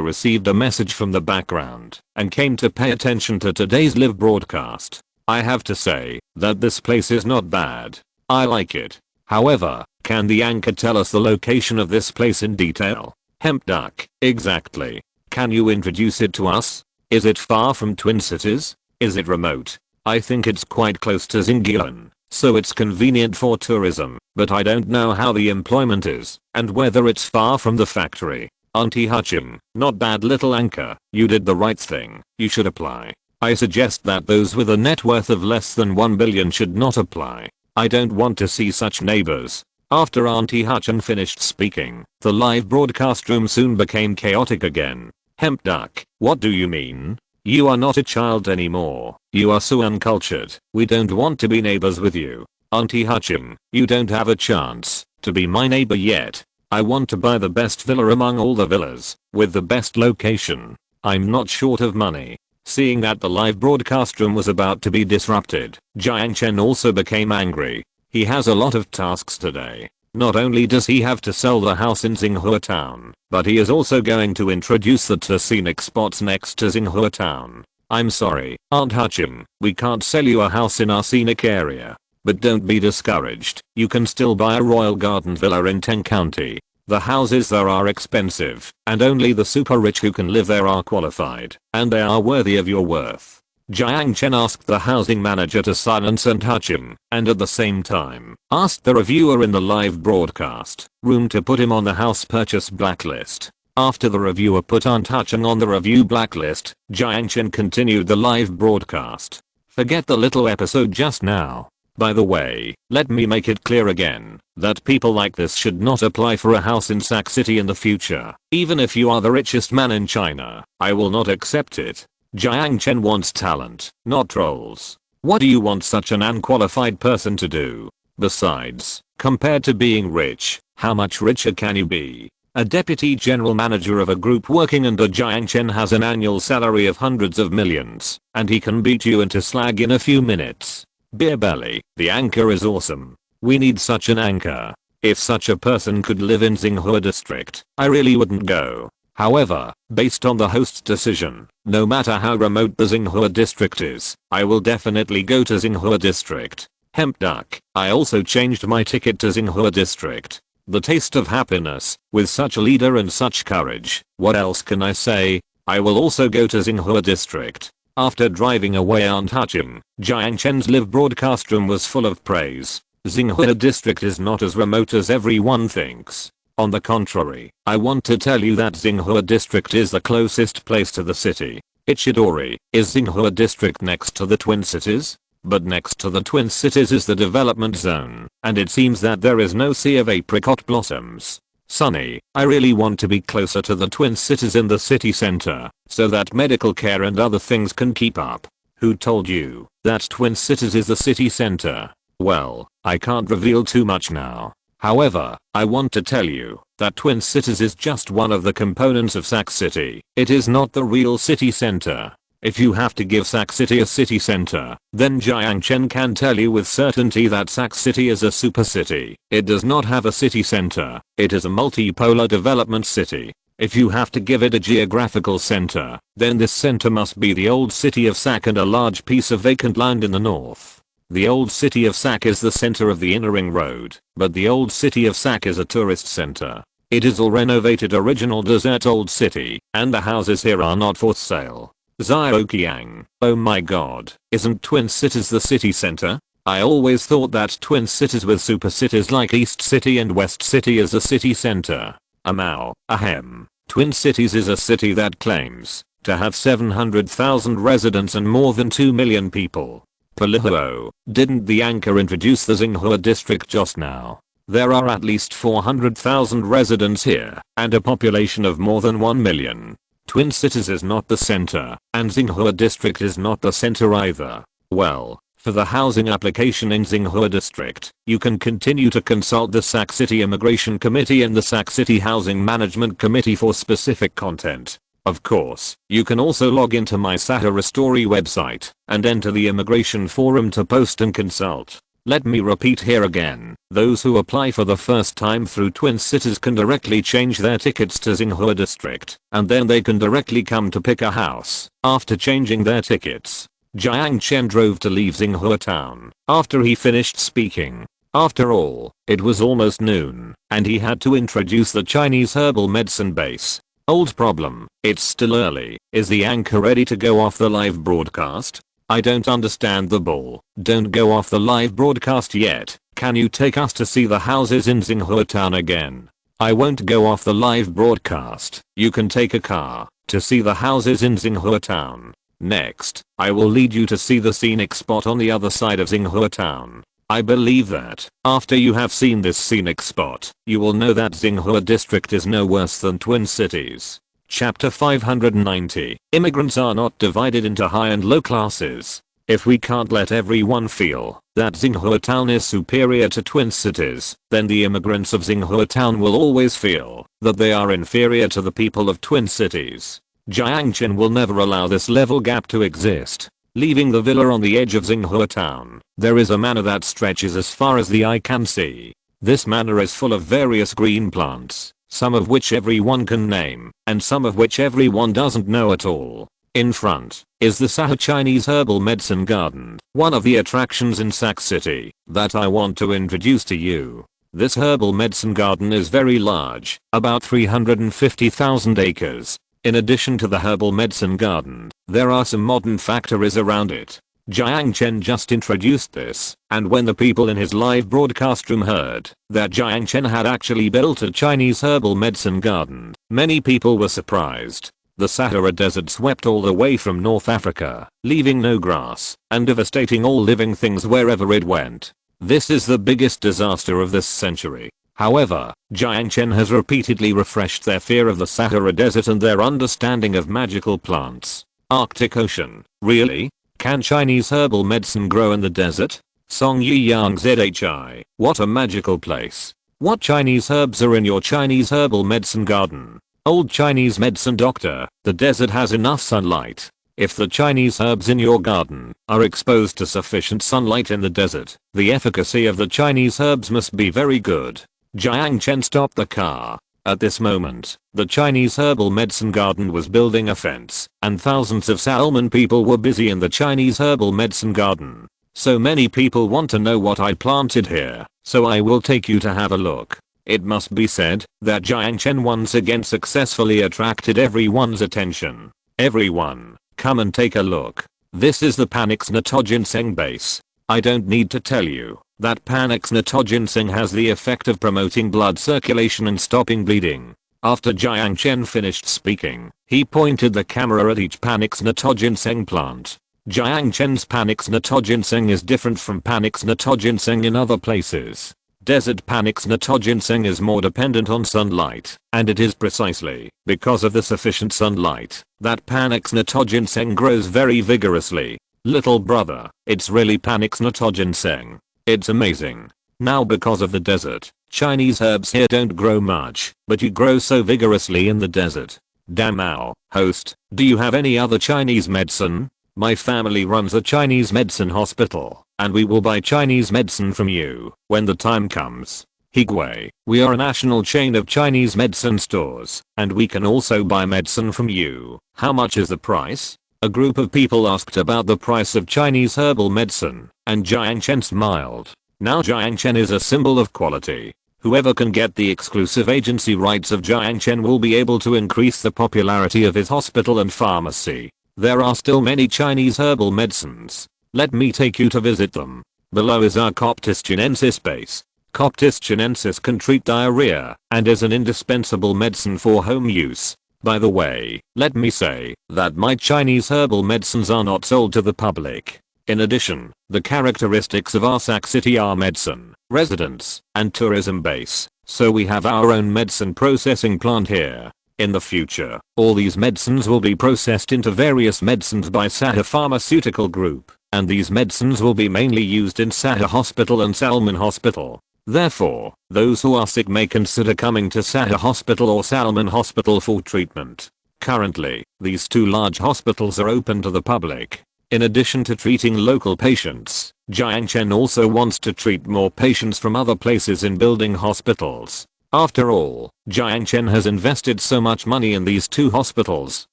received a message from the background and came to pay attention to today's live broadcast. I have to say that this place is not bad. I like it. However, can the anchor tell us the location of this place in detail? Hemp duck, exactly. Can you introduce it to us? Is it far from Twin Cities? Is it remote? I think it's quite close to Xinjiang, so it's convenient for tourism, but I don't know how the employment is and whether it's far from the factory. Auntie Hutching, not bad little anchor, you did the right thing. You should apply. I suggest that those with a net worth of less than 1 billion should not apply. I don't want to see such neighbors. After Auntie Hutchin finished speaking, the live broadcast room soon became chaotic again. Hemp duck, what do you mean? You are not a child anymore. You are so uncultured. We don't want to be neighbors with you. Auntie Hutching, you don't have a chance to be my neighbor yet. I want to buy the best villa among all the villas, with the best location. I'm not short of money. Seeing that the live broadcast room was about to be disrupted, Jiang Chen also became angry. He has a lot of tasks today. Not only does he have to sell the house in Tsinghua town, but he is also going to introduce the two scenic spots next to Tsinghua town. I'm sorry, Aunt Hutching, we can't sell you a house in our scenic area. But don't be discouraged, you can still buy a royal garden villa in Teng County. The houses there are expensive, and only the super rich who can live there are qualified, and they are worthy of your worth. Jiang Chen asked the housing manager to silence Aunt Hutching, and at the same time, asked the reviewer in the live broadcast room to put him on the house purchase blacklist. After the reviewer put Aunt Hutching on the review blacklist, Jiang Chen continued the live broadcast. Forget the little episode just now. By the way, let me make it clear again that people like this should not apply for a house in Sac City in the future. Even if you are the richest man in China, I will not accept it. Jiang Chen wants talent, not trolls. What do you want such an unqualified person to do? Besides, compared to being rich, how much richer can you be? A deputy general manager of a group working under Jiang Chen has an annual salary of hundreds of millions, and he can beat you into slag in a few minutes. Beer belly, the anchor is awesome. We need such an anchor. If such a person could live in Tsinghua district, I really wouldn't go. However, based on the host's decision, no matter how remote the Tsinghua district is, I will definitely go to Tsinghua district. Hemp duck, I also changed my ticket to Tsinghua district. The taste of happiness, with such a leader and such courage. What else can I say? I will also go to Tsinghua district. After driving away Aunt Hutching, Jiang Chen's live broadcast room was full of praise. Tsinghua district is not as remote as everyone thinks. On the contrary, I want to tell you that Tsinghua district is the closest place to the city. Ichidori, is Tsinghua district next to the Twin Cities? but next to the Twin Cities is the development zone, and it seems that there is no sea of apricot blossoms. Sonny, I really want to be closer to the Twin Cities in the city center, so that medical care and other things can keep up. Who told you that Twin Cities is the city center? Well, I can't reveal too much now. However, I want to tell you that Twin Cities is just one of the components of Sac City. It is not the real city center. If you have to give Sac City a city center, then Jiang Chen can tell you with certainty that Sac City is a super city. It does not have a city center. It is a multipolar development city. If you have to give it a geographical center, then this center must be the old city of Sac and a large piece of vacant land in the north. The old city of Sac is the center of the inner ring road, but the old city of Sac is a tourist center. It is all renovated original desert old city, and the houses here are not for sale. Xiaoqiang, oh my god, isn't Twin Cities the city center? I always thought that Twin Cities with super cities like East City and West City is the city center. Ahem. Twin Cities is a city that claims to have 700,000 residents and more than 2 million people. Palihuo, didn't the anchor introduce the Xinhua district just now? There are at least 400,000 residents here, and a population of more than 1 million. Twin Cities is not the center, and Xinhua district is not the center either. Well, for the housing application in Xinhua district, you can continue to consult the Sac City Immigration Committee and the Sac City Housing Management Committee for specific content. Of course, you can also log into my Sahara story website and enter the immigration forum to post and consult. Let me repeat here again, those who apply for the first time through Twin Cities can directly change their tickets to Xinhua district, and then they can directly come to pick a house after changing their tickets. Jiang Chen drove to leave Xinhua town after he finished speaking. After all, it was almost noon, and he had to introduce the Chinese herbal medicine base. Old problem, it's still early. Is the anchor ready to go off the live broadcast? I don't understand the bull. Don't go off the live broadcast yet. Can you take us to see the houses in Xinhua town again? I won't go off the live broadcast. You can take a car to see the houses in Xinhua town. Next, I will lead you to see the scenic spot on the other side of Xinhua town. I believe that, after you have seen this scenic spot, you will know that Xinhua district is no worse than Twin Cities. Chapter 590. Immigrants are not divided into high and low classes. If we can't let everyone feel that Xinhua town is superior to Twin Cities, then the immigrants of Xinhua town will always feel that they are inferior to the people of Twin Cities. Jiang Chen will never allow this level gap to exist. Leaving the villa on the edge of Xinhua town, there is a manor that stretches as far as the eye can see. This manor is full of various green plants, some of which everyone can name, and some of which everyone doesn't know at all. In front is the Sahara Chinese Herbal Medicine Garden, one of the attractions in Sac City that I want to introduce to you. This herbal medicine garden is very large, about 350,000 acres. In addition to the herbal medicine garden, there are some modern factories around it. Jiang Chen just introduced this, and when the people in his live broadcast room heard that Jiang Chen had actually built a Chinese herbal medicine garden, many people were surprised. The Sahara Desert swept all the way from North Africa, leaving no grass, and devastating all living things wherever it went. This is the biggest disaster of this century. However, Jiang Chen has repeatedly refreshed their fear of the Sahara Desert and their understanding of magical plants. Arctic Ocean, really? Can Chinese herbal medicine grow in the desert? Song Yi Yang Zhi, what a magical place. What Chinese herbs are in your Chinese herbal medicine garden? Old Chinese medicine doctor, the desert has enough sunlight. If the Chinese herbs in your garden are exposed to sufficient sunlight in the desert, the efficacy of the Chinese herbs must be very good. Jiang Chen stopped the car. At this moment, the Chinese herbal medicine garden was building a fence, and thousands of Salmon people were busy in the Chinese herbal medicine garden. So many people want to know what I planted here, so I will take you to have a look. It must be said that Jiang Chen once again successfully attracted everyone's attention. Everyone, come and take a look. This is the Panax Natoginseng base. I don't need to tell you that Panax Natoginseng has the effect of promoting blood circulation and stopping bleeding. After Jiang Chen finished speaking, he pointed the camera at each Panax Natoginseng plant. Jiang Chen's Panax natto ginseng is different from Panax natto ginseng in other places. Desert Panax natto ginseng is more dependent on sunlight, and it is precisely because of the sufficient sunlight that Panax natto ginseng grows very vigorously. Little brother, it's really Panax natto ginseng. It's amazing. Now because of the desert, Chinese herbs here don't grow much, but you grow so vigorously in the desert. Damn. Host, do you have any other Chinese medicine? My family runs a Chinese medicine hospital, and we will buy Chinese medicine from you when the time comes. Higwei, we are a national chain of Chinese medicine stores, and we can also buy medicine from you. How much is the price? A group of people asked about the price of Chinese herbal medicine, and Jiang Chen smiled. Now Jiang Chen is a symbol of quality. Whoever can get the exclusive agency rights of Jiang Chen will be able to increase the popularity of his hospital and pharmacy. There are still many Chinese herbal medicines. Let me take you to visit them. Below is our Coptis chinensis base. Coptis chinensis can treat diarrhea and is an indispensable medicine for home use. By the way, let me say that my Chinese herbal medicines are not sold to the public. In addition, the characteristics of our Sac City are medicine, residence, and tourism base, so we have our own medicine processing plant here. In the future, all these medicines will be processed into various medicines by Sahara Pharmaceutical Group, and these medicines will be mainly used in Sahara Hospital and Salmon Hospital. Therefore, those who are sick may consider coming to Sahara Hospital or Salmon Hospital for treatment. Currently, these two large hospitals are open to the public. In addition to treating local patients, Jiang Chen also wants to treat more patients from other places in building hospitals. After all, Jiang Chen has invested so much money in these two hospitals,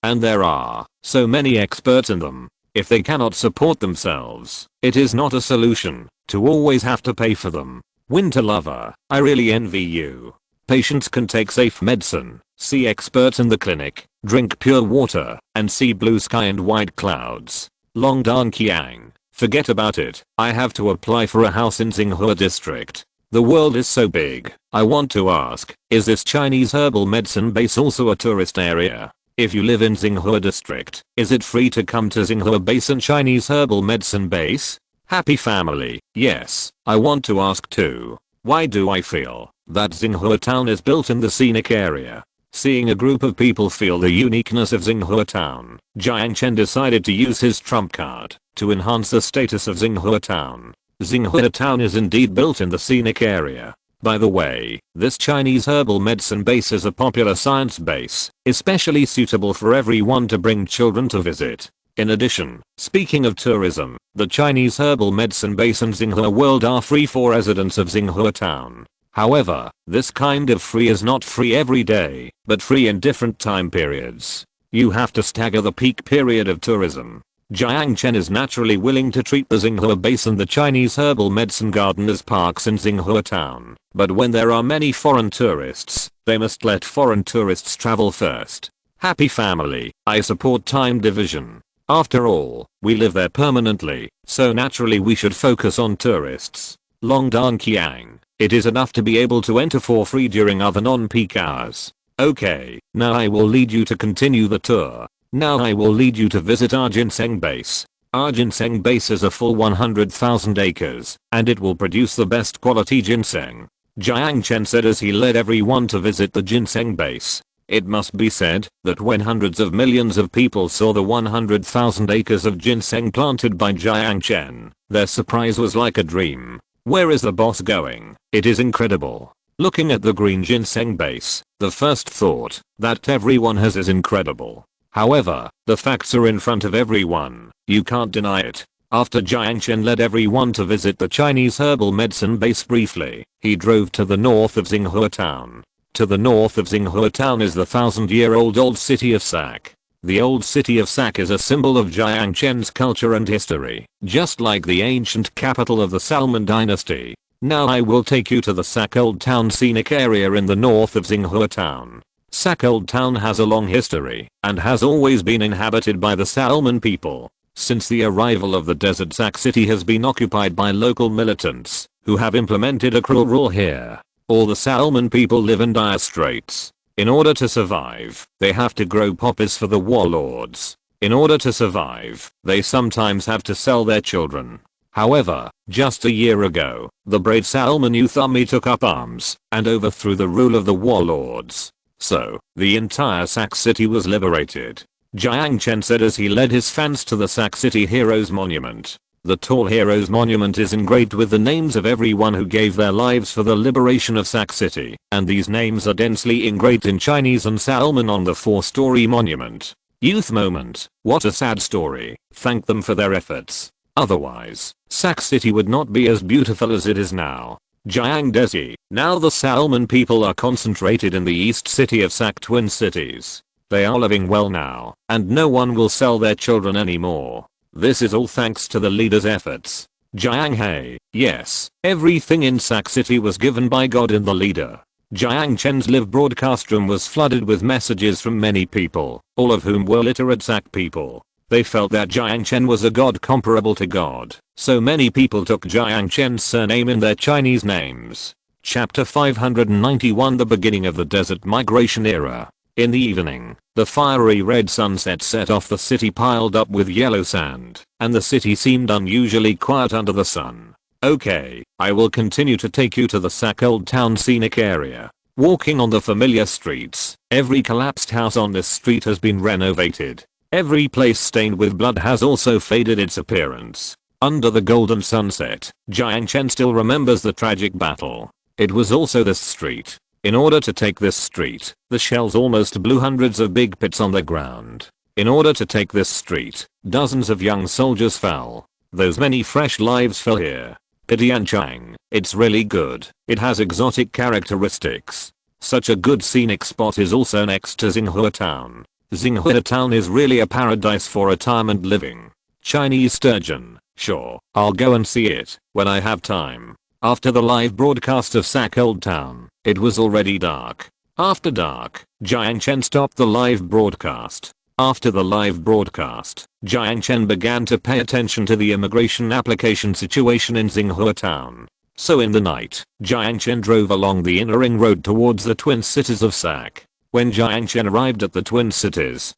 and there are so many experts in them. If they cannot support themselves, it is not a solution to always have to pay for them. Winter lover, I really envy you. Patients can take safe medicine, see experts in the clinic, drink pure water, and see blue sky and white clouds. Long Dan Qiang, forget about it. I have to apply for a house in Xinghua district. The world is so big. I want to ask, is this Chinese herbal medicine base also a tourist area? If you live in Xinghua district, is it free to come to Xinghua Basin Chinese herbal medicine base? Happy family, yes, I want to ask too. Why do I feel that Xinghua town is built in the scenic area? Seeing a group of people feel the uniqueness of Xinghua town, Jiang Chen decided to use his trump card to enhance the status of Xinghua town. Xinghua town is indeed built in the scenic area. By the way, this Chinese herbal medicine base is a popular science base, especially suitable for everyone to bring children to visit. In addition, speaking of tourism, the Chinese herbal medicine base and Xinghua World are free for residents of Xinghua town. However, this kind of free is not free every day, but free in different time periods. You have to stagger the peak period of tourism. Jiang Chen is naturally willing to treat the Xinghua base and the Chinese herbal medicine garden as parks in Xinghua town, but when there are many foreign tourists, they must let foreign tourists travel first. Happy family, I support time division. After all, we live there permanently, so naturally we should focus on tourists. Long Dan Qiang, it is enough to be able to enter for free during other non-peak hours. Okay, now I will lead you to continue the tour. Now I will lead you to visit our ginseng base. Our ginseng base is a full 100,000 acres, and it will produce the best quality ginseng. Jiang Chen said as he led everyone to visit the ginseng base. It must be said that when hundreds of millions of people saw the 100,000 acres of ginseng planted by Jiang Chen, their surprise was like a dream. Where is the boss going? It is incredible. Looking at the green ginseng base, the first thought that everyone has is incredible. However, the facts are in front of everyone. You can't deny it. After Jiang Chen led everyone to visit the Chinese herbal medicine base briefly, he drove to the north of Xinghua town. To the north of Xinghua town is the 1,000-year-old old city of Sac. The old city of Sac is a symbol of Jiang Chen's culture and history, just like the ancient capital of the Salmon dynasty. Now I will take you to the Sac Old Town scenic area in the north of Xinghua town. Sac Old Town has a long history and has always been inhabited by the Salmon people. Since the arrival of the desert, Sac City has been occupied by local militants who have implemented a cruel rule here. All the Salmon people live in dire straits. In order to survive, they have to grow poppies for the warlords. In order to survive, they sometimes have to sell their children. However, just a year ago, the brave Salman Youth Army took up arms and overthrew the rule of the warlords. So, the entire Sac City was liberated. Jiang Chen said as he led his fans to the Sac City Heroes Monument. The tall Heroes Monument is engraved with the names of everyone who gave their lives for the liberation of Sac City, and these names are densely engraved in Chinese and Salman on the 4-story monument. Youth moment, what a sad story, thank them for their efforts. Otherwise, Sac City would not be as beautiful as it is now. Jiang Desi, now the Salman people are concentrated in the east city of Sac Twin Cities. They are living well now, and no one will sell their children anymore. This is all thanks to the leader's efforts. Jiang He, yes, everything in Sac City was given by God in the leader. Jiang Chen's live broadcast room was flooded with messages from many people, all of whom were literate Sac people. They felt that Jiang Chen was a god comparable to God, so many people took Jiang Chen's surname in their Chinese names. Chapter 591 The beginning of the desert migration era. In the evening, the fiery red sunset set off the city piled up with yellow sand, and the city seemed unusually quiet under the sun. Okay, I will continue to take you to the Sac Old Town scenic area. Walking on the familiar streets, every collapsed house on this street has been renovated. Every place stained with blood has also faded its appearance. Under the golden sunset, Jiang Chen still remembers the tragic battle. It was also this street. In order to take this street, the shells almost blew hundreds of big pits on the ground. In order to take this street, dozens of young soldiers fell. Those many fresh lives fell here. Pitianchang, it's really good. It has exotic characteristics. Such a good scenic spot is also next to Xinghua Town. Xinghua Town is really a paradise for retirement living. Chinese sturgeon, sure, I'll go and see it when I have time. After the live broadcast of Sac Old Town, it was already dark. After dark, Jiang Chen stopped the live broadcast. After the live broadcast, Jiang Chen began to pay attention to the immigration application situation in Xinghua Town. So in the night, Jiang Chen drove along the inner ring road towards the Twin Cities of Sac. When Jiang Chen arrived at the Twin Cities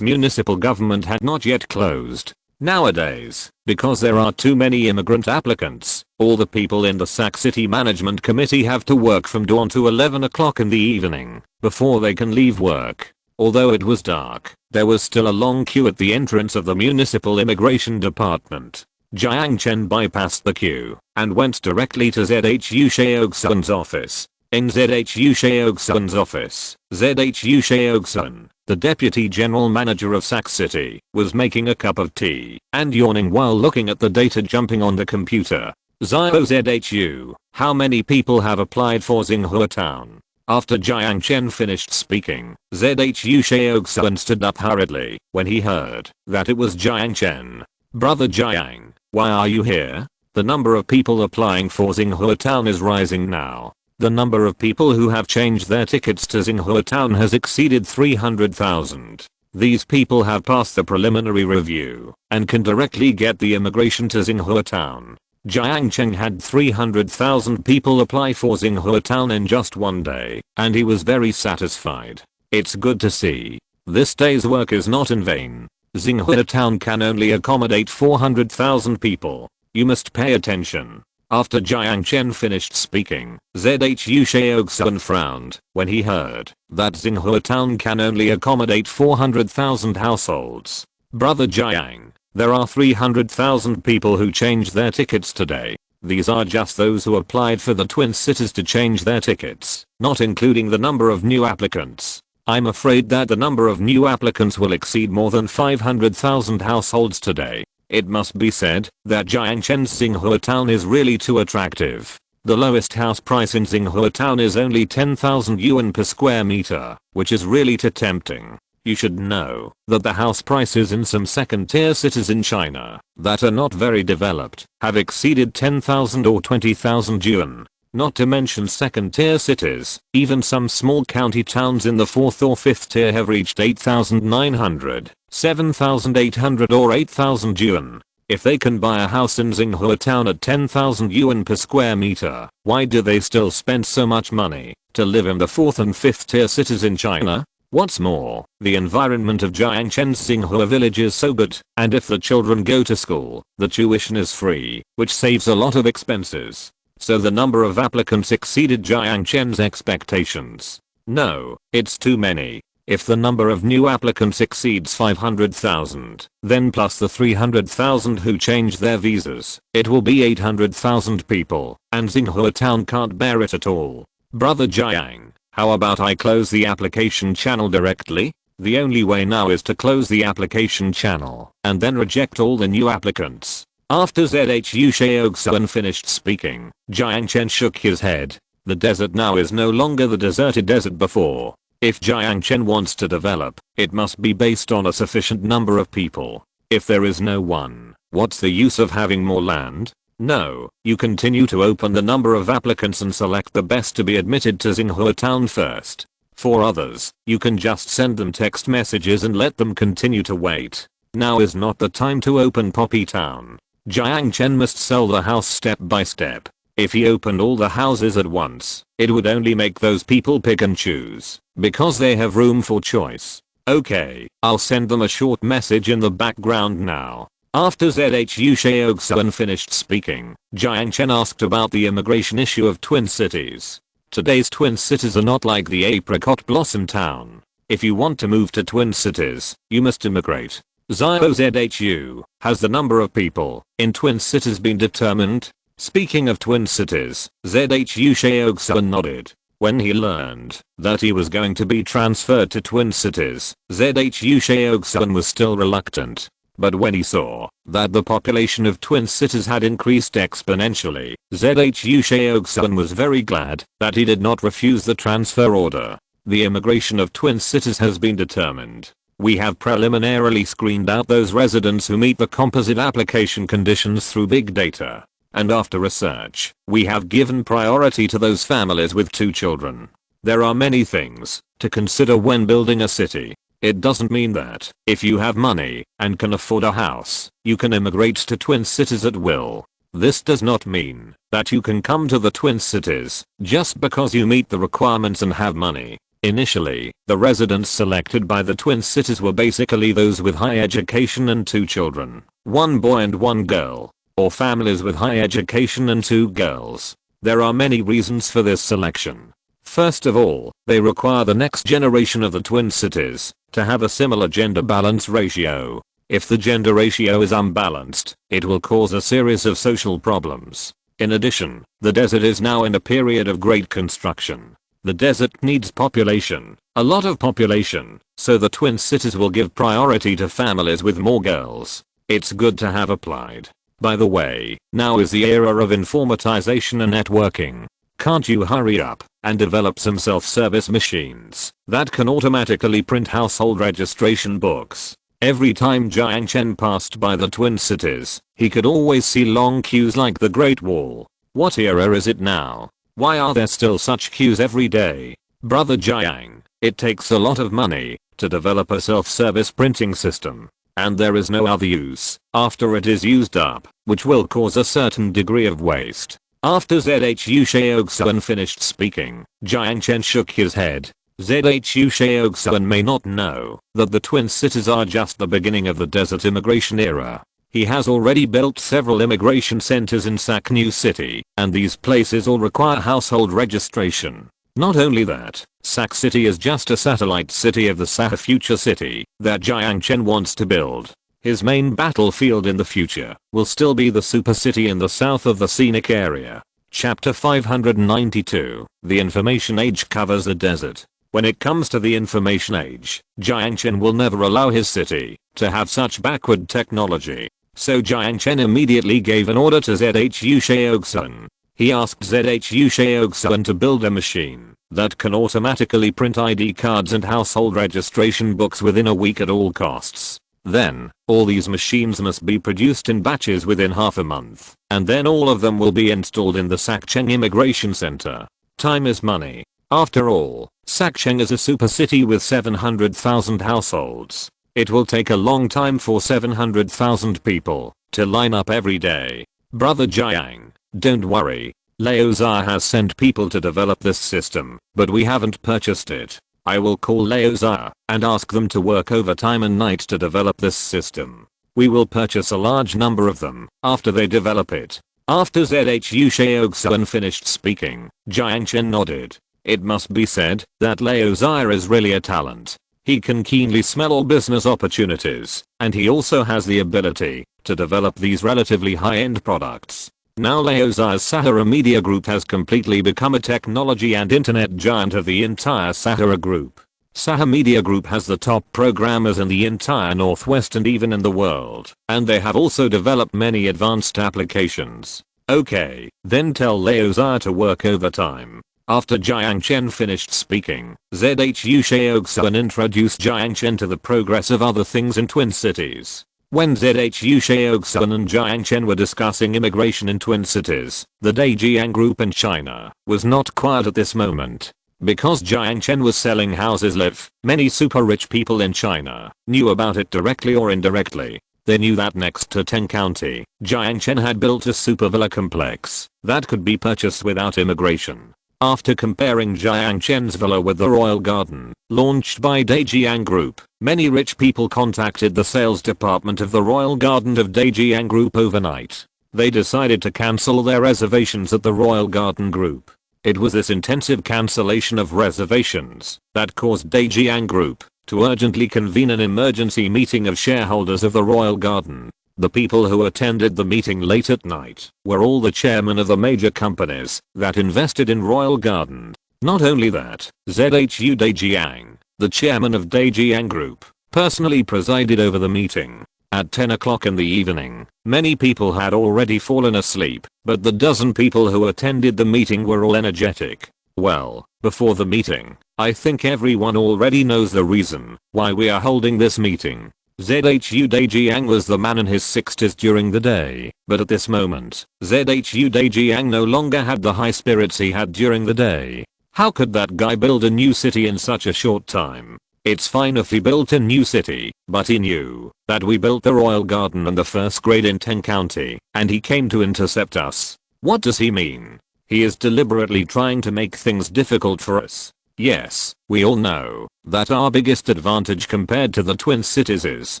municipal government had not yet closed. Nowadays, because there are too many immigrant applicants, all the people in the Sac City Management Committee have to work from dawn to 11 o'clock in the evening, before they can leave work. Although it was dark, there was still a long queue at the entrance of the Municipal Immigration Department. Jiang Chen bypassed the queue, and went directly to ZHU Shaoxun's office. In ZHU Shaoxun's office, ZHU Shaoxun, the Deputy General Manager of Sac City, was making a cup of tea and yawning while looking at the data jumping on the computer. ZHU, how many people have applied for Xinghua Town? After Jiang Chen finished speaking, ZHU Shaoxun stood up hurriedly when he heard that it was Jiang Chen. Brother Jiang, why are you here? The number of people applying for Xinghua Town is rising now. The number of people who have changed their tickets to Xinghua Town has exceeded 300,000. These people have passed the preliminary review and can directly get the immigration to Xinghua Town. Jiang Chen had 300,000 people apply for Xinghua Town in just one day, and he was very satisfied. It's good to see. This day's work is not in vain. Xinghua Town can only accommodate 400,000 people. You must pay attention. After Jiang Chen finished speaking, ZHU Shaoxun frowned when he heard that Xinghua Town can only accommodate 400,000 households. Brother Jiang, there are 300,000 people who changed their tickets today. These are just those who applied for the Twin Cities to change their tickets, not including the number of new applicants. I'm afraid that the number of new applicants will exceed more than 500,000 households today. It must be said that Jiang Chen's Xinghua Town is really too attractive. The lowest house price in Xinghua Town is only 10,000 yuan per square meter, which is really too tempting. You should know that the house prices in some second-tier cities in China that are not very developed have exceeded 10,000 or 20,000 yuan. Not to mention second-tier cities, even some small county towns in the 4th or 5th tier have reached 8,900, 7,800 or 8,000 yuan. If they can buy a house in Xinghua Town at 10,000 yuan per square meter, why do they still spend so much money to live in the 4th and 5th tier cities in China? What's more, the environment of Jiang Chen's Xinghua village is so good, and if the children go to school, the tuition is free, which saves a lot of expenses. So the number of applicants exceeded Jiang Chen's expectations. No, it's too many. If the number of new applicants exceeds 500,000, then plus the 300,000 who change their visas, it will be 800,000 people, and Xinghua town can't bear it at all. Brother Jiang, how about I close the application channel directly? The only way now is to close the application channel and then reject all the new applicants. After Zhu Shaoxuan finished speaking, Jiang Chen shook his head. The desert now is no longer the deserted desert before. If Jiang Chen wants to develop, it must be based on a sufficient number of people. If there is no one, what's the use of having more land? No, you continue to open the number of applicants and select the best to be admitted to Xinghua town first. For others, you can just send them text messages and let them continue to wait. Now is not the time to open Poppy Town. Jiang Chen must sell the house step by step. If he opened all the houses at once, it would only make those people pick and choose, because they have room for choice. Okay, I'll send them a short message in the background now. After Zhu Shaoxuan finished speaking, Jiang Chen asked about the immigration issue of Twin Cities. Today's Twin Cities are not like the Apricot Blossom Town. If you want to move to Twin Cities, you must immigrate. Zhu, has the number of people in Twin Cities been determined? Speaking of Twin Cities, Zhu Shaoxuan nodded. When he learned that he was going to be transferred to Twin Cities, Zhu Shaoxuan was still reluctant. But when he saw that the population of Twin Cities had increased exponentially, Zhu Shaoxuan was very glad that he did not refuse the transfer order. The immigration of Twin Cities has been determined. We have preliminarily screened out those residents who meet the composite application conditions through big data. And after research, we have given priority to those families with 2 children. There are many things to consider when building a city. It doesn't mean that if you have money and can afford a house, you can immigrate to Twin Cities at will. This does not mean that you can come to the Twin Cities just because you meet the requirements and have money. Initially, the residents selected by the Twin Cities were basically those with high education and 2 children, 1 boy and 1 girl. Or families with high education and 2 girls. There are many reasons for this selection. First of all, they require the next generation of the Twin Cities to have a similar gender balance ratio. If the gender ratio is unbalanced, it will cause a series of social problems. In addition, the desert is now in a period of great construction. The desert needs population, a lot of population, so the Twin Cities will give priority to families with more girls. It's good to have applied. By the way, now is the era of informatization and networking. Can't you hurry up and develop some self-service machines that can automatically print household registration books? Every time Jiang Chen passed by the Twin Cities, he could always see long queues like the Great Wall. What era is it now? Why are there still such queues every day? Brother Jiang, it takes a lot of money to develop a self-service printing system. And there is no other use after it is used up, which will cause a certain degree of waste. After Zhu Shaoxuan finished speaking, Jiang Chen shook his head. Zhu Shaoxuan may not know that the Twin Cities are just the beginning of the desert immigration era. He has already built several immigration centers in Saknu City, and these places all require household registration. Not only that, Sak City is just a satellite city of the Sahara future city that Jiang Chen wants to build. His main battlefield in the future will still be the super city in the south of the scenic area. Chapter 592, The Information Age covers the desert. When it comes to the information age, Jiang Chen will never allow his city to have such backward technology. So Jiang Chen immediately gave an order to Zhu Shaoxuan. He asked Zhu Shaoxuan to build a machine that can automatically print ID cards and household registration books within a week at all costs. Then, all these machines must be produced in batches within half a month, and then all of them will be installed in the Sakcheng Immigration Center. Time is money. After all, Sakcheng is a super city with 700,000 households. It will take a long time for 700,000 people to line up every day. Brother Jiang, don't worry. Laozar has sent people to develop this system, but we haven't purchased it. I will call Laozar and ask them to work overtime and night to develop this system. We will purchase a large number of them after they develop it. After Zhu Shaoxuan finished speaking, Jiang Chen nodded. It must be said that Laozar is really a talent. He can keenly smell all business opportunities, and he also has the ability to develop these relatively high-end products. Now Laozar's Sahara Media Group has completely become a technology and internet giant of the entire Sahara Group. Sahara Media Group has the top programmers in the entire Northwest and even in the world, and they have also developed many advanced applications. Okay, then tell Laozar to work overtime. After Jiang Chen finished speaking, Zhu Shaoxuan introduced Jiang Chen to the progress of other things in Twin Cities. When Zhu Shaoxuan and Jiang Chen were discussing immigration in Twin Cities, the Dejiang Group in China was not quiet at this moment. Because Jiang Chen was selling houses live, many super rich people in China knew about it directly or indirectly. They knew that next to Teng County, Jiang Chen had built a super villa complex that could be purchased without immigration. After comparing Jiang Chen's villa with the Royal Garden, launched by Dejiang Group, many rich people contacted the sales department of the Royal Garden of Dejiang Group overnight. They decided to cancel their reservations at the Royal Garden Group. It was this intensive cancellation of reservations that caused Dejiang Group to urgently convene an emergency meeting of shareholders of the Royal Garden. The people who attended the meeting late at night were all the chairmen of the major companies that invested in Royal Garden. Not only that, Zhu Dejiang, the chairman of Dejiang Group, personally presided over the meeting. At 10 o'clock in the evening, many people had already fallen asleep, but the dozen people who attended the meeting were all energetic. Well, before the meeting, I think everyone already knows the reason why we are holding this meeting. Zhu Dejiang was the man in his 60s during the day, but at this moment, Zhu Dejiang no longer had the high spirits he had during the day. How could that guy build a new city in such a short time? It's fine if he built a new city, but he knew that we built the Royal Garden and the first grade in Teng County, and he came to intercept us. What does he mean? He is deliberately trying to make things difficult for us. Yes, we all know that our biggest advantage compared to the Twin Cities is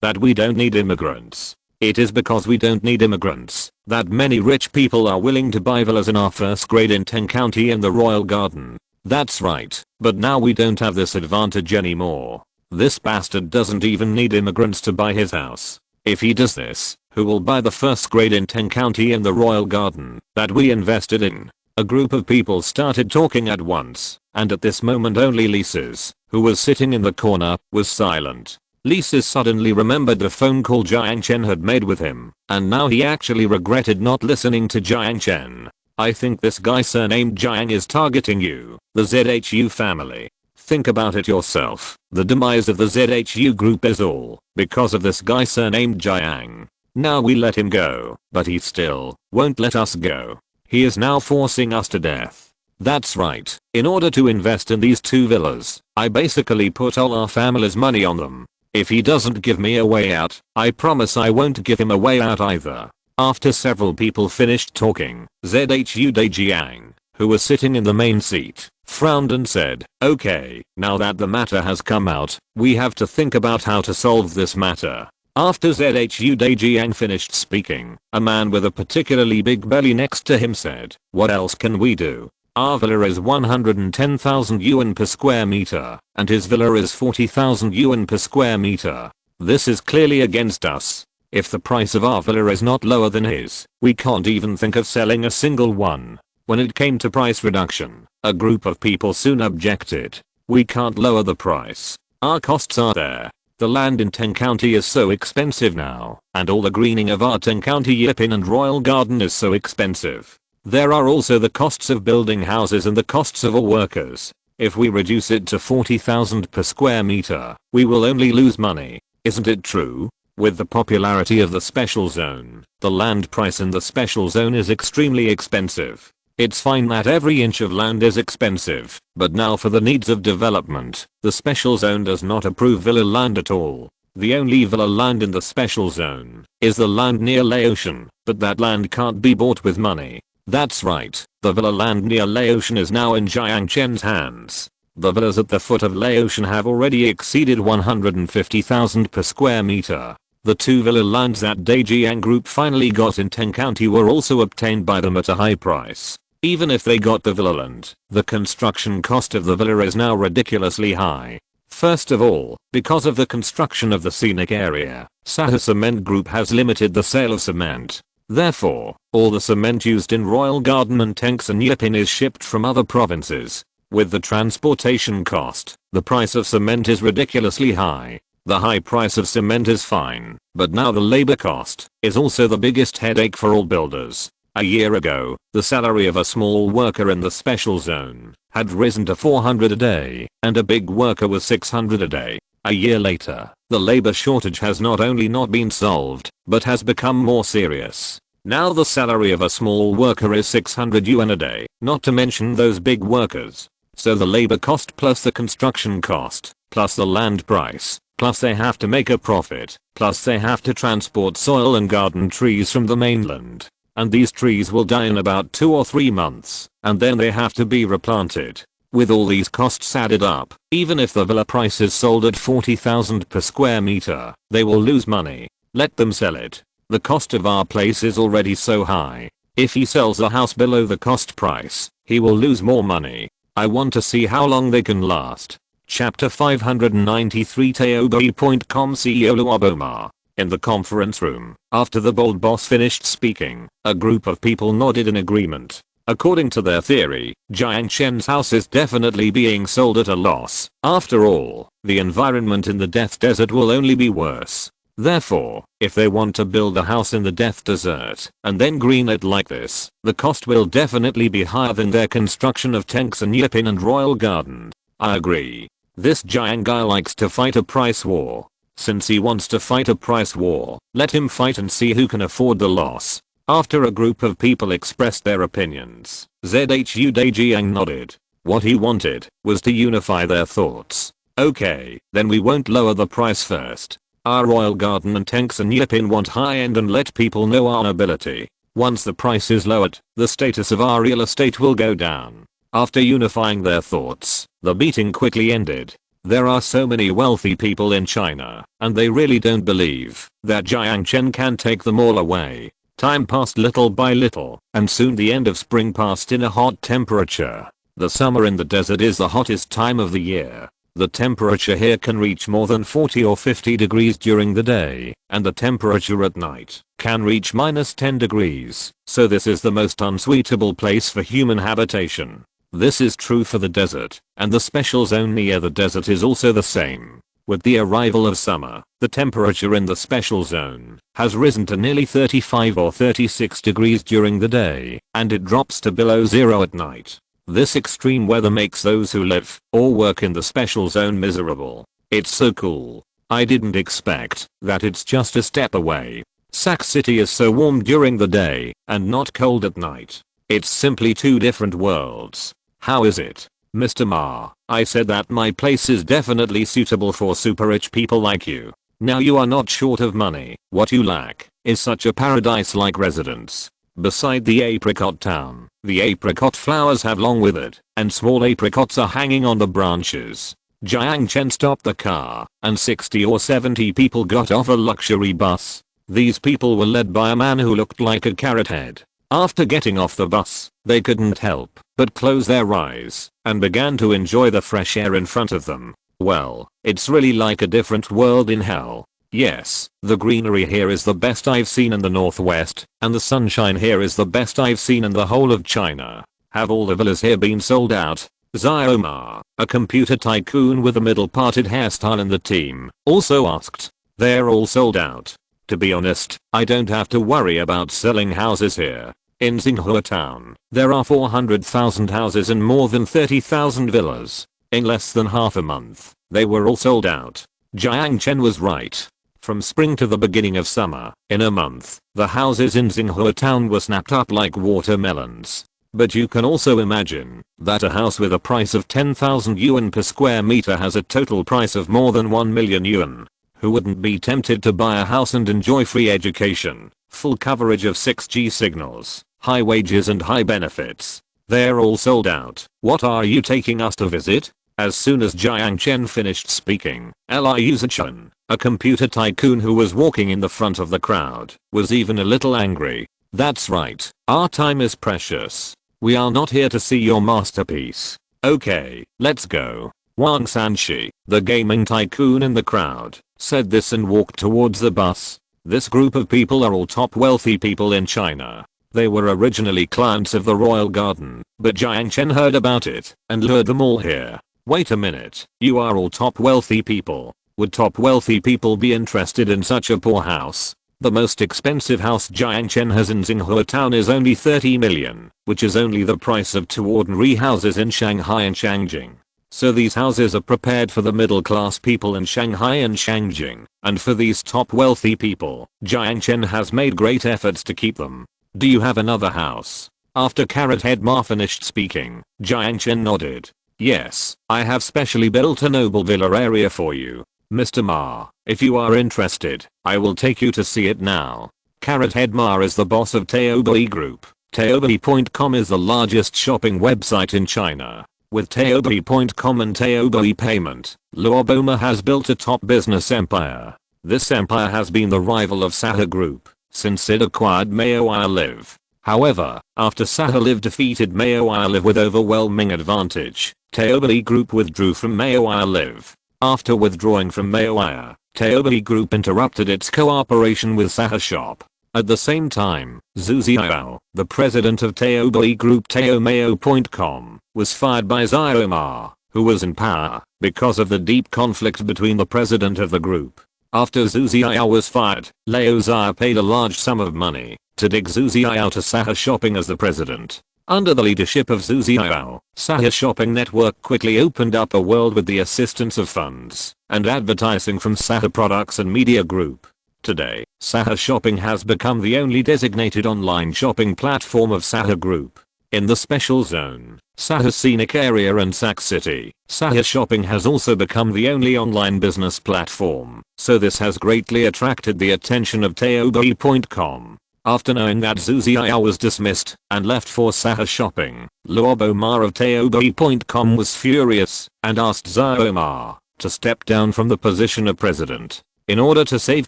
that we don't need immigrants. It is because we don't need immigrants that many rich people are willing to buy villas in our first grade in Teng County and the Royal Garden. That's right, but now we don't have this advantage anymore. This bastard doesn't even need immigrants to buy his house. If he does this, who will buy the first grade in Teng County and the Royal Garden that we invested in? A group of people started talking at once, and at this moment only Lises, who was sitting in the corner, was silent. Lises suddenly remembered the phone call Jiang Chen had made with him, and now he actually regretted not listening to Jiang Chen. I think this guy surnamed Jiang is targeting you, the Zhu family. Think about it yourself. The demise of the Zhu group is all because of this guy surnamed Jiang. Now we let him go, but he still won't let us go. He is now forcing us to death. That's right, in order to invest in these two villas, I basically put all our family's money on them. If he doesn't give me a way out, I promise I won't give him a way out either. After several people finished talking, Zhu Dejiang, who was sitting in the main seat, frowned and said, okay, now that the matter has come out, we have to think about how to solve this matter. After Zhu Dejiang finished speaking, a man with a particularly big belly next to him said, what else can we do? Our villa is 110,000 yuan per square meter, and his villa is 40,000 yuan per square meter. This is clearly against us. If the price of our villa is not lower than his, we can't even think of selling a single one. When it came to price reduction, a group of people soon objected. We can't lower the price. Our costs are there. The land in Teng County is so expensive now, and all the greening of our Teng County Yipin and Royal Garden is so expensive. There are also the costs of building houses and the costs of all workers. If we reduce it to 40,000 per square meter, we will only lose money. Isn't it true? With the popularity of the special zone, the land price in the special zone is extremely expensive. It's fine that every inch of land is expensive, but now for the needs of development, the special zone does not approve villa land at all. The only villa land in the special zone is the land near Laotian, but that land can't be bought with money. That's right, the villa land near Laotian is now in Jiang Chen's hands. The villas at the foot of Laotian have already exceeded 150,000 per square meter. The 2 villa lands that Jiang Group finally got in Teng County were also obtained by them at a high price. Even if they got the villa land, the construction cost of the villa is now ridiculously high. First of all, because of the construction of the scenic area, Sahara Cement Group has limited the sale of cement. Therefore, all the cement used in Royal Garden and Tenks and Yipin is shipped from other provinces. With the transportation cost, the price of cement is ridiculously high. The high price of cement is fine, but now the labor cost is also the biggest headache for all builders. A year ago, the salary of a small worker in the special zone had risen to 400 a day, and a big worker was 600 a day. A year later, the labor shortage has not only not been solved, but has become more serious. Now the salary of a small worker is 600 yuan a day, not to mention those big workers. So the labor cost plus the construction cost, plus the land price, plus they have to make a profit, plus they have to transport soil and garden trees from the mainland. And these trees will die in about 2 or 3 months, and then they have to be replanted. With all these costs added up, even if the villa price is sold at 40,000 per square meter, they will lose money. Let them sell it. The cost of our place is already so high. If he sells a house below the cost price, he will lose more money. I want to see how long they can last. Chapter 593 Taoboi.com CEO Luoboma. In the conference room, after the bold boss finished speaking, a group of people nodded in agreement. According to their theory, Jiang Chen's house is definitely being sold at a loss. After all, the environment in the Death Desert will only be worse. Therefore, if they want to build a house in the Death Desert and then green it like this, the cost will definitely be higher than their construction of Tenks and Yipin and Royal Garden. I agree. This Jiang guy likes to fight a price war. Since he wants to fight a price war, let him fight and see who can afford the loss. After a group of people expressed their opinions, Zhu Jiang nodded. What he wanted was to unify their thoughts. Okay, then we won't lower the price first. Our Royal Garden and Tenks and Yipin want high end and let people know our ability. Once the price is lowered, the status of our real estate will go down. After unifying their thoughts, the meeting quickly ended. There are so many wealthy people in China, and they really don't believe that Jiang Chen can take them all away. Time passed little by little, and soon the end of spring passed in a hot temperature. The summer in the desert is the hottest time of the year. The temperature here can reach more than 40 or 50 degrees during the day, and the temperature at night can reach -10 degrees, so this is the most unsuitable place for human habitation. This is true for the desert, and the special zone near the desert is also the same. With the arrival of summer, the temperature in the special zone has risen to nearly 35 or 36 degrees during the day, and it drops to below zero at night. This extreme weather makes those who live or work in the special zone miserable. It's so cool. I didn't expect that it's just a step away. Sac City is so warm during the day and not cold at night. It's simply two different worlds. How is it, Mr. Ma? I said that my place is definitely suitable for super rich people like you. Now you are not short of money. What you lack is such a paradise-like residence. Beside the apricot town, the apricot flowers have long withered, and small apricots are hanging on the branches. Jiang Chen stopped the car, and 60 or 70 people got off a luxury bus. These people were led by a man who looked like a carrot head. After getting off the bus, they couldn't help but close their eyes and began to enjoy the fresh air in front of them. Well, it's really like a different world in hell. Yes, the greenery here is the best I've seen in the northwest, and the sunshine here is the best I've seen in the whole of China. Have all the villas here been sold out? Xiaoma, a computer tycoon with a middle-parted hairstyle in the team, also asked. They're all sold out. To be honest, I don't have to worry about selling houses here. In Xinhua town, there are 400,000 houses and more than 30,000 villas. In less than half a month, they were all sold out. Jiang Chen was right. From spring to the beginning of summer, in a month, the houses in Xinhua town were snapped up like watermelons. But you can also imagine that a house with a price of 10,000 yuan per square meter has a total price of more than 1 million yuan. Who wouldn't be tempted to buy a house and enjoy free education, full coverage of 6G signals, high wages and high benefits? They're all sold out. What are you taking us to visit? As soon as Jiang Chen finished speaking, Liu Chen, a computer tycoon who was walking in the front of the crowd, was even a little angry. That's right, our time is precious. We are not here to see your masterpiece. Okay, let's go. Wang Sanshi, the gaming tycoon in the crowd, said this and walked towards the bus. This group of people are all top wealthy people in China. They were originally clients of the royal garden, but Jiang Chen heard about it and lured them all here. Wait a minute, you are all top wealthy people. Would top wealthy people be interested in such a poor house? The most expensive house Jiang Chen has in Tsinghua town is only 30 million, which is only the price of 2 ordinary houses in Shanghai and Shangjing. So these houses are prepared for the middle class people in Shanghai and Shangjing, and for these top wealthy people, Jiang Chen has made great efforts to keep them. Do you have another house? After Carrot Head Ma finished speaking, Jiang Chen nodded. Yes, I have specially built a noble villa area for you. Mr. Ma, if you are interested, I will take you to see it now. Carrot Head Ma is the boss of Taobei Group. Taobei.com is the largest shopping website in China. With Taobei.com and Taobei Payment, Luoboma has built a top business empire. This empire has been the rival of Sahara Group since it acquired Live. However, after Sahara Live defeated Live with overwhelming advantage, Taobei Group withdrew from Live. After withdrawing from Taobei Group interrupted its cooperation with Sahara Shop. At the same time, Zhu Xiao, the president of Taobei Group Taomeo.com, was fired by Xiao Ma, who was in power, because of the deep conflict between the president of the group. After Zhu Xiao was fired, Liu Xiao paid a large sum of money to dig Zhu Xiao to Sahara Shopping as the president. Under the leadership of Zhu Xiao, Sahara Shopping Network quickly opened up a world with the assistance of funds and advertising from Sahara Products and Media Group. Today, Sahara Shopping has become the only designated online shopping platform of Sahara Group. In the special zone, Sahara Scenic Area and Sac City, Sahara Shopping has also become the only online business platform, so this has greatly attracted the attention of Taobei.com. After knowing that Zhu Xiao was dismissed and left for Sahara Shopping, Luobo Ma of Taobei.com was furious and asked Xiao Ma to step down from the position of president. In order to save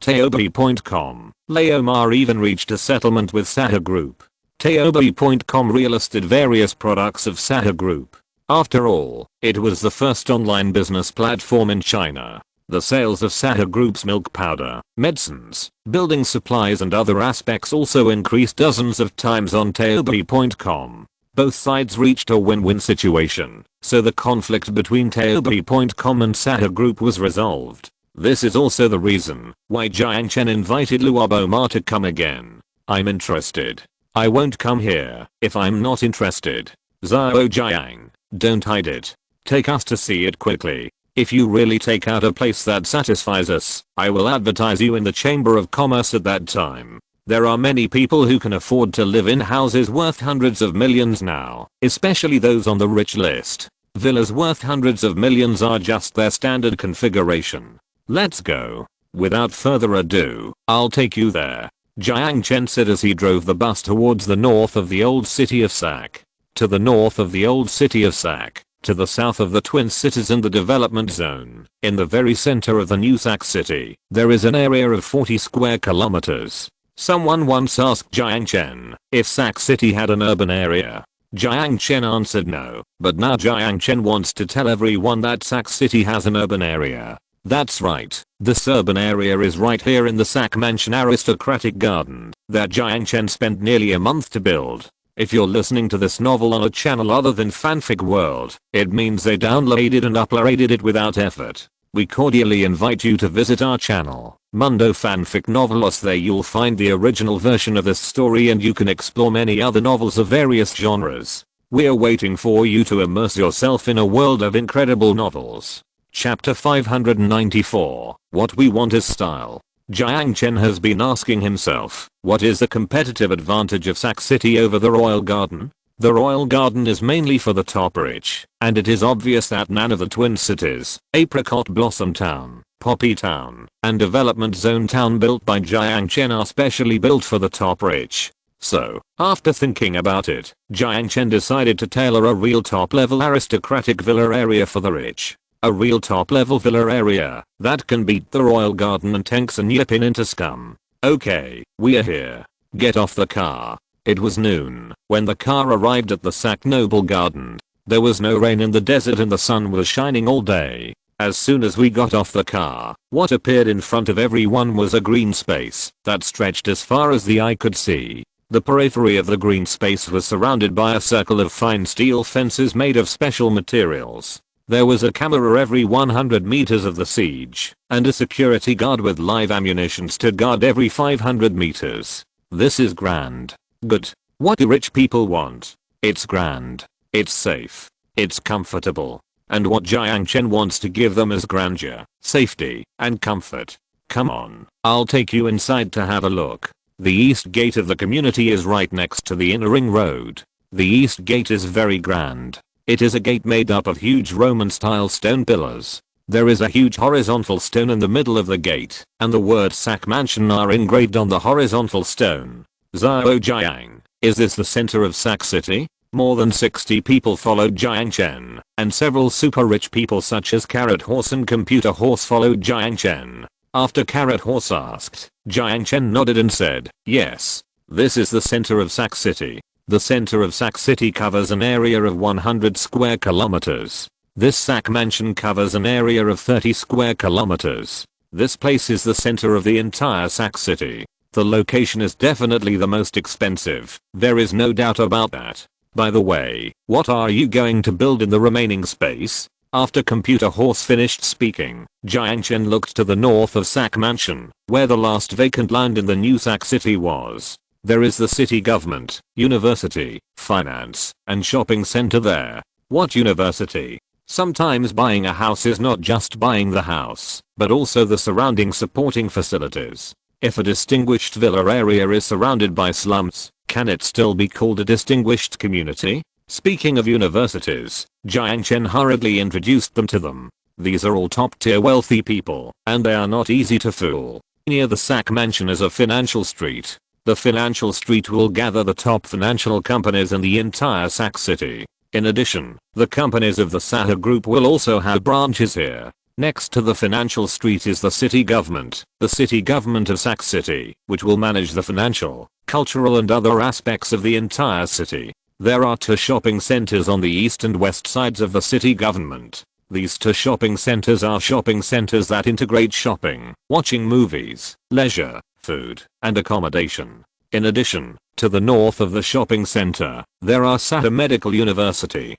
Taobei.com, Liu Ma even reached a settlement with Sahara Group. Taobei.com relisted various products of Sahara Group. After all, it was the first online business platform in China. The sales of Sahara Group's milk powder, medicines, building supplies and other aspects also increased dozens of times on Taobei.com. Both sides reached a win-win situation, so the conflict between Taobei.com and Sahara Group was resolved. This is also the reason why Jiang Chen invited Luobo Ma to come again. I'm interested. I won't come here if I'm not interested. Xiao Jiang, don't hide it. Take us to see it quickly. If you really take out a place that satisfies us, I will advertise you in the Chamber of Commerce at that time. There are many people who can afford to live in houses worth hundreds of millions now, especially those on the rich list. Villas worth hundreds of millions are just their standard configuration. Let's go. Without further ado, I'll take you there. Jiang Chen said as he drove the bus towards the north of the old city of Sac. To the north of the old city of Sac. To the south of the Twin Cities and the development zone, in the very center of the new Sac City, there is an area of 40 square kilometers. Someone once asked Jiang Chen if Sac City had an urban area. Jiang Chen answered no, but now Jiang Chen wants to tell everyone that Sac City has an urban area. That's right, this urban area is right here in the Sac Mansion aristocratic garden that Jiang Chen spent nearly a month to build. If you're listening to this novel on a channel other than Fanfic World, it means they downloaded and uploaded it without effort. We cordially invite you to visit our channel, Mundo Fanfic Novelos. There you'll find the original version of this story and you can explore many other novels of various genres. We're waiting for you to immerse yourself in a world of incredible novels. Chapter 594, What We Want is Style. Jiang Chen has been asking himself, what is the competitive advantage of Sac City over the Royal Garden? The Royal Garden is mainly for the top rich, and it is obvious that none of the Twin Cities, Apricot Blossom Town, Poppy Town, and Development Zone Town built by Jiang Chen are specially built for the top rich. So, after thinking about it, Jiang Chen decided to tailor a real top-level aristocratic villa area for the rich. A real top-level villa area that can beat the royal garden and tanks and yippin into scum. Okay, we are here. Get off the car. It was noon when the car arrived at the Sac Noble Garden. There was no rain in the desert and the sun was shining all day. As soon as we got off the car, what appeared in front of everyone was a green space that stretched as far as the eye could see. The periphery of the green space was surrounded by a circle of fine steel fences made of special materials. There was a camera every 100 meters of the siege, and a security guard with live ammunitions to guard every 500 meters. This is grand. Good. What do rich people want? It's grand. It's safe. It's comfortable. And what Jiang Chen wants to give them is grandeur, safety, and comfort. Come on, I'll take you inside to have a look. The east gate of the community is right next to the inner ring road. The east gate is very grand. It is a gate made up of huge Roman-style stone pillars. There is a huge horizontal stone in the middle of the gate, and the words Sac Mansion are engraved on the horizontal stone. Zhao Jiang, is this the center of Sac City? More than 60 people followed Jiang Chen, and several super rich people such as Carrot Horse and Computer Horse followed Jiang Chen. After Carrot Horse asked, Jiang Chen nodded and said, yes, this is the center of Sac City. The center of Sac City covers an area of 100 square kilometers. This Sac Mansion covers an area of 30 square kilometers. This place is the center of the entire Sac City. The location is definitely the most expensive, there is no doubt about that. By the way, what are you going to build in the remaining space? After Computer Horse finished speaking, Jiang Chen looked to the north of Sac Mansion, where the last vacant land in the new Sac City was. There is the city government, university, finance, and shopping center there. What university? Sometimes buying a house is not just buying the house, but also the surrounding supporting facilities. If a distinguished villa area is surrounded by slums, can it still be called a distinguished community? Speaking of universities, Jiang Chen hurriedly introduced them to them. These are all top-tier wealthy people, and they are not easy to fool. Near the Sac Mansion is a financial street. The financial street will gather the top financial companies in the entire Sac City. In addition, the companies of the Sahara group will also have branches here. Next to the financial street is the city government of Sac City, which will manage the financial, cultural and other aspects of the entire city. There are 2 shopping centers on the east and west sides of the city government. These 2 shopping centers are shopping centers that integrate shopping, watching movies, leisure, food, and accommodation. In addition, to the north of the shopping center, there are Sahara Medical University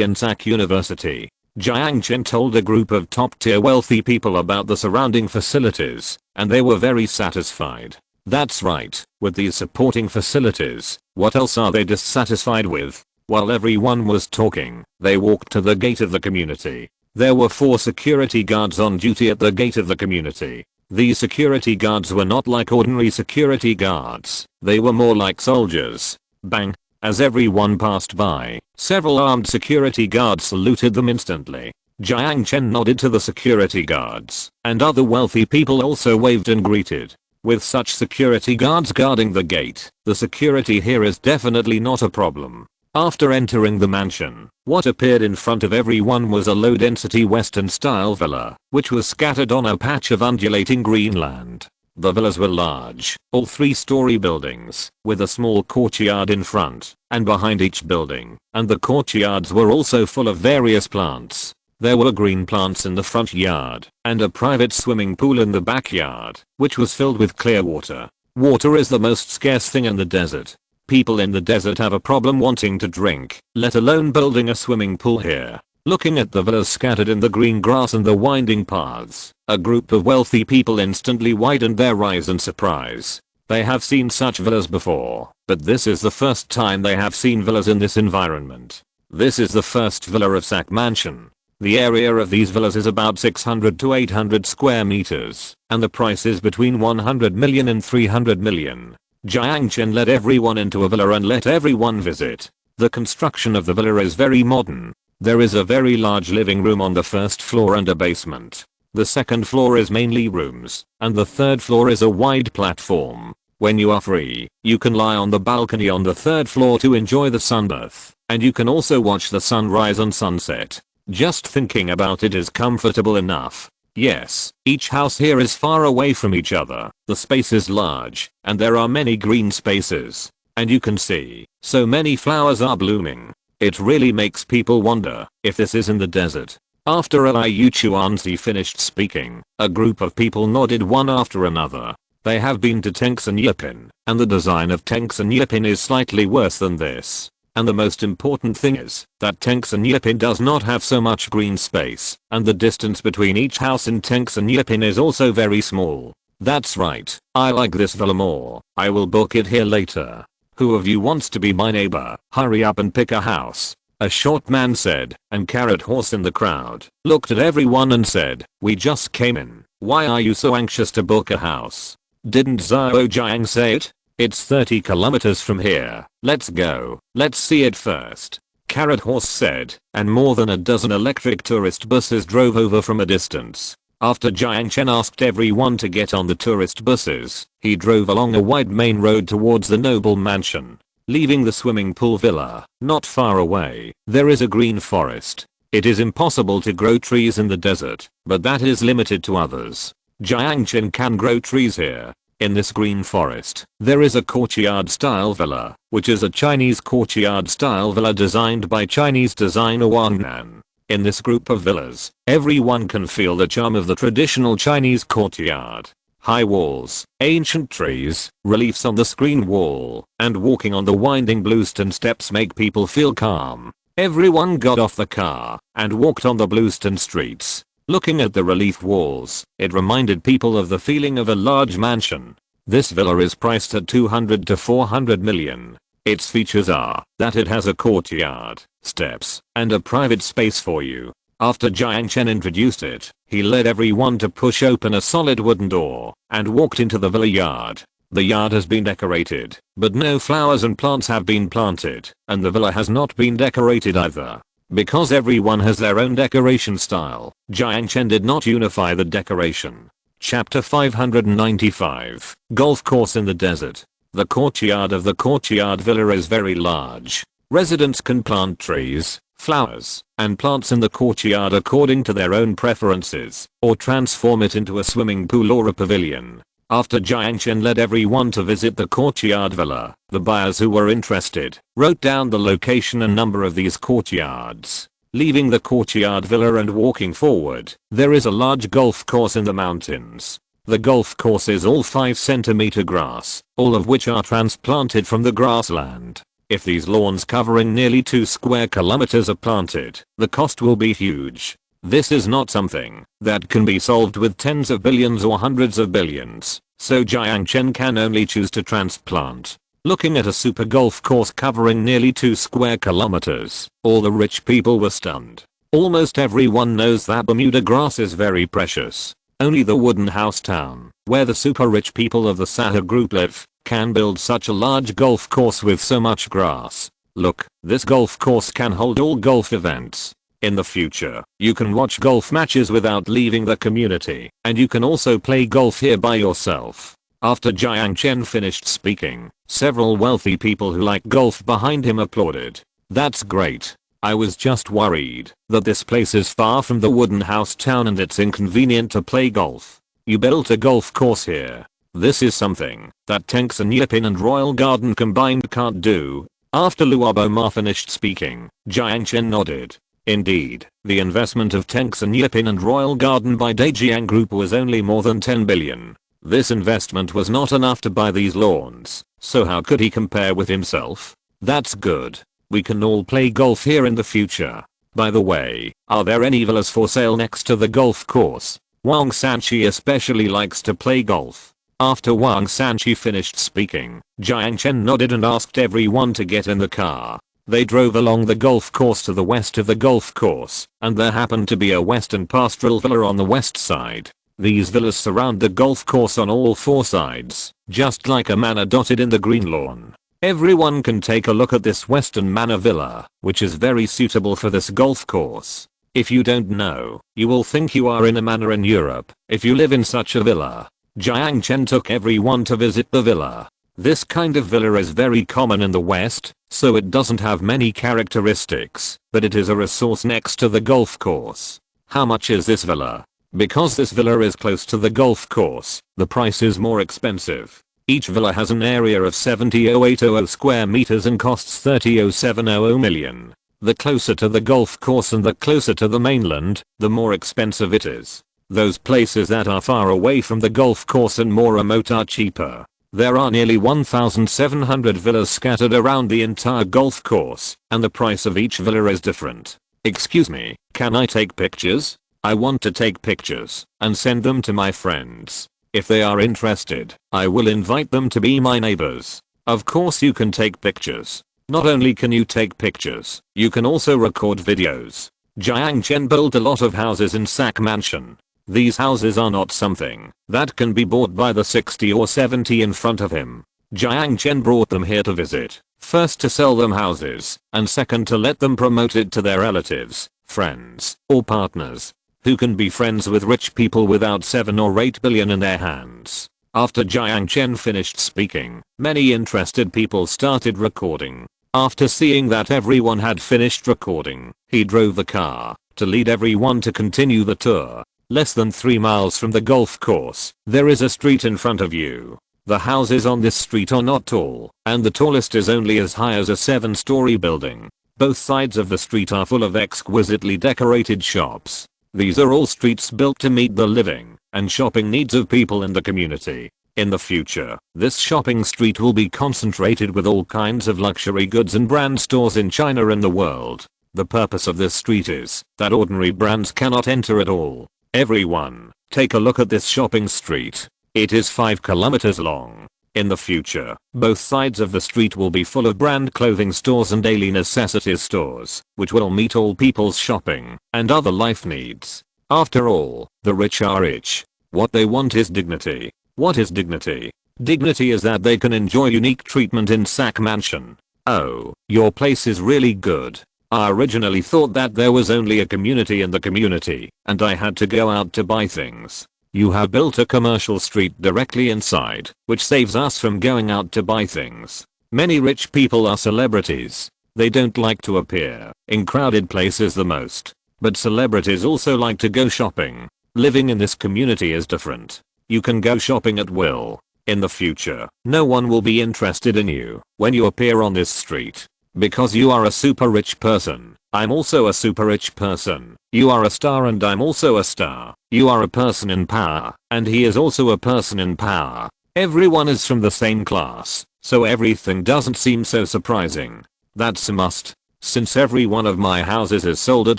and Sac University. Jiang Chen told a group of top-tier wealthy people about the surrounding facilities, and they were very satisfied. That's right, with these supporting facilities, what else are they dissatisfied with? While everyone was talking, they walked to the gate of the community. There were 4 security guards on duty at the gate of the community. These security guards were not like ordinary security guards, they were more like soldiers. Bang! As everyone passed by, several armed security guards saluted them instantly. Jiang Chen nodded to the security guards, and other wealthy people also waved and greeted. With such security guards guarding the gate, the security here is definitely not a problem. After entering the mansion, what appeared in front of everyone was a low-density Western-style villa, which was scattered on a patch of undulating green land. The villas were large, all 3-story buildings, with a small courtyard in front and behind each building, and the courtyards were also full of various plants. There were green plants in the front yard, and a private swimming pool in the backyard, which was filled with clear water. Water is the most scarce thing in the desert. People in the desert have a problem wanting to drink, let alone building a swimming pool here. Looking at the villas scattered in the green grass and the winding paths, a group of wealthy people instantly widened their eyes in surprise. They have seen such villas before, but this is the first time they have seen villas in this environment. This is the first villa of Sac Mansion. The area of these villas is about 600 to 800 square meters, and the price is between 100 million and 300 million. Jiang Chen led everyone into a villa and let everyone visit. The construction of the villa is very modern. There is a very large living room on the first floor and a basement. The second floor is mainly rooms, and the third floor is a wide platform. When you are free, you can lie on the balcony on the third floor to enjoy the sunbath, and you can also watch the sunrise and sunset. Just thinking about it is comfortable enough. Yes, each house here is far away from each other, the space is large, and there are many green spaces. And you can see, so many flowers are blooming. It really makes people wonder if this is in the desert. After Liu Chuanzi finished speaking, a group of people nodded one after another. They have been to Tengsan Yipin, and the design of Tengsan Yipin is slightly worse than this. And the most important thing is that Tengsan Yipin does not have so much green space, and the distance between each house in Tengsan Yipin is also very small. That's right, I like this villa more. I will book it here later. Who of you wants to be my neighbor? Hurry up and pick a house. A short man said, and Carrot Horse in the crowd looked at everyone and said, we just came in. Why are you so anxious to book a house? Didn't Zhao Jiang say it? It's 30 kilometers from here. Let's go. Let's see it first. Carrot Horse said, and more than a dozen electric tourist buses drove over from a distance. After Jiang Chen asked everyone to get on the tourist buses, he drove along a wide main road towards the noble mansion. Leaving the swimming pool villa, not far away, there is a green forest. It is impossible to grow trees in the desert, but that is limited to others. Jiang Chen can grow trees here. In this green forest, there is a courtyard-style villa, which is a Chinese courtyard-style villa designed by Chinese designer Wang Nan. In this group of villas, everyone can feel the charm of the traditional Chinese courtyard. High walls, ancient trees, reliefs on the screen wall, and walking on the winding bluestone steps make people feel calm. Everyone got off the car and walked on the bluestone streets. Looking at the relief walls, it reminded people of the feeling of a large mansion. This villa is priced at 200 to 400 million. Its features are that it has a courtyard, steps, and a private space for you. After Jiang Chen introduced it, he led everyone to push open a solid wooden door and walked into the villa yard. The yard has been decorated, but no flowers and plants have been planted, and the villa has not been decorated either. Because everyone has their own decoration style, Jiang Chen did not unify the decoration. Chapter 595, Golf Course in the Desert. The courtyard of the courtyard villa is very large. Residents can plant trees, flowers, and plants in the courtyard according to their own preferences, or transform it into a swimming pool or a pavilion. After Jiang Chen led everyone to visit the courtyard villa, the buyers who were interested wrote down the location and number of these courtyards. Leaving the courtyard villa and walking forward, there is a large golf course in the mountains. The golf course is all 5 cm grass, all of which are transplanted from the grassland. If these lawns covering nearly 2 square kilometers are planted, the cost will be huge. This is not something that can be solved with tens of billions or hundreds of billions, so Jiang Chen can only choose to transplant. Looking at a super golf course covering nearly 2 square kilometers, all the rich people were stunned. Almost everyone knows that Bermuda grass is very precious. Only the wooden house town, where the super rich people of the Sahara group live, can build such a large golf course with so much grass. Look, this golf course can hold all golf events. In the future, you can watch golf matches without leaving the community, and you can also play golf here by yourself. After Jiang Chen finished speaking, several wealthy people who like golf behind him applauded. That's great. I was just worried that this place is far from the wooden house town and it's inconvenient to play golf. You built a golf course here. This is something that Tengsan Yipin and Royal Garden combined can't do. After Luobo Ma finished speaking, Jiang Chen nodded. Indeed, the investment of Tengsan Yipin and Royal Garden by Dejiang Group was only more than 10 billion. This investment was not enough to buy these lawns, so how could he compare with himself? That's good. We can all play golf here in the future. By the way, are there any villas for sale next to the golf course? Wang Sanqi especially likes to play golf. After Wang Sanqi finished speaking, Jiang Chen nodded and asked everyone to get in the car. They drove along the golf course to the west of the golf course, and there happened to be a western pastoral villa on the west side. These villas surround the golf course on all 4 sides, just like a manor dotted in the green lawn. Everyone can take a look at this western manor villa, which is very suitable for this golf course. If you don't know, you will think you are in a manor in Europe if you live in such a villa. Jiang Chen took everyone to visit the villa. This kind of villa is very common in the West, so it doesn't have many characteristics, but it is a resource next to the golf course. How much is this villa? Because this villa is close to the golf course, the price is more expensive. Each villa has an area of 70,800 square meters and costs 30,700 million. The closer to the golf course and the closer to the mainland, the more expensive it is. Those places that are far away from the golf course and more remote are cheaper. There are nearly 1,700 villas scattered around the entire golf course, and the price of each villa is different. Excuse me, can I take pictures? I want to take pictures and send them to my friends. If they are interested, I will invite them to be my neighbors. Of course you can take pictures. Not only can you take pictures, you can also record videos. Jiang Chen built a lot of houses in Sak Mansion. These houses are not something that can be bought by the 60 or 70 in front of him. Jiang Chen brought them here to visit, first to sell them houses, and second to let them promote it to their relatives, friends, or partners, who can be friends with rich people without 7 or 8 billion in their hands. After Jiang Chen finished speaking, many interested people started recording. After seeing that everyone had finished recording, he drove the car to lead everyone to continue the tour. Less than 3 miles from the golf course, there is a street in front of you. The houses on this street are not tall, and the tallest is only as high as a 7-story building. Both sides of the street are full of exquisitely decorated shops. These are all streets built to meet the living and shopping needs of people in the community. In the future, this shopping street will be concentrated with all kinds of luxury goods and brand stores in China and the world. The purpose of this street is that ordinary brands cannot enter at all. Everyone, take a look at this shopping street. It is 5 kilometers long. In the future, both sides of the street will be full of brand clothing stores and daily necessities stores, which will meet all people's shopping and other life needs. After all, the rich are rich. What they want is dignity. What is dignity? Dignity is that they can enjoy unique treatment in Sak Mansion. Oh, your place is really good. I originally thought that there was only a community in the community, and I had to go out to buy things. You have built a commercial street directly inside, which saves us from going out to buy things. Many rich people are celebrities. They don't like to appear in crowded places the most. But celebrities also like to go shopping. Living in this community is different. You can go shopping at will. In the future, no one will be interested in you when you appear on this street. Because you are a super rich person. I'm also a super rich person. You are a star and I'm also a star. You are a person in power, and he is also a person in power. Everyone is from the same class, so everything doesn't seem so surprising. That's a must. Since every one of my houses is sold at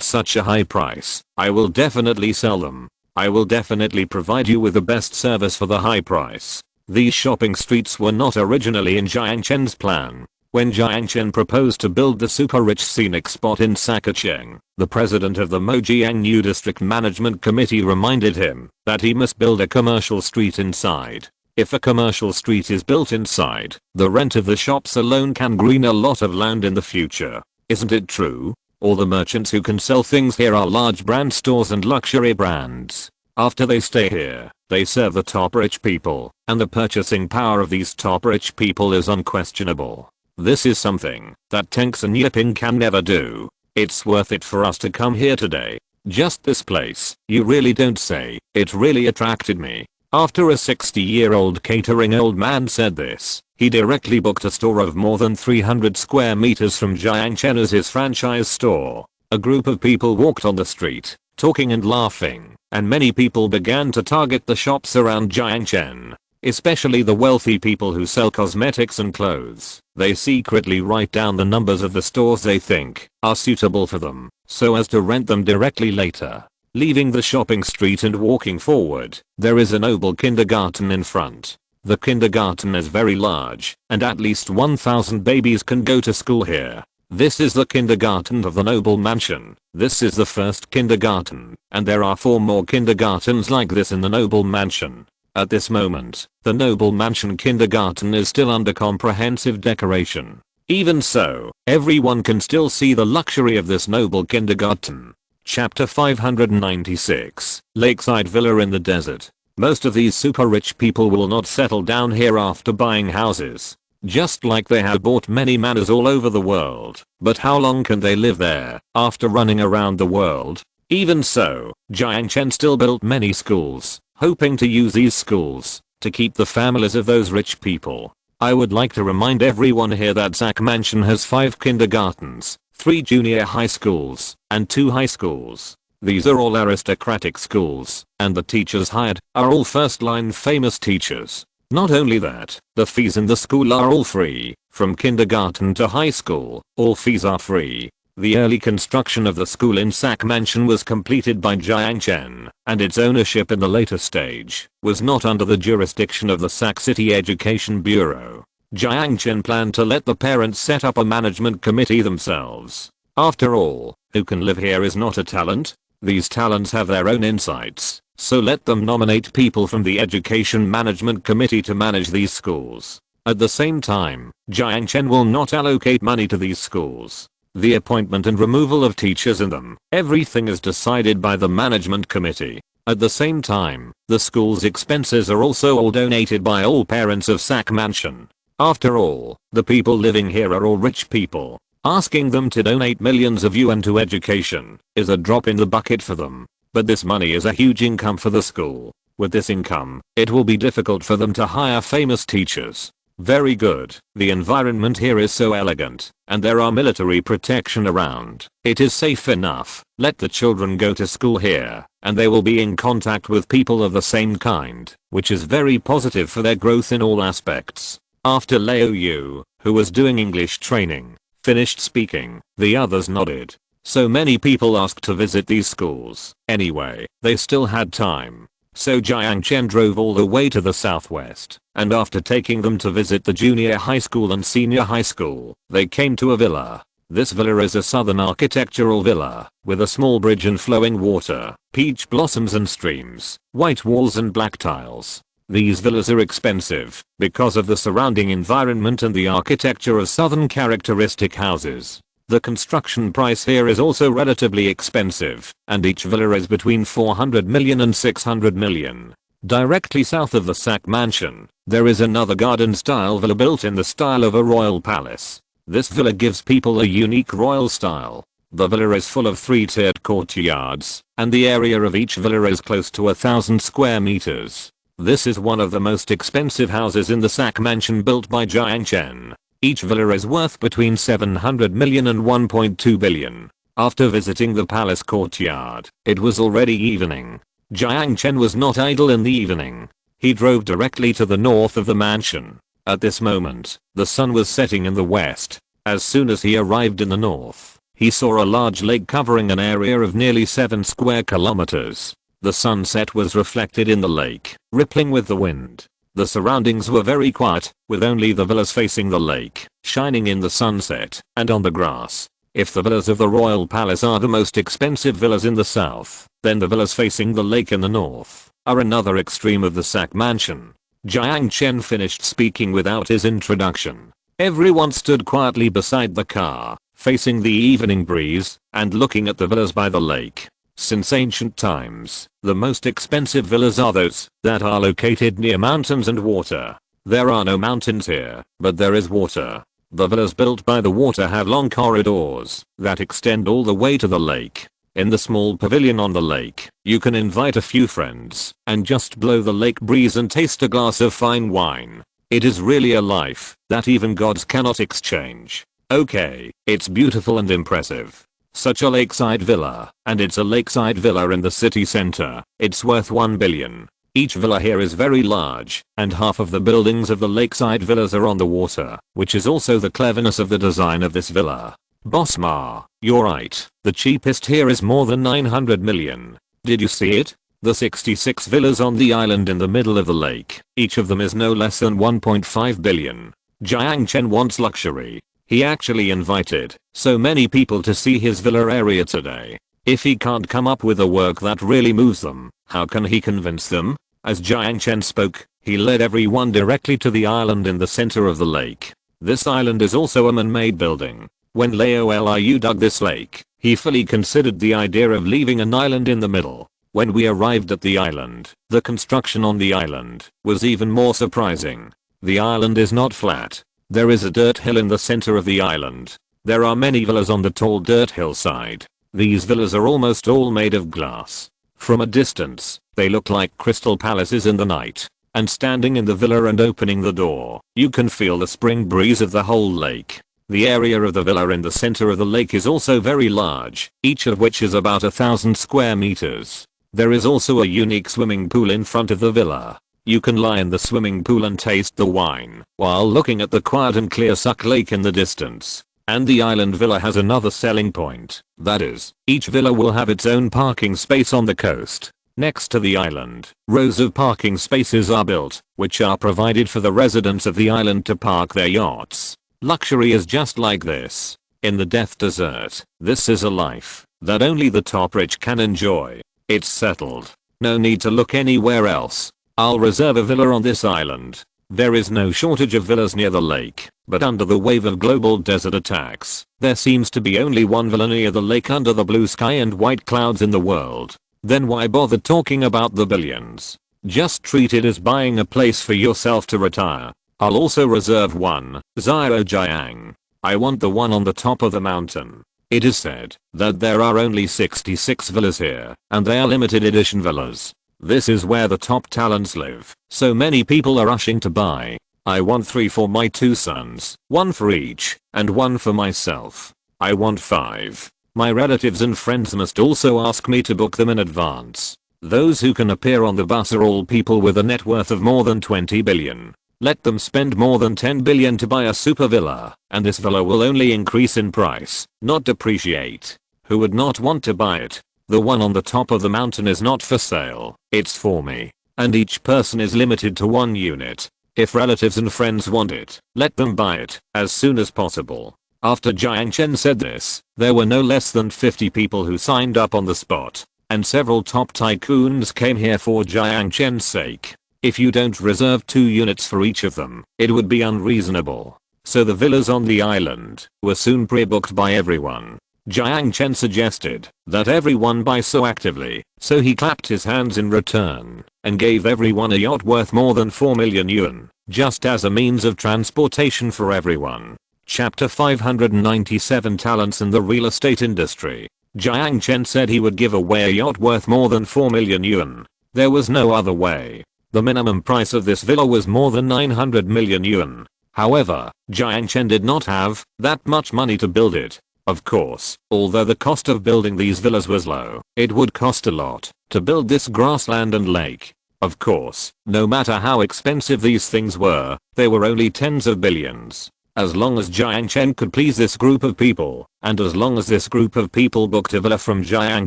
such a high price, I will definitely sell them. I will definitely provide you with the best service for the high price. These shopping streets were not originally in Jiang Chen's plan. When Jiang Chen proposed to build the super rich scenic spot in Sakacheng, the president of the Mojiang District Management Committee reminded him that he must build a commercial street inside. If a commercial street is built inside, the rent of the shops alone can green a lot of land in the future. Isn't it true? All the merchants who can sell things here are large brand stores and luxury brands. After they stay here, they serve the top rich people, and the purchasing power of these top rich people is unquestionable. This is something that Tenks and Yiping can never do. It's worth it for us to come here today. Just this place, you really don't say. It really attracted me. After a 60-year-old catering old man said this, he directly booked a store of more than 300 square meters from Jiang Chen as his franchise store. A group of people walked on the street, talking and laughing, and many people began to target the shops around Jiang Chen. Especially the wealthy people who sell cosmetics and clothes. They secretly write down the numbers of the stores they think are suitable for them, so as to rent them directly later. Leaving the shopping street and walking forward, there is a noble kindergarten in front. The kindergarten is very large, and at least 1,000 babies can go to school here. This is the kindergarten of the noble mansion. This is the first kindergarten, and there are 4 more kindergartens like this in the noble mansion. At this moment, the noble mansion kindergarten is still under comprehensive decoration. Even so, everyone can still see the luxury of this noble kindergarten. Chapter 596, Lakeside Villa in the Desert. Most of these super rich people will not settle down here after buying houses. Just like they have bought many manors all over the world. But how long can they live there after running around the world? Even so, Jiang Chen still built many schools, hoping to use these schools to keep the families of those rich people. I would like to remind everyone here that Zach Mansion has 5 kindergartens, 3 junior high schools, and 2 high schools. These are all aristocratic schools, and the teachers hired are all first-line famous teachers. Not only that, the fees in the school are all free. From kindergarten to high school, all fees are free. The early construction of the school in Sac Mansion was completed by Jiang Chen, and its ownership in the later stage was not under the jurisdiction of the Sac City Education Bureau. Jiang Chen planned to let the parents set up a management committee themselves. After all, who can live here is not a talent. These talents have their own insights, so let them nominate people from the Education Management Committee to manage these schools. At the same time, Jiang Chen will not allocate money to these schools. The appointment and removal of teachers in them, everything is decided by the management committee. At the same time, the school's expenses are also all donated by all parents of Sac Mansion. After all, the people living here are all rich people. Asking them to donate millions of yuan to education is a drop in the bucket for them. But this money is a huge income for the school. With this income, it will be difficult for them to hire famous teachers. Very good. The environment here is so elegant, and there are military protection around. It is safe enough. Let the children go to school here, and they will be in contact with people of the same kind, which is very positive for their growth in all aspects. After Leo Yu, who was doing English training, finished speaking, the others nodded. So many people asked to visit these schools. Anyway, they still had time. So Jiang Chen drove all the way to the southwest, and after taking them to visit the junior high school and senior high school, they came to a villa. This villa is a southern architectural villa, with a small bridge and flowing water, peach blossoms and streams, white walls and black tiles. These villas are expensive, because of the surrounding environment and the architecture of southern characteristic houses. The construction price here is also relatively expensive, and each villa is between 400 million and 600 million. Directly south of the Sac Mansion, there is another garden-style villa built in the style of a royal palace. This villa gives people a unique royal style. The villa is full of 3-tiered courtyards, and the area of each villa is close to 1,000 square meters. This is one of the most expensive houses in the Sac Mansion built by Jiang Chen. Each villa is worth between 700 million and 1.2 billion. After visiting the palace courtyard, it was already evening. Jiang Chen was not idle in the evening. He drove directly to the north of the mansion. At this moment, the sun was setting in the west. As soon as he arrived in the north, he saw a large lake covering an area of nearly 7 square kilometers. The sunset was reflected in the lake, rippling with the wind. The surroundings were very quiet, with only the villas facing the lake, shining in the sunset, and on the grass. If the villas of the royal palace are the most expensive villas in the south, then the villas facing the lake in the north are another extreme of the Sac Mansion. Jiang Chen finished speaking without his introduction. Everyone stood quietly beside the car, facing the evening breeze, and looking at the villas by the lake. Since ancient times, the most expensive villas are those that are located near mountains and water. There are no mountains here, but there is water. The villas built by the water have long corridors that extend all the way to the lake. In the small pavilion on the lake, you can invite a few friends and just blow the lake breeze and taste a glass of fine wine. It is really a life that even gods cannot exchange. Okay, it's beautiful and impressive. Such a lakeside villa, and it's a lakeside villa in the city center. It's worth 1 billion. Each villa here is very large, and half of the buildings of the lakeside villas are on the water, which is also the cleverness of the design of this villa. Boss Ma, you're right. The cheapest here is more than 900 million. Did you see it? The 66 villas on the island in the middle of the lake, each of them is no less than 1.5 billion. Jiang Chen wants luxury. He actually invited so many people to see his villa area today. If he can't come up with a work that really moves them, how can he convince them? As Jiang Chen spoke, he led everyone directly to the island in the center of the lake. This island is also a man-made building. When Liu dug this lake, he fully considered the idea of leaving an island in the middle. When we arrived at the island, the construction on the island was even more surprising. The island is not flat. There is a dirt hill in the center of the island. There are many villas on the tall dirt hillside. These villas are almost all made of glass. From a distance, they look like crystal palaces in the night. And standing in the villa and opening the door, you can feel the spring breeze of the whole lake. The area of the villa in the center of the lake is also very large, each of which is about 1,000 square meters. There is also a unique swimming pool in front of the villa. You can lie in the swimming pool and taste the wine while looking at the quiet and clear Suck Lake in the distance. And the island villa has another selling point. That is, each villa will have its own parking space on the coast. Next to the island, rows of parking spaces are built, which are provided for the residents of the island to park their yachts. Luxury is just like this. In the death desert, this is a life that only the top rich can enjoy. It's settled. No need to look anywhere else. I'll reserve a villa on this island. There is no shortage of villas near the lake, but under the wave of global desert attacks, there seems to be only one villa near the lake under the blue sky and white clouds in the world. Then why bother talking about the billions? Just treat it as buying a place for yourself to retire. I'll also reserve one, Jiang. I want the one on the top of the mountain. It is said that there are only 66 villas here, and they are limited edition villas. This is where the top talents live, so many people are rushing to buy. I want 3 for my 2 sons, 1 for each, and 1 for myself. I want 5. My relatives and friends must also ask me to book them in advance. Those who can appear on the bus are all people with a net worth of more than 20 billion. Let them spend more than 10 billion to buy a super villa, and this villa will only increase in price, not depreciate. Who would not want to buy it? The one on the top of the mountain is not for sale, it's for me. And each person is limited to 1 unit. If relatives and friends want it, let them buy it as soon as possible. After Jiang Chen said this, there were no less than 50 people who signed up on the spot, and several top tycoons came here for Jiang Chen's sake. If you don't reserve 2 units for each of them, it would be unreasonable. So the villas on the island were soon pre-booked by everyone. Jiang Chen suggested that everyone buy so actively, so he clapped his hands in return and gave everyone a yacht worth more than 4 million yuan, just as a means of transportation for everyone. Chapter 597 Talents in the Real Estate Industry. Jiang Chen said he would give away a yacht worth more than 4 million yuan. There was no other way. The minimum price of this villa was more than 900 million yuan. However, Jiang Chen did not have that much money to build it. Of course, although the cost of building these villas was low, it would cost a lot to build this grassland and lake. Of course, no matter how expensive these things were, they were only tens of billions. As long as Jiang Chen could please this group of people, and as long as this group of people booked a villa from Jiang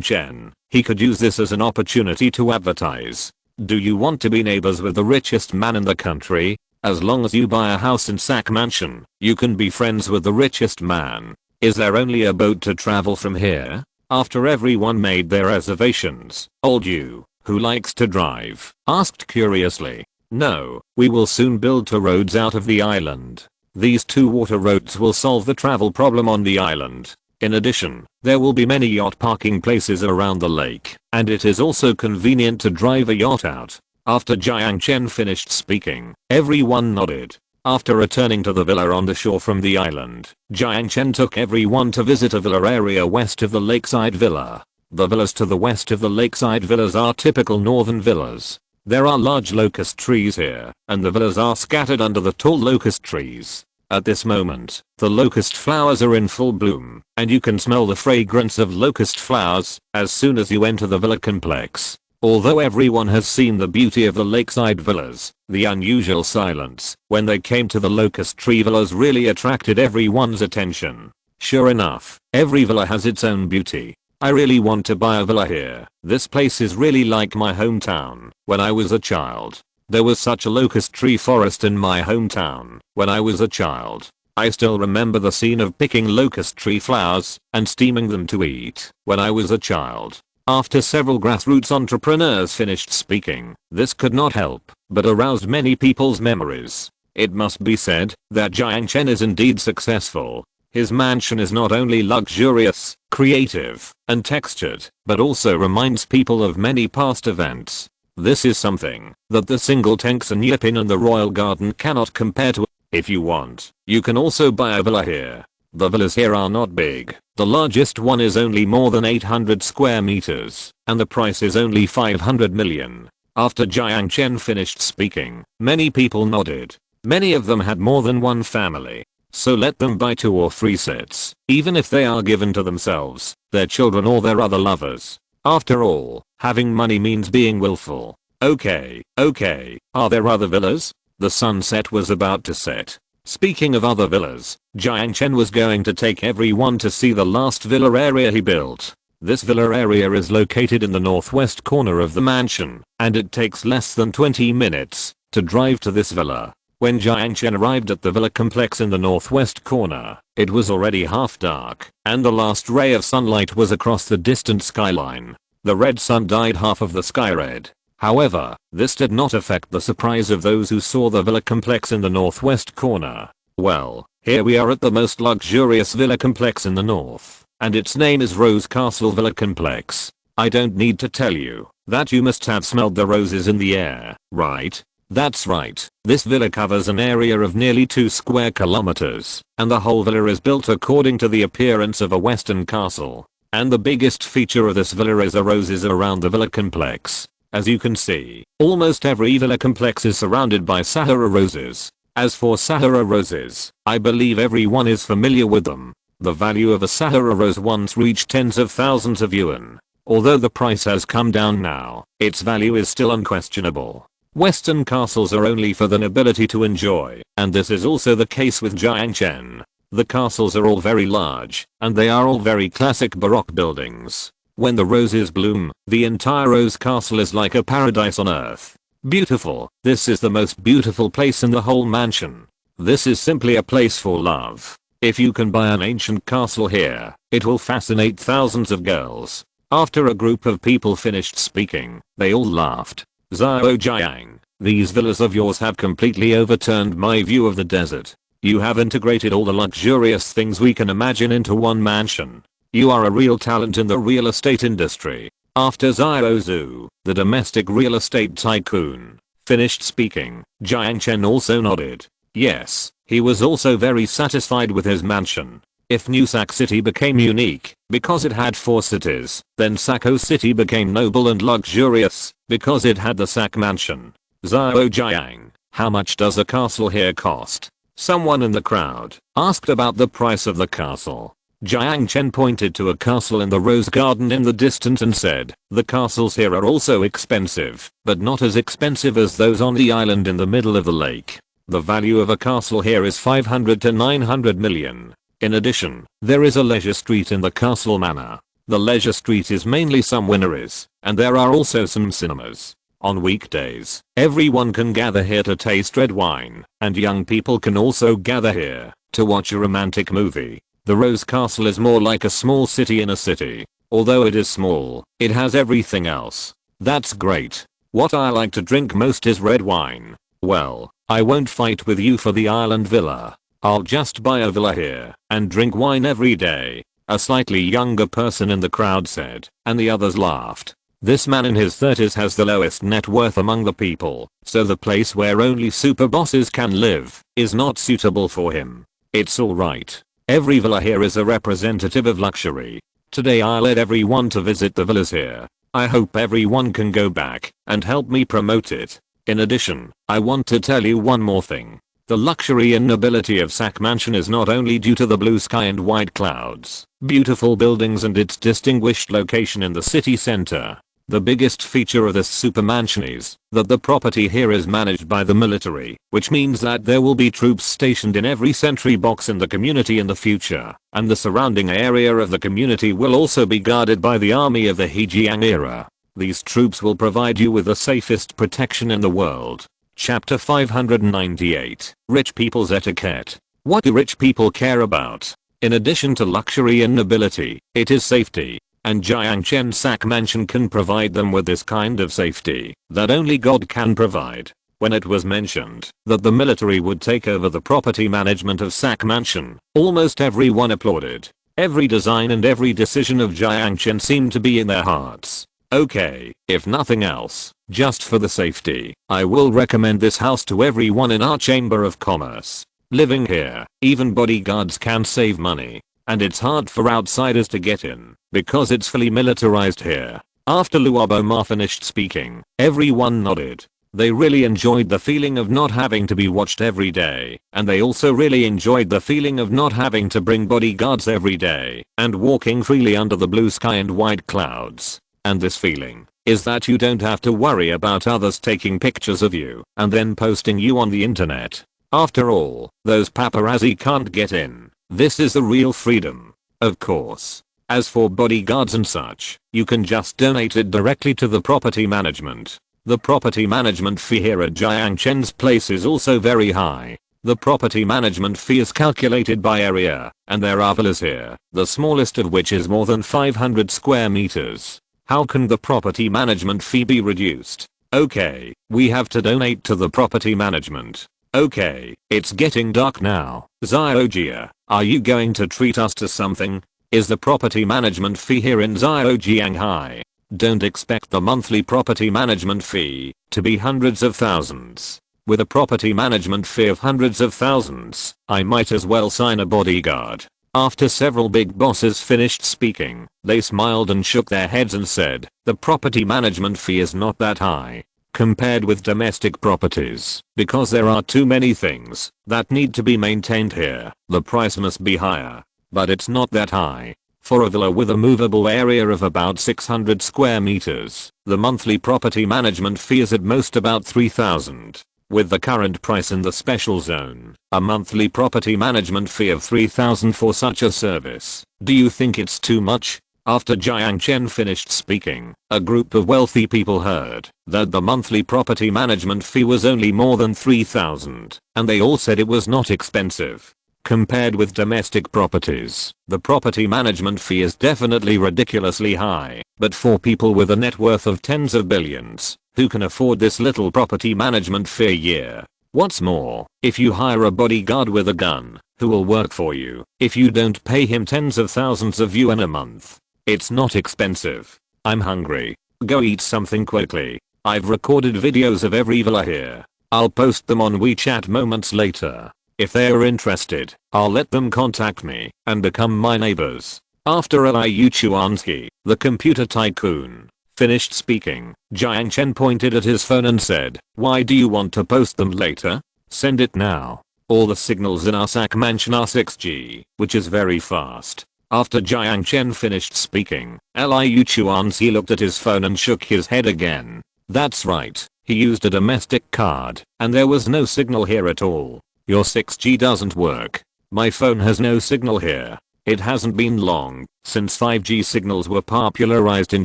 Chen, he could use this as an opportunity to advertise. Do you want to be neighbors with the richest man in the country? As long as you buy a house in Sack Mansion, you can be friends with the richest man. Is there only a boat to travel from here? After everyone made their reservations, old you, who likes to drive, asked curiously. No, we will soon build 2 roads out of the island. These 2 water roads will solve the travel problem on the island. In addition, there will be many yacht parking places around the lake, and it is also convenient to drive a yacht out. After Jiang Chen finished speaking, everyone nodded. After returning to the villa on the shore from the island, Jiang Chen took everyone to visit a villa area west of the lakeside villa. The villas to the west of the lakeside villas are typical northern villas. There are large locust trees here, and the villas are scattered under the tall locust trees. At this moment, the locust flowers are in full bloom, and you can smell the fragrance of locust flowers as soon as you enter the villa complex. Although everyone has seen the beauty of the lakeside villas, the unusual silence when they came to the locust tree villas really attracted everyone's attention. Sure enough, every villa has its own beauty. I really want to buy a villa here. This place is really like my hometown. When I was a child, there was such a locust tree forest in my hometown. When I was a child, I still remember the scene of picking locust tree flowers and steaming them to eat. When I was a child. After several grassroots entrepreneurs finished speaking, this could not help but aroused many people's memories. It must be said that Jiang Chen is indeed successful. His mansion is not only luxurious, creative, and textured, but also reminds people of many past events. This is something that the single tanks and Yipin and the Royal Garden cannot compare to. If you want, you can also buy a villa here. The villas here are not big. The largest one is only more than 800 square meters, and the price is only 500 million. After Jiang Chen finished speaking, many people nodded. Many of them had more than one family. So let them buy 2 or 3 sets, even if they are given to themselves, their children or their other lovers. After all, having money means being willful. Okay, are there other villas? The sunset was about to set. Speaking of other villas, Jiang Chen was going to take everyone to see the last villa area he built. This villa area is located in the northwest corner of the mansion, and it takes less than 20 minutes to drive to this villa. When Jiang Chen arrived at the villa complex in the northwest corner, it was already half dark, and the last ray of sunlight was across the distant skyline. The red sun dyed half of the sky red. However, this did not affect the surprise of those who saw the villa complex in the northwest corner. Well, here we are at the most luxurious villa complex in the north, and its name is Rose Castle Villa Complex. I don't need to tell you that you must have smelled the roses in the air, right? That's right, this villa covers an area of nearly 2 square kilometers, and the whole villa is built according to the appearance of a western castle. And the biggest feature of this villa is the roses around the villa complex. As you can see, almost every villa complex is surrounded by Sahara roses. As for Sahara roses, I believe everyone is familiar with them. The value of a Sahara rose once reached tens of thousands of yuan. Although the price has come down now, its value is still unquestionable. Western castles are only for the nobility to enjoy, and this is also the case with Jiang Chen. The castles are all very large, and they are all very classic Baroque buildings. When the roses bloom, the entire Rose Castle is like a paradise on earth. Beautiful. This is the most beautiful place in the whole mansion. This is simply a place for love. If you can buy an ancient castle here, it will fascinate thousands of girls. After a group of people finished speaking, they all laughed. Zhao Jiang, these villas of yours have completely overturned my view of the desert. You have integrated all the luxurious things we can imagine into one mansion. You are a real talent in the real estate industry. After Zhao Zhu, the domestic real estate tycoon, finished speaking, Jiang Chen also nodded. Yes, he was also very satisfied with his mansion. If Nusak City became unique because it had 4 cities, then Sako City became noble and luxurious because it had the Sak Mansion. Zhao Jiang, how much does a castle here cost? Someone in the crowd asked about the price of the castle. Jiang Chen pointed to a castle in the Rose Garden in the distance and said, the castles here are also expensive, but not as expensive as those on the island in the middle of the lake. The value of a castle here is 500 to 900 million. In addition, there is a leisure street in the castle manor. The leisure street is mainly some wineries, and there are also some cinemas. On weekdays, everyone can gather here to taste red wine, and young people can also gather here to watch a romantic movie. The Rose Castle is more like a small city in a city. Although it is small, it has everything else. That's great. What I like to drink most is red wine. Well, I won't fight with you for the island villa. I'll just buy a villa here and drink wine every day, a slightly younger person in the crowd said, and the others laughed. This man in his 30s has the lowest net worth among the people, so the place where only super bosses can live is not suitable for him. It's alright. Every villa here is a representative of luxury. Today I led everyone to visit the villas here. I hope everyone can go back and help me promote it. In addition, I want to tell you one more thing. The luxury and nobility of Sak Mansion is not only due to the blue sky and white clouds, beautiful buildings and its distinguished location in the city center. The biggest feature of this super mansion is that the property here is managed by the military, which means that there will be troops stationed in every sentry box in the community in the future, and the surrounding area of the community will also be guarded by the army of the Hejiang era. These troops will provide you with the safest protection in the world. Chapter 598. Rich People's Etiquette. What do rich people care about? In addition to luxury and nobility, it is safety. And Jiang Chen Sak Mansion can provide them with this kind of safety that only God can provide. When it was mentioned that the military would take over the property management of Sak Mansion, almost everyone applauded. Every design and every decision of Jiang Chen seemed to be in their hearts. Okay, if nothing else, just for the safety, I will recommend this house to everyone in our Chamber of Commerce. Living here, even bodyguards can save money. And it's hard for outsiders to get in, because it's fully militarized here. After Luoboma finished speaking, everyone nodded. They really enjoyed the feeling of not having to be watched every day, and they also really enjoyed the feeling of not having to bring bodyguards every day, and walking freely under the blue sky and white clouds. And this feeling is that you don't have to worry about others taking pictures of you and then posting you on the internet. After all, those paparazzi can't get in. This is the real freedom. Of course. As for bodyguards and such, you can just donate it directly to the property management. The property management fee here at Jiang Chen's place is also very high. The property management fee is calculated by area, and there are villas here, the smallest of which is more than 500 square meters. How can the property management fee be reduced? Okay, we have to donate to the property management. Okay, it's getting dark now. Xiaojia, are you going to treat us to something? Is the property management fee here in Xiaojiang high? Don't expect the monthly property management fee to be hundreds of thousands. With a property management fee of hundreds of thousands, I might as well sign a bodyguard. After several big bosses finished speaking, they smiled and shook their heads and said, the property management fee is not that high compared with domestic properties, because there are too many things that need to be maintained here. The price must be higher, but it's not that high. For a villa with a movable area of about 600 square meters, the monthly property management fee is at most about 3,000. With the current price in the special zone, a monthly property management fee of 3,000 for such a service. Do you think it's too much? After Jiang Chen finished speaking, a group of wealthy people heard that the monthly property management fee was only more than 3,000, and they all said it was not expensive. Compared with domestic properties, the property management fee is definitely ridiculously high, but for people with a net worth of tens of billions, who can afford this little property management fee a year? What's more, if you hire a bodyguard with a gun, who will work for you, if you don't pay him tens of thousands of yuan a month, it's not expensive. I'm hungry. Go eat something quickly. I've recorded videos of every villa here. I'll post them on WeChat moments later. If they are interested, I'll let them contact me and become my neighbors. After Liu Chuansky, the computer tycoon, finished speaking, Jiang Chen pointed at his phone and said, why do you want to post them later? Send it now. All the signals in our Sak Mansion are 6G, which is very fast. After Jiang Chen finished speaking, Liu Chuansky looked at his phone and shook his head again. That's right, he used a domestic card, and there was no signal here at all. Your 6G doesn't work. My phone has no signal here. It hasn't been long since 5G signals were popularized in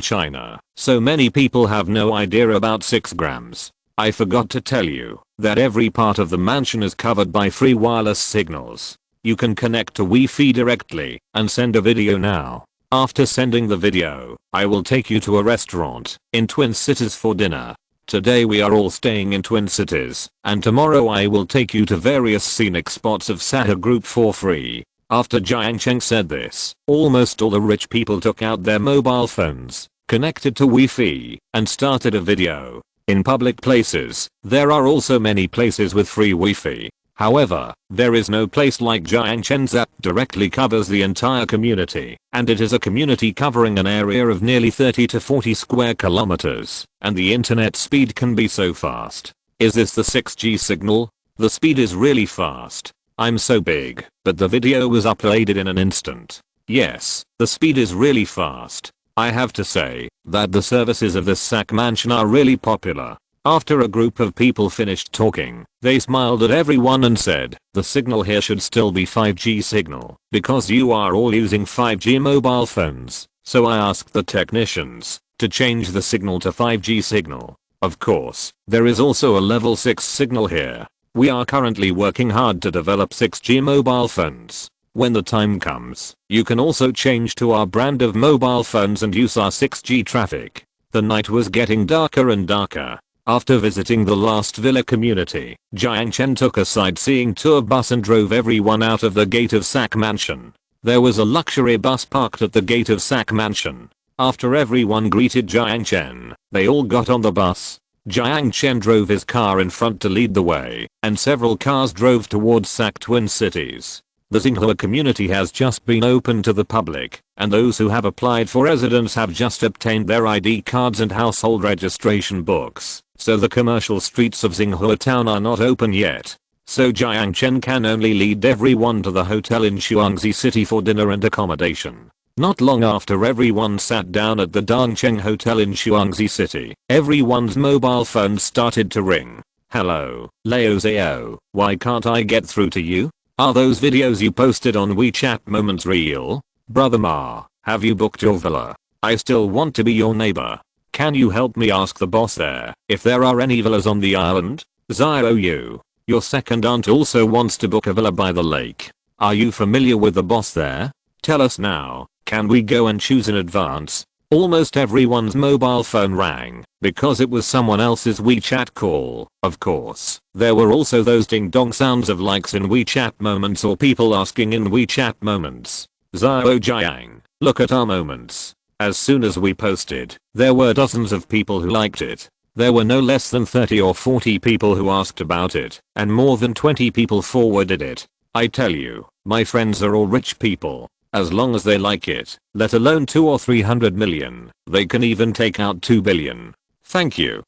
China, so many people have no idea about 6 grams. I forgot to tell you that every part of the mansion is covered by free wireless signals. You can connect to Wi-Fi directly and send a video now. After sending the video, I will take you to a restaurant in Twin Cities for dinner. Today we are all staying in Twin Cities, and tomorrow I will take you to various scenic spots of Sahara Group for free. After Jiang Chen said this, almost all the rich people took out their mobile phones, connected to Wi-Fi, and started a video. In public places, there are also many places with free Wi-Fi. However, there is no place like Jiang Chen's that directly covers the entire community, and it is a community covering an area of nearly 30 to 40 square kilometers, and the internet speed can be so fast. Is this the 6G signal? The speed is really fast. I'm so big, but the video was uploaded in an instant. Yes, the speed is really fast. I have to say that the services of this Sak Mansion are really popular. After a group of people finished talking, they smiled at everyone and said, the signal here should still be 5G signal, because you are all using 5G mobile phones. So I asked the technicians to change the signal to 5G signal. Of course, there is also a level 6 signal here. We are currently working hard to develop 6G mobile phones. When the time comes, you can also change to our brand of mobile phones and use our 6G traffic. The night was getting darker and darker. After visiting the last villa community, Jiang Chen took a sightseeing tour bus and drove everyone out of the gate of Sack Mansion. There was a luxury bus parked at the gate of Sack Mansion. After everyone greeted Jiang Chen, they all got on the bus. Jiang Chen drove his car in front to lead the way, and several cars drove towards Sack Twin Cities. The Xinhua community has just been opened to the public, and those who have applied for residence have just obtained their ID cards and household registration books, so the commercial streets of Xinhua town are not open yet. So Jiang Chen can only lead everyone to the hotel in Shuangzi City for dinner and accommodation. Not long after everyone sat down at the Dongcheng Hotel in Shuangzi City, everyone's mobile phones started to ring. Hello, Leo Zhao, why can't I get through to you? Are those videos you posted on WeChat moments real? Brother Ma, have you booked your villa? I still want to be your neighbor. Can you help me ask the boss there if there are any villas on the island? Zhao Yu, your second aunt also wants to book a villa by the lake. Are you familiar with the boss there? Tell us now, can we go and choose in advance? Almost everyone's mobile phone rang, because it was someone else's WeChat call, of course. There were also those ding dong sounds of likes in WeChat moments or people asking in WeChat moments. Zhao Jiang, look at our moments. As soon as we posted, there were dozens of people who liked it. There were no less than 30 or 40 people who asked about it, and more than 20 people forwarded it. I tell you, my friends are all rich people. As long as they like it, let alone 2 or 300 million, they can even take out 2 billion. Thank you,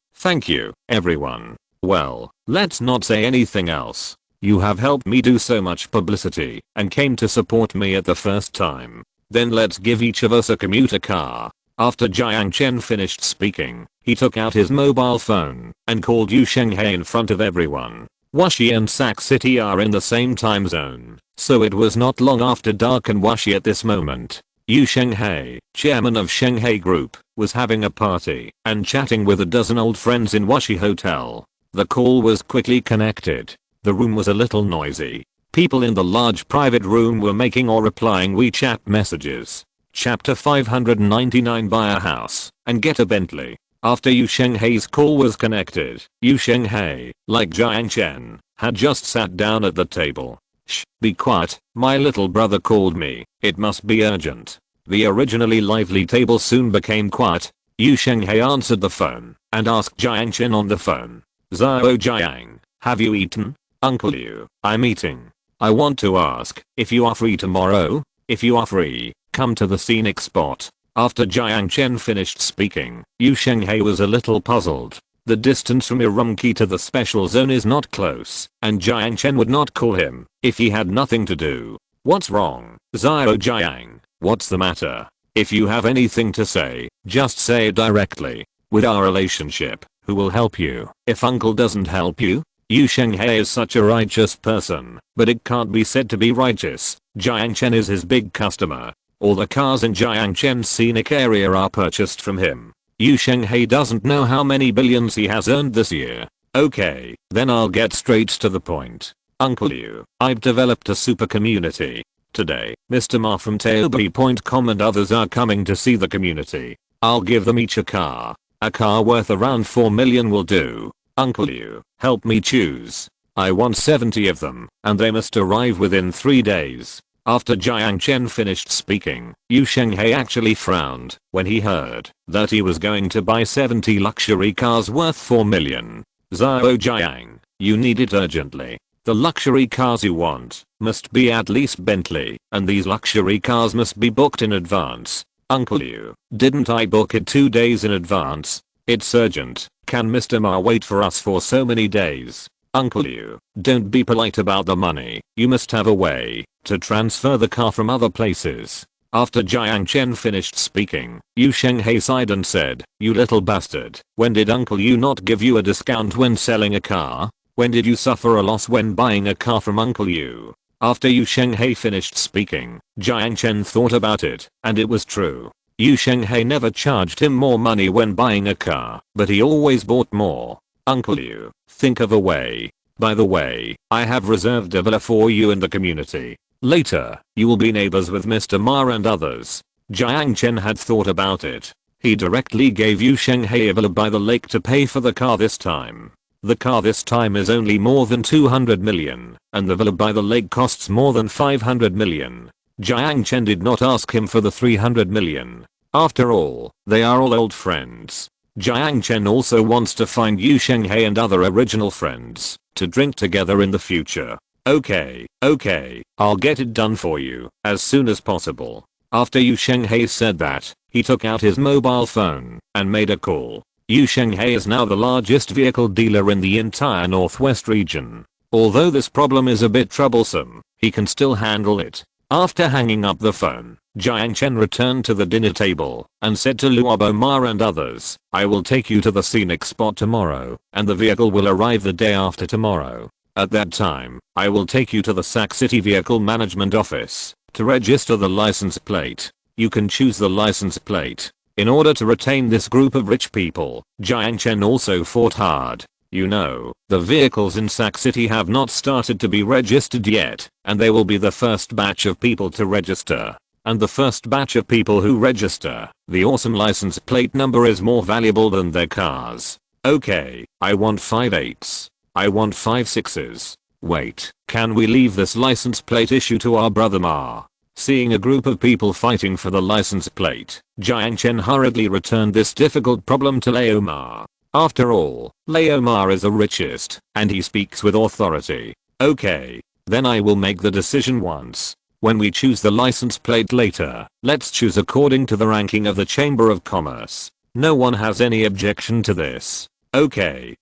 everyone. Well, let's not say anything else. You have helped me do so much publicity and came to support me at the first time. Then let's give each of us a commuter car. After Jiang Chen finished speaking, he took out his mobile phone and called Yu Shenghei in front of everyone. Washi and Sack City are in the same time zone, so it was not long after dark in Washi at this moment. Yu Shenghei, chairman of Shenghei Group, was having a party and chatting with a dozen old friends in Washi Hotel. The call was quickly connected. The room was a little noisy. People in the large private room were making or replying WeChat messages. Chapter 599 Buy a house and get a Bentley. After Yu Shenghei's call was connected, Yu Shenghei, like Jiang Chen, had just sat down at the table. Shh, be quiet, my little brother called me, it must be urgent. The originally lively table soon became quiet. Yu Shenghei answered the phone and asked Jiang Chen on the phone. Zhao Jiang, have you eaten? Uncle Yu, I'm eating. I want to ask if you are free tomorrow. If you are free, come to the scenic spot. After Jiang Chen finished speaking, Yu Shenghei was a little puzzled. The distance from Urumqi to the special zone is not close, and Jiang Chen would not call him if he had nothing to do. What's wrong, Zhao Jiang? What's the matter? If you have anything to say, just say it directly. With our relationship, who will help you if uncle doesn't help you? Yu Shenghei is such a righteous person, but it can't be said to be righteous. Jiang Chen is his big customer. All the cars in Jiang Chen's scenic area are purchased from him. Yu Shenghei doesn't know how many billions he has earned this year. Okay, then I'll get straight to the point. Uncle Yu, I've developed a super community. Today, Mr. Ma from Taobi.com and others are coming to see the community. I'll give them each a car. A car worth around 4 million will do. Uncle Yu, help me choose. I want 70 of them, and they must arrive within 3 days. After Jiang Chen finished speaking, Yu Shenghei actually frowned when he heard that he was going to buy 70 luxury cars worth 4 million. Zhao Jiang, you need it urgently. The luxury cars you want must be at least Bentley, and these luxury cars must be booked in advance. Uncle Yu, didn't I book it 2 days in advance? It's urgent. Can Mr. Ma wait for us for so many days? Uncle Yu, don't be polite about the money. You must have a way to transfer the car from other places. After Jiang Chen finished speaking, Yu Shenghei sighed and said, you little bastard, when did Uncle Yu not give you a discount when selling a car? When did you suffer a loss when buying a car from Uncle Yu? After Yu Shenghei finished speaking, Jiang Chen thought about it, and it was true. Yu Shenghei never charged him more money when buying a car, but he always bought more. Uncle Yu, think of a way. By the way, I have reserved a villa for you in the community. Later, you will be neighbors with Mr. Ma and others. Jiang Chen had thought about it. He directly gave Yu Shenghai a villa by the lake to pay for the car this time. The car this time is only more than 200 million, and the villa by the lake costs more than 500 million. Jiang Chen did not ask him for the 300 million. After all, they are all old friends. Jiang Chen also wants to find Yu Shenghai and other original friends to drink together in the future. Okay, I'll get it done for you as soon as possible. After Yu Shenghai said that, he took out his mobile phone and made a call. Yu Shenghai is now the largest vehicle dealer in the entire northwest region. Although this problem is a bit troublesome, he can still handle it. After hanging up the phone, Jiang Chen returned to the dinner table and said to Luobo Ma and others, I will take you to the scenic spot tomorrow, and the vehicle will arrive the day after tomorrow. At that time, I will take you to the Sac City Vehicle Management Office to register the license plate. You can choose the license plate. In order to retain this group of rich people, Jiang Chen also fought hard. You know, the vehicles in Sac City have not started to be registered yet, and they will be the first batch of people to register. And the first batch of people who register, the awesome license plate number is more valuable than their cars. Okay, I want 5 8s. I want 5 6s. Wait, can we leave this license plate issue to our brother Ma? Seeing a group of people fighting for the license plate, Jiang Chen hurriedly returned this difficult problem to Leo Ma. After all, Leo Ma is the richest, and he speaks with authority. Okay, then I will make the decision once. When we choose the license plate later, let's choose according to the ranking of the Chamber of Commerce. No one has any objection to this. Okay.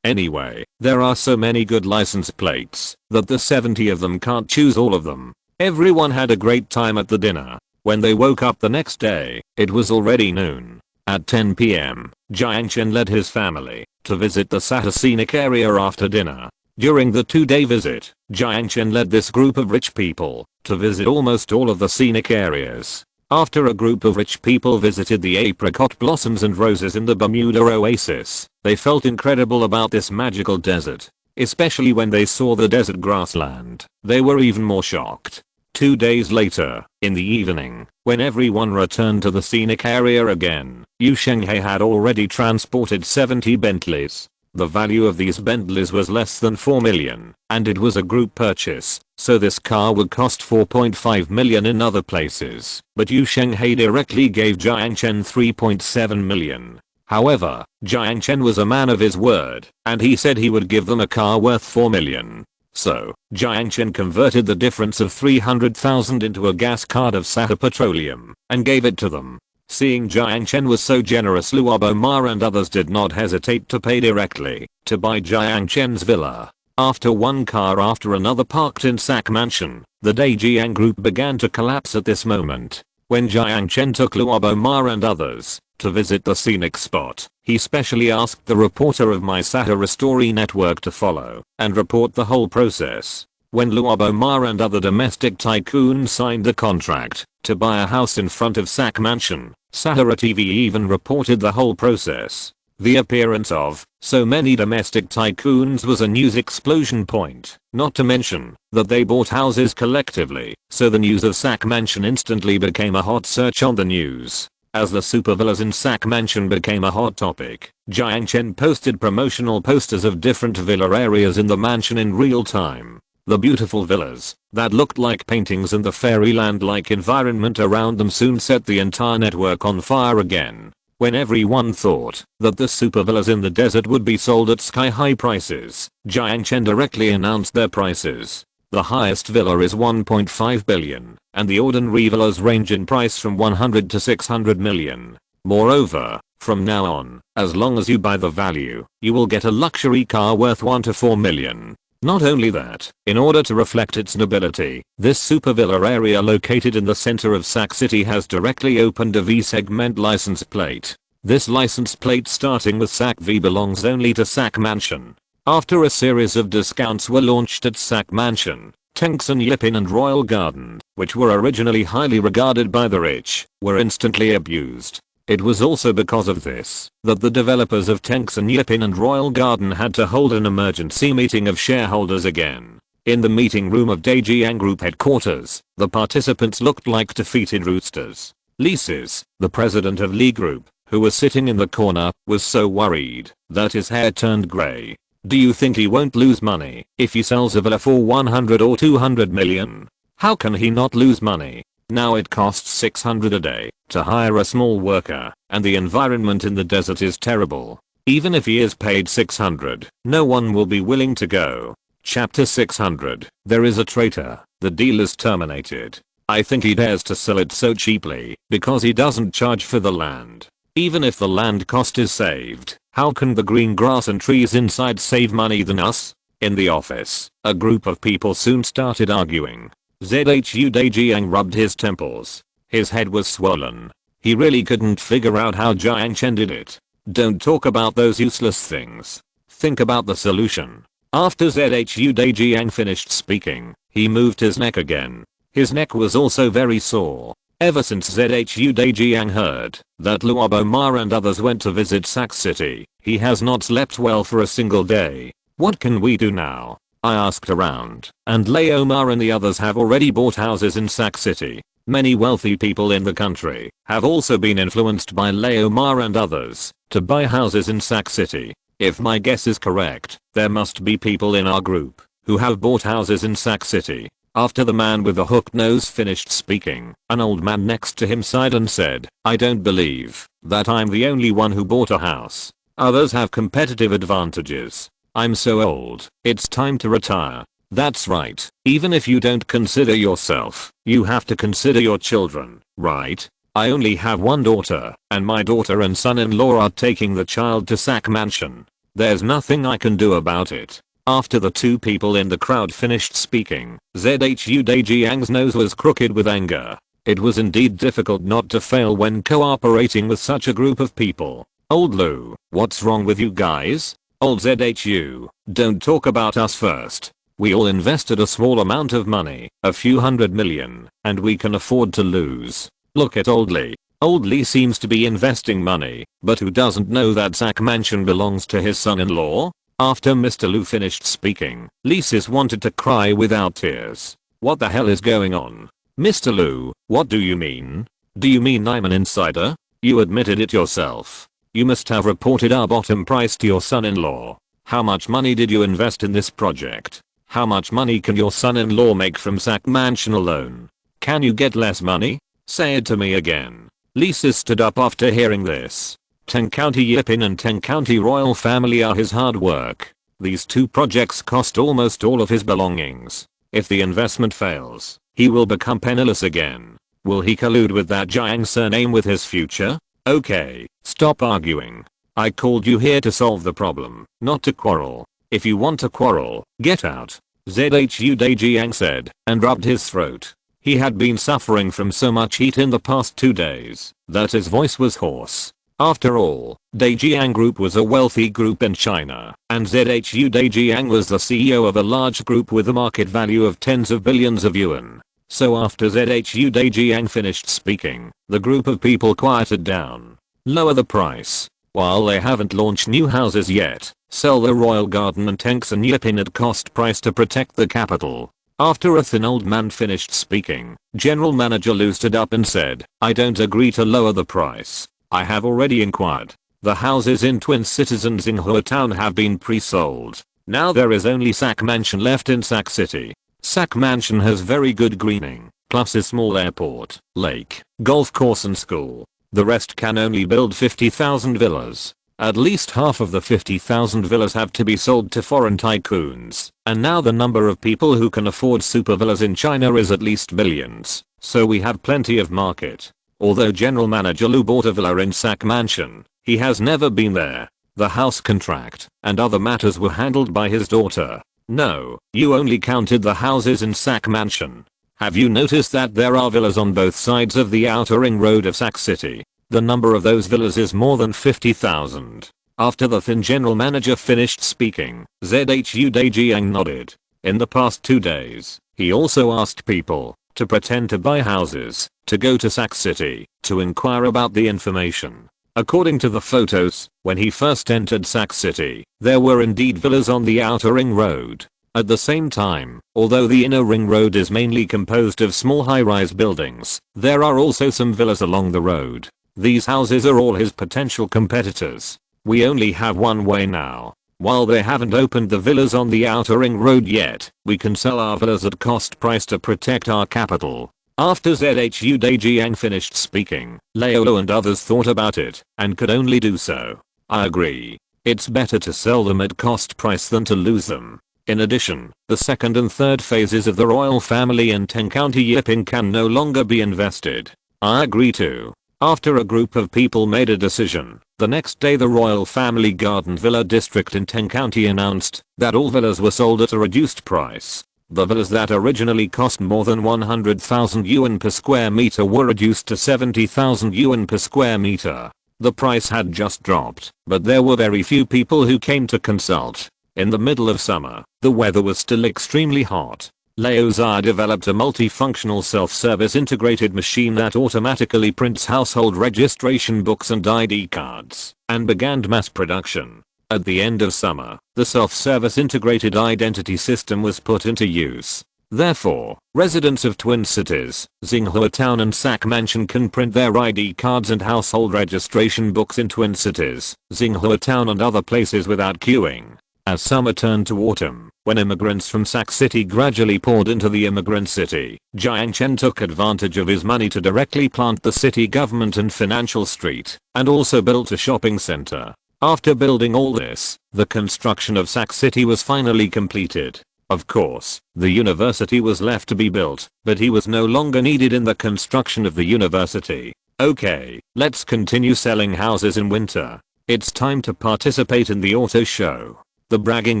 Anyway, there are so many good license plates that the 70 of them can't choose all of them. Everyone had a great time at the dinner. When they woke up the next day, it was already noon. At 10 PM, Jiang Chen led his family to visit the Sahara scenic area after dinner. During the 2-day visit, Jiang Chen led this group of rich people to visit almost all of the scenic areas. After a group of rich people visited the apricot blossoms and roses in the Bermuda oasis, they felt incredible about this magical desert. Especially when they saw the desert grassland, they were even more shocked. 2 days later, in the evening, when everyone returned to the scenic area again, Yu Shenghai had already transported 70 Bentleys. The value of these Bentleys was less than 4 million, and it was a group purchase, so this car would cost 4.5 million in other places, but Yu Shenghai directly gave Jiang Chen 3.7 million. However, Jiang Chen was a man of his word, and he said he would give them a car worth 4 million. So, Jiang Chen converted the difference of 300,000 into a gas card of Sahara Petroleum, and gave it to them. Seeing Jiang Chen was so generous, Luobo Ma and others did not hesitate to pay directly to buy Jiang Chen's villa. After one car after another parked in Sac Mansion, the Jiang group began to collapse at this moment. When Jiang Chen took Luobo Ma and others to visit the scenic spot, he specially asked the reporter of My Sahara Story Network to follow and report the whole process. When Luobo Ma and other domestic tycoons signed the contract to buy a house in front of Sac Mansion, Sahara TV even reported the whole process. The appearance of so many domestic tycoons was a news explosion point, not to mention that they bought houses collectively, so the news of Sac Mansion instantly became a hot search on the news. As the super villas in Sac Mansion became a hot topic, Jiang Chen posted promotional posters of different villa areas in the mansion in real time. The beautiful villas that looked like paintings and the fairyland-like environment around them soon set the entire network on fire again. When everyone thought that the super villas in the desert would be sold at sky-high prices, Jiang Chen directly announced their prices. The highest villa is 1.5 billion, and the ordinary villas range in price from 100 to 600 million. Moreover, from now on, as long as you buy the value, you will get a luxury car worth 1 to 4 million. Not only that, in order to reflect its nobility, this super villa area located in the center of Sac City has directly opened a V-segment license plate. This license plate starting with Sac V belongs only to Sac Mansion. After a series of discounts were launched at Sac Mansion, Tengsan Yipin and Royal Garden, which were originally highly regarded by the rich, were instantly abused. It was also because of this that the developers of Tengsan Yipin and Royal Garden had to hold an emergency meeting of shareholders again. In the meeting room of Jiang Group headquarters, the participants looked like defeated roosters. Lises, the president of Lee Group, who was sitting in the corner, was so worried that his hair turned grey. Do you think he won't lose money if he sells a villa for 100 or 200 million? How can he not lose money? Now it costs 600 a day to hire a small worker, and the environment in the desert is terrible. Even if he is paid 600, no one will be willing to go. Chapter 600. There is a traitor. The deal is terminated. I think he dares to sell it so cheaply because he doesn't charge for the land. Even if the land cost is saved, how can the green grass and trees inside save money than us? In the office, a group of people soon started arguing. Zhu Jiang rubbed his temples. His head was swollen. He really couldn't figure out how Jiang Chen did it. Don't talk about those useless things. Think about the solution. After Zhu Jiang finished speaking, he moved his neck again. His neck was also very sore. Ever since Zhu Jiang heard that Luobo Ma and others went to visit Sac City, he has not slept well for a single day. What can we do now? I asked around, and Leo Ma and the others have already bought houses in Sac City. Many wealthy people in the country have also been influenced by Leo Ma and others to buy houses in Sac City. If my guess is correct, there must be people in our group who have bought houses in Sac City. After the man with the hooked nose finished speaking, an old man next to him sighed and said, I don't believe that I'm the only one who bought a house. Others have competitive advantages. I'm so old, it's time to retire. That's right. Even if you don't consider yourself, you have to consider your children, right? I only have one daughter, and my daughter and son-in-law are taking the child to Sac Mansion. There's nothing I can do about it. After the two people in the crowd finished speaking, Zhu Jiang's nose was crooked with anger. It was indeed difficult not to fail when cooperating with such a group of people. Old Lu, what's wrong with you guys? Old Zhu, don't talk about us first. We all invested a small amount of money, a few hundred million, and we can afford to lose. Look at Old Lee. Old Lee seems to be investing money, but who doesn't know that Sac Mansion belongs to his son-in-law? After Mr. Lu finished speaking, Lises wanted to cry without tears. What the hell is going on? Mr. Lu, what do you mean? Do you mean I'm an insider? You admitted it yourself. You must have reported our bottom price to your son-in-law. How much money did you invest in this project? How much money can your son-in-law make from Sac Mansion alone? Can you get less money? Say it to me again. Lises stood up after hearing this. 10 County Yipin and 10 County Royal Family are his hard work. These two projects cost almost all of his belongings. If the investment fails, he will become penniless again. Will he collude with that Jiang surname with his future? Okay, stop arguing. I called you here to solve the problem, not to quarrel. If you want to quarrel, get out. Zhu Jiang said, and rubbed his throat. He had been suffering from so much heat in the past 2 days that his voice was hoarse. After all, Jiang Group was a wealthy group in China, and Zhu Jiang was the CEO of a large group with a market value of tens of billions of yuan. So after Zhu Jiang finished speaking, the group of people quieted down. Lower the price. While they haven't launched new houses yet, sell the Royal Garden and tanks and Yipin at cost price to protect the capital. After a thin old man finished speaking, General Manager Lu stood up and said, I don't agree to lower the price. I have already inquired. The houses in Twin Cities and Xinghua Town have been pre-sold. Now there is only Sac Mansion left in Sac City. Sac Mansion has very good greening, plus a small airport, lake, golf course and school. The rest can only build 50,000 villas. At least half of the 50,000 villas have to be sold to foreign tycoons. And now the number of people who can afford super villas in China is at least millions. So we have plenty of market. Although General Manager Lu bought a villa in Sac Mansion, he has never been there. The house contract and other matters were handled by his daughter. No, you only counted the houses in Sac Mansion. Have you noticed that there are villas on both sides of the outer ring road of Sac City? The number of those villas is more than 50,000. After the thin general manager finished speaking, Zhu Jiang nodded. In the past 2 days, he also asked people to pretend to buy houses, to go to Sac City, to inquire about the information. According to the photos, when he first entered Sac City, there were indeed villas on the outer ring road. At the same time, although the inner ring road is mainly composed of small high-rise buildings, there are also some villas along the road. These houses are all his potential competitors. We only have one way now. While they haven't opened the villas on the outer ring road yet, we can sell our villas at cost price to protect our capital. After Zhu Jiang finished speaking, Leo and others thought about it, and could only do so. I agree. It's better to sell them at cost price than to lose them. In addition, the second and third phases of the royal family in 10 County Yiping can no longer be invested. I agree too. After a group of people made a decision, the next day the royal family garden villa district in 10 County announced that all villas were sold at a reduced price. The villas that originally cost more than 100,000 yuan per square meter were reduced to 70,000 yuan per square meter. The price had just dropped, but there were very few people who came to consult. In the middle of summer, the weather was still extremely hot. Leo Zhao developed a multifunctional self-service integrated machine that automatically prints household registration books and ID cards, and began mass production. At the end of summer, the self-service integrated identity system was put into use. Therefore, residents of twin cities, Xinghua Town and Sac Mansion can print their ID cards and household registration books in twin cities, Xinghua Town and other places without queuing. As summer turned to autumn, when immigrants from Sac City gradually poured into the immigrant city, Jiang Chen took advantage of his money to directly plant the city government and financial street, and also built a shopping center. After building all this, the construction of Sac City was finally completed. Of course, the university was left to be built, but he was no longer needed in the construction of the university. Okay, let's continue selling houses in winter. It's time to participate in the auto show. The bragging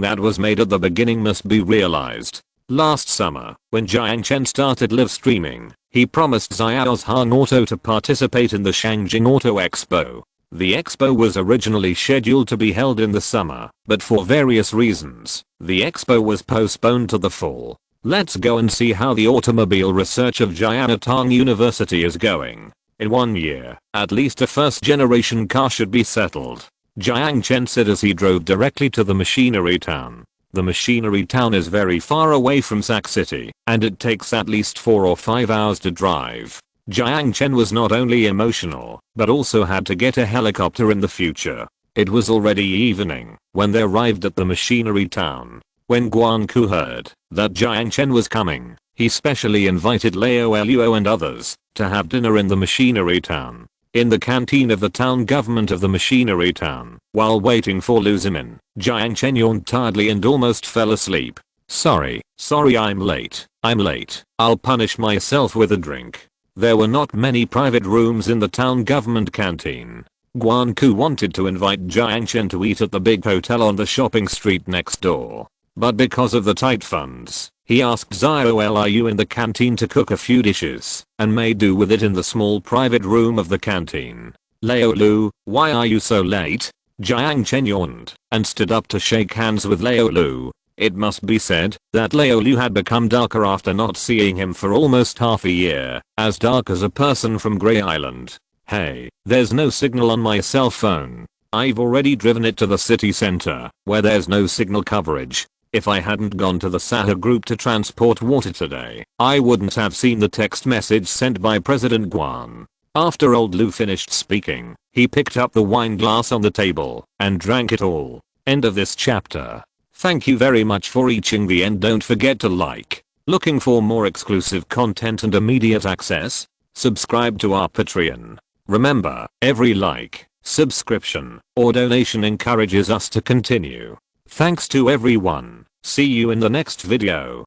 that was made at the beginning must be realized. Last summer, when Jiang Chen started live streaming, he promised Xiaozhan Auto to participate in the Shangjing Auto Expo. The expo was originally scheduled to be held in the summer, but for various reasons, the expo was postponed to the fall. Let's go and see how the automobile research of Jianatong University is going. In 1 year, at least a first-generation car should be settled. Jiang Chen said as he drove directly to the machinery town. The machinery town is very far away from Sac City, and it takes at least 4 or 5 hours to drive. Jiang Chen was not only emotional, but also had to get a helicopter in the future. It was already evening when they arrived at the machinery town. When Guanku heard that Jiang Chen was coming, he specially invited Leo Luo and others to have dinner in the machinery town. In the canteen of the town government of the machinery town, while waiting for Lu Zimin, Jiang Chen yawned tiredly and almost fell asleep. Sorry, I'm late. I'll punish myself with a drink. There were not many private rooms in the town government canteen. Guanku wanted to invite Jiang Chen to eat at the big hotel on the shopping street next door. But because of the tight funds, he asked Xiao Liu in the canteen to cook a few dishes, and made do with it in the small private room of the canteen. Leo Lu, why are you so late? Jiang Chen yawned, and stood up to shake hands with Leo Lu. It must be said that Leo Lu had become darker after not seeing him for almost half a year, as dark as a person from Grey Island. Hey, there's no signal on my cell phone. I've already driven it to the city center, where there's no signal coverage. If I hadn't gone to the Sahara group to transport water today, I wouldn't have seen the text message sent by President Guan. After old Lu finished speaking, he picked up the wine glass on the table and drank it all. End of this chapter. Thank you very much for reaching the end. Don't forget to like. Looking for more exclusive content and immediate access? Subscribe to our Patreon. Remember, every like, subscription, or donation encourages us to continue. Thanks to everyone. See you in the next video.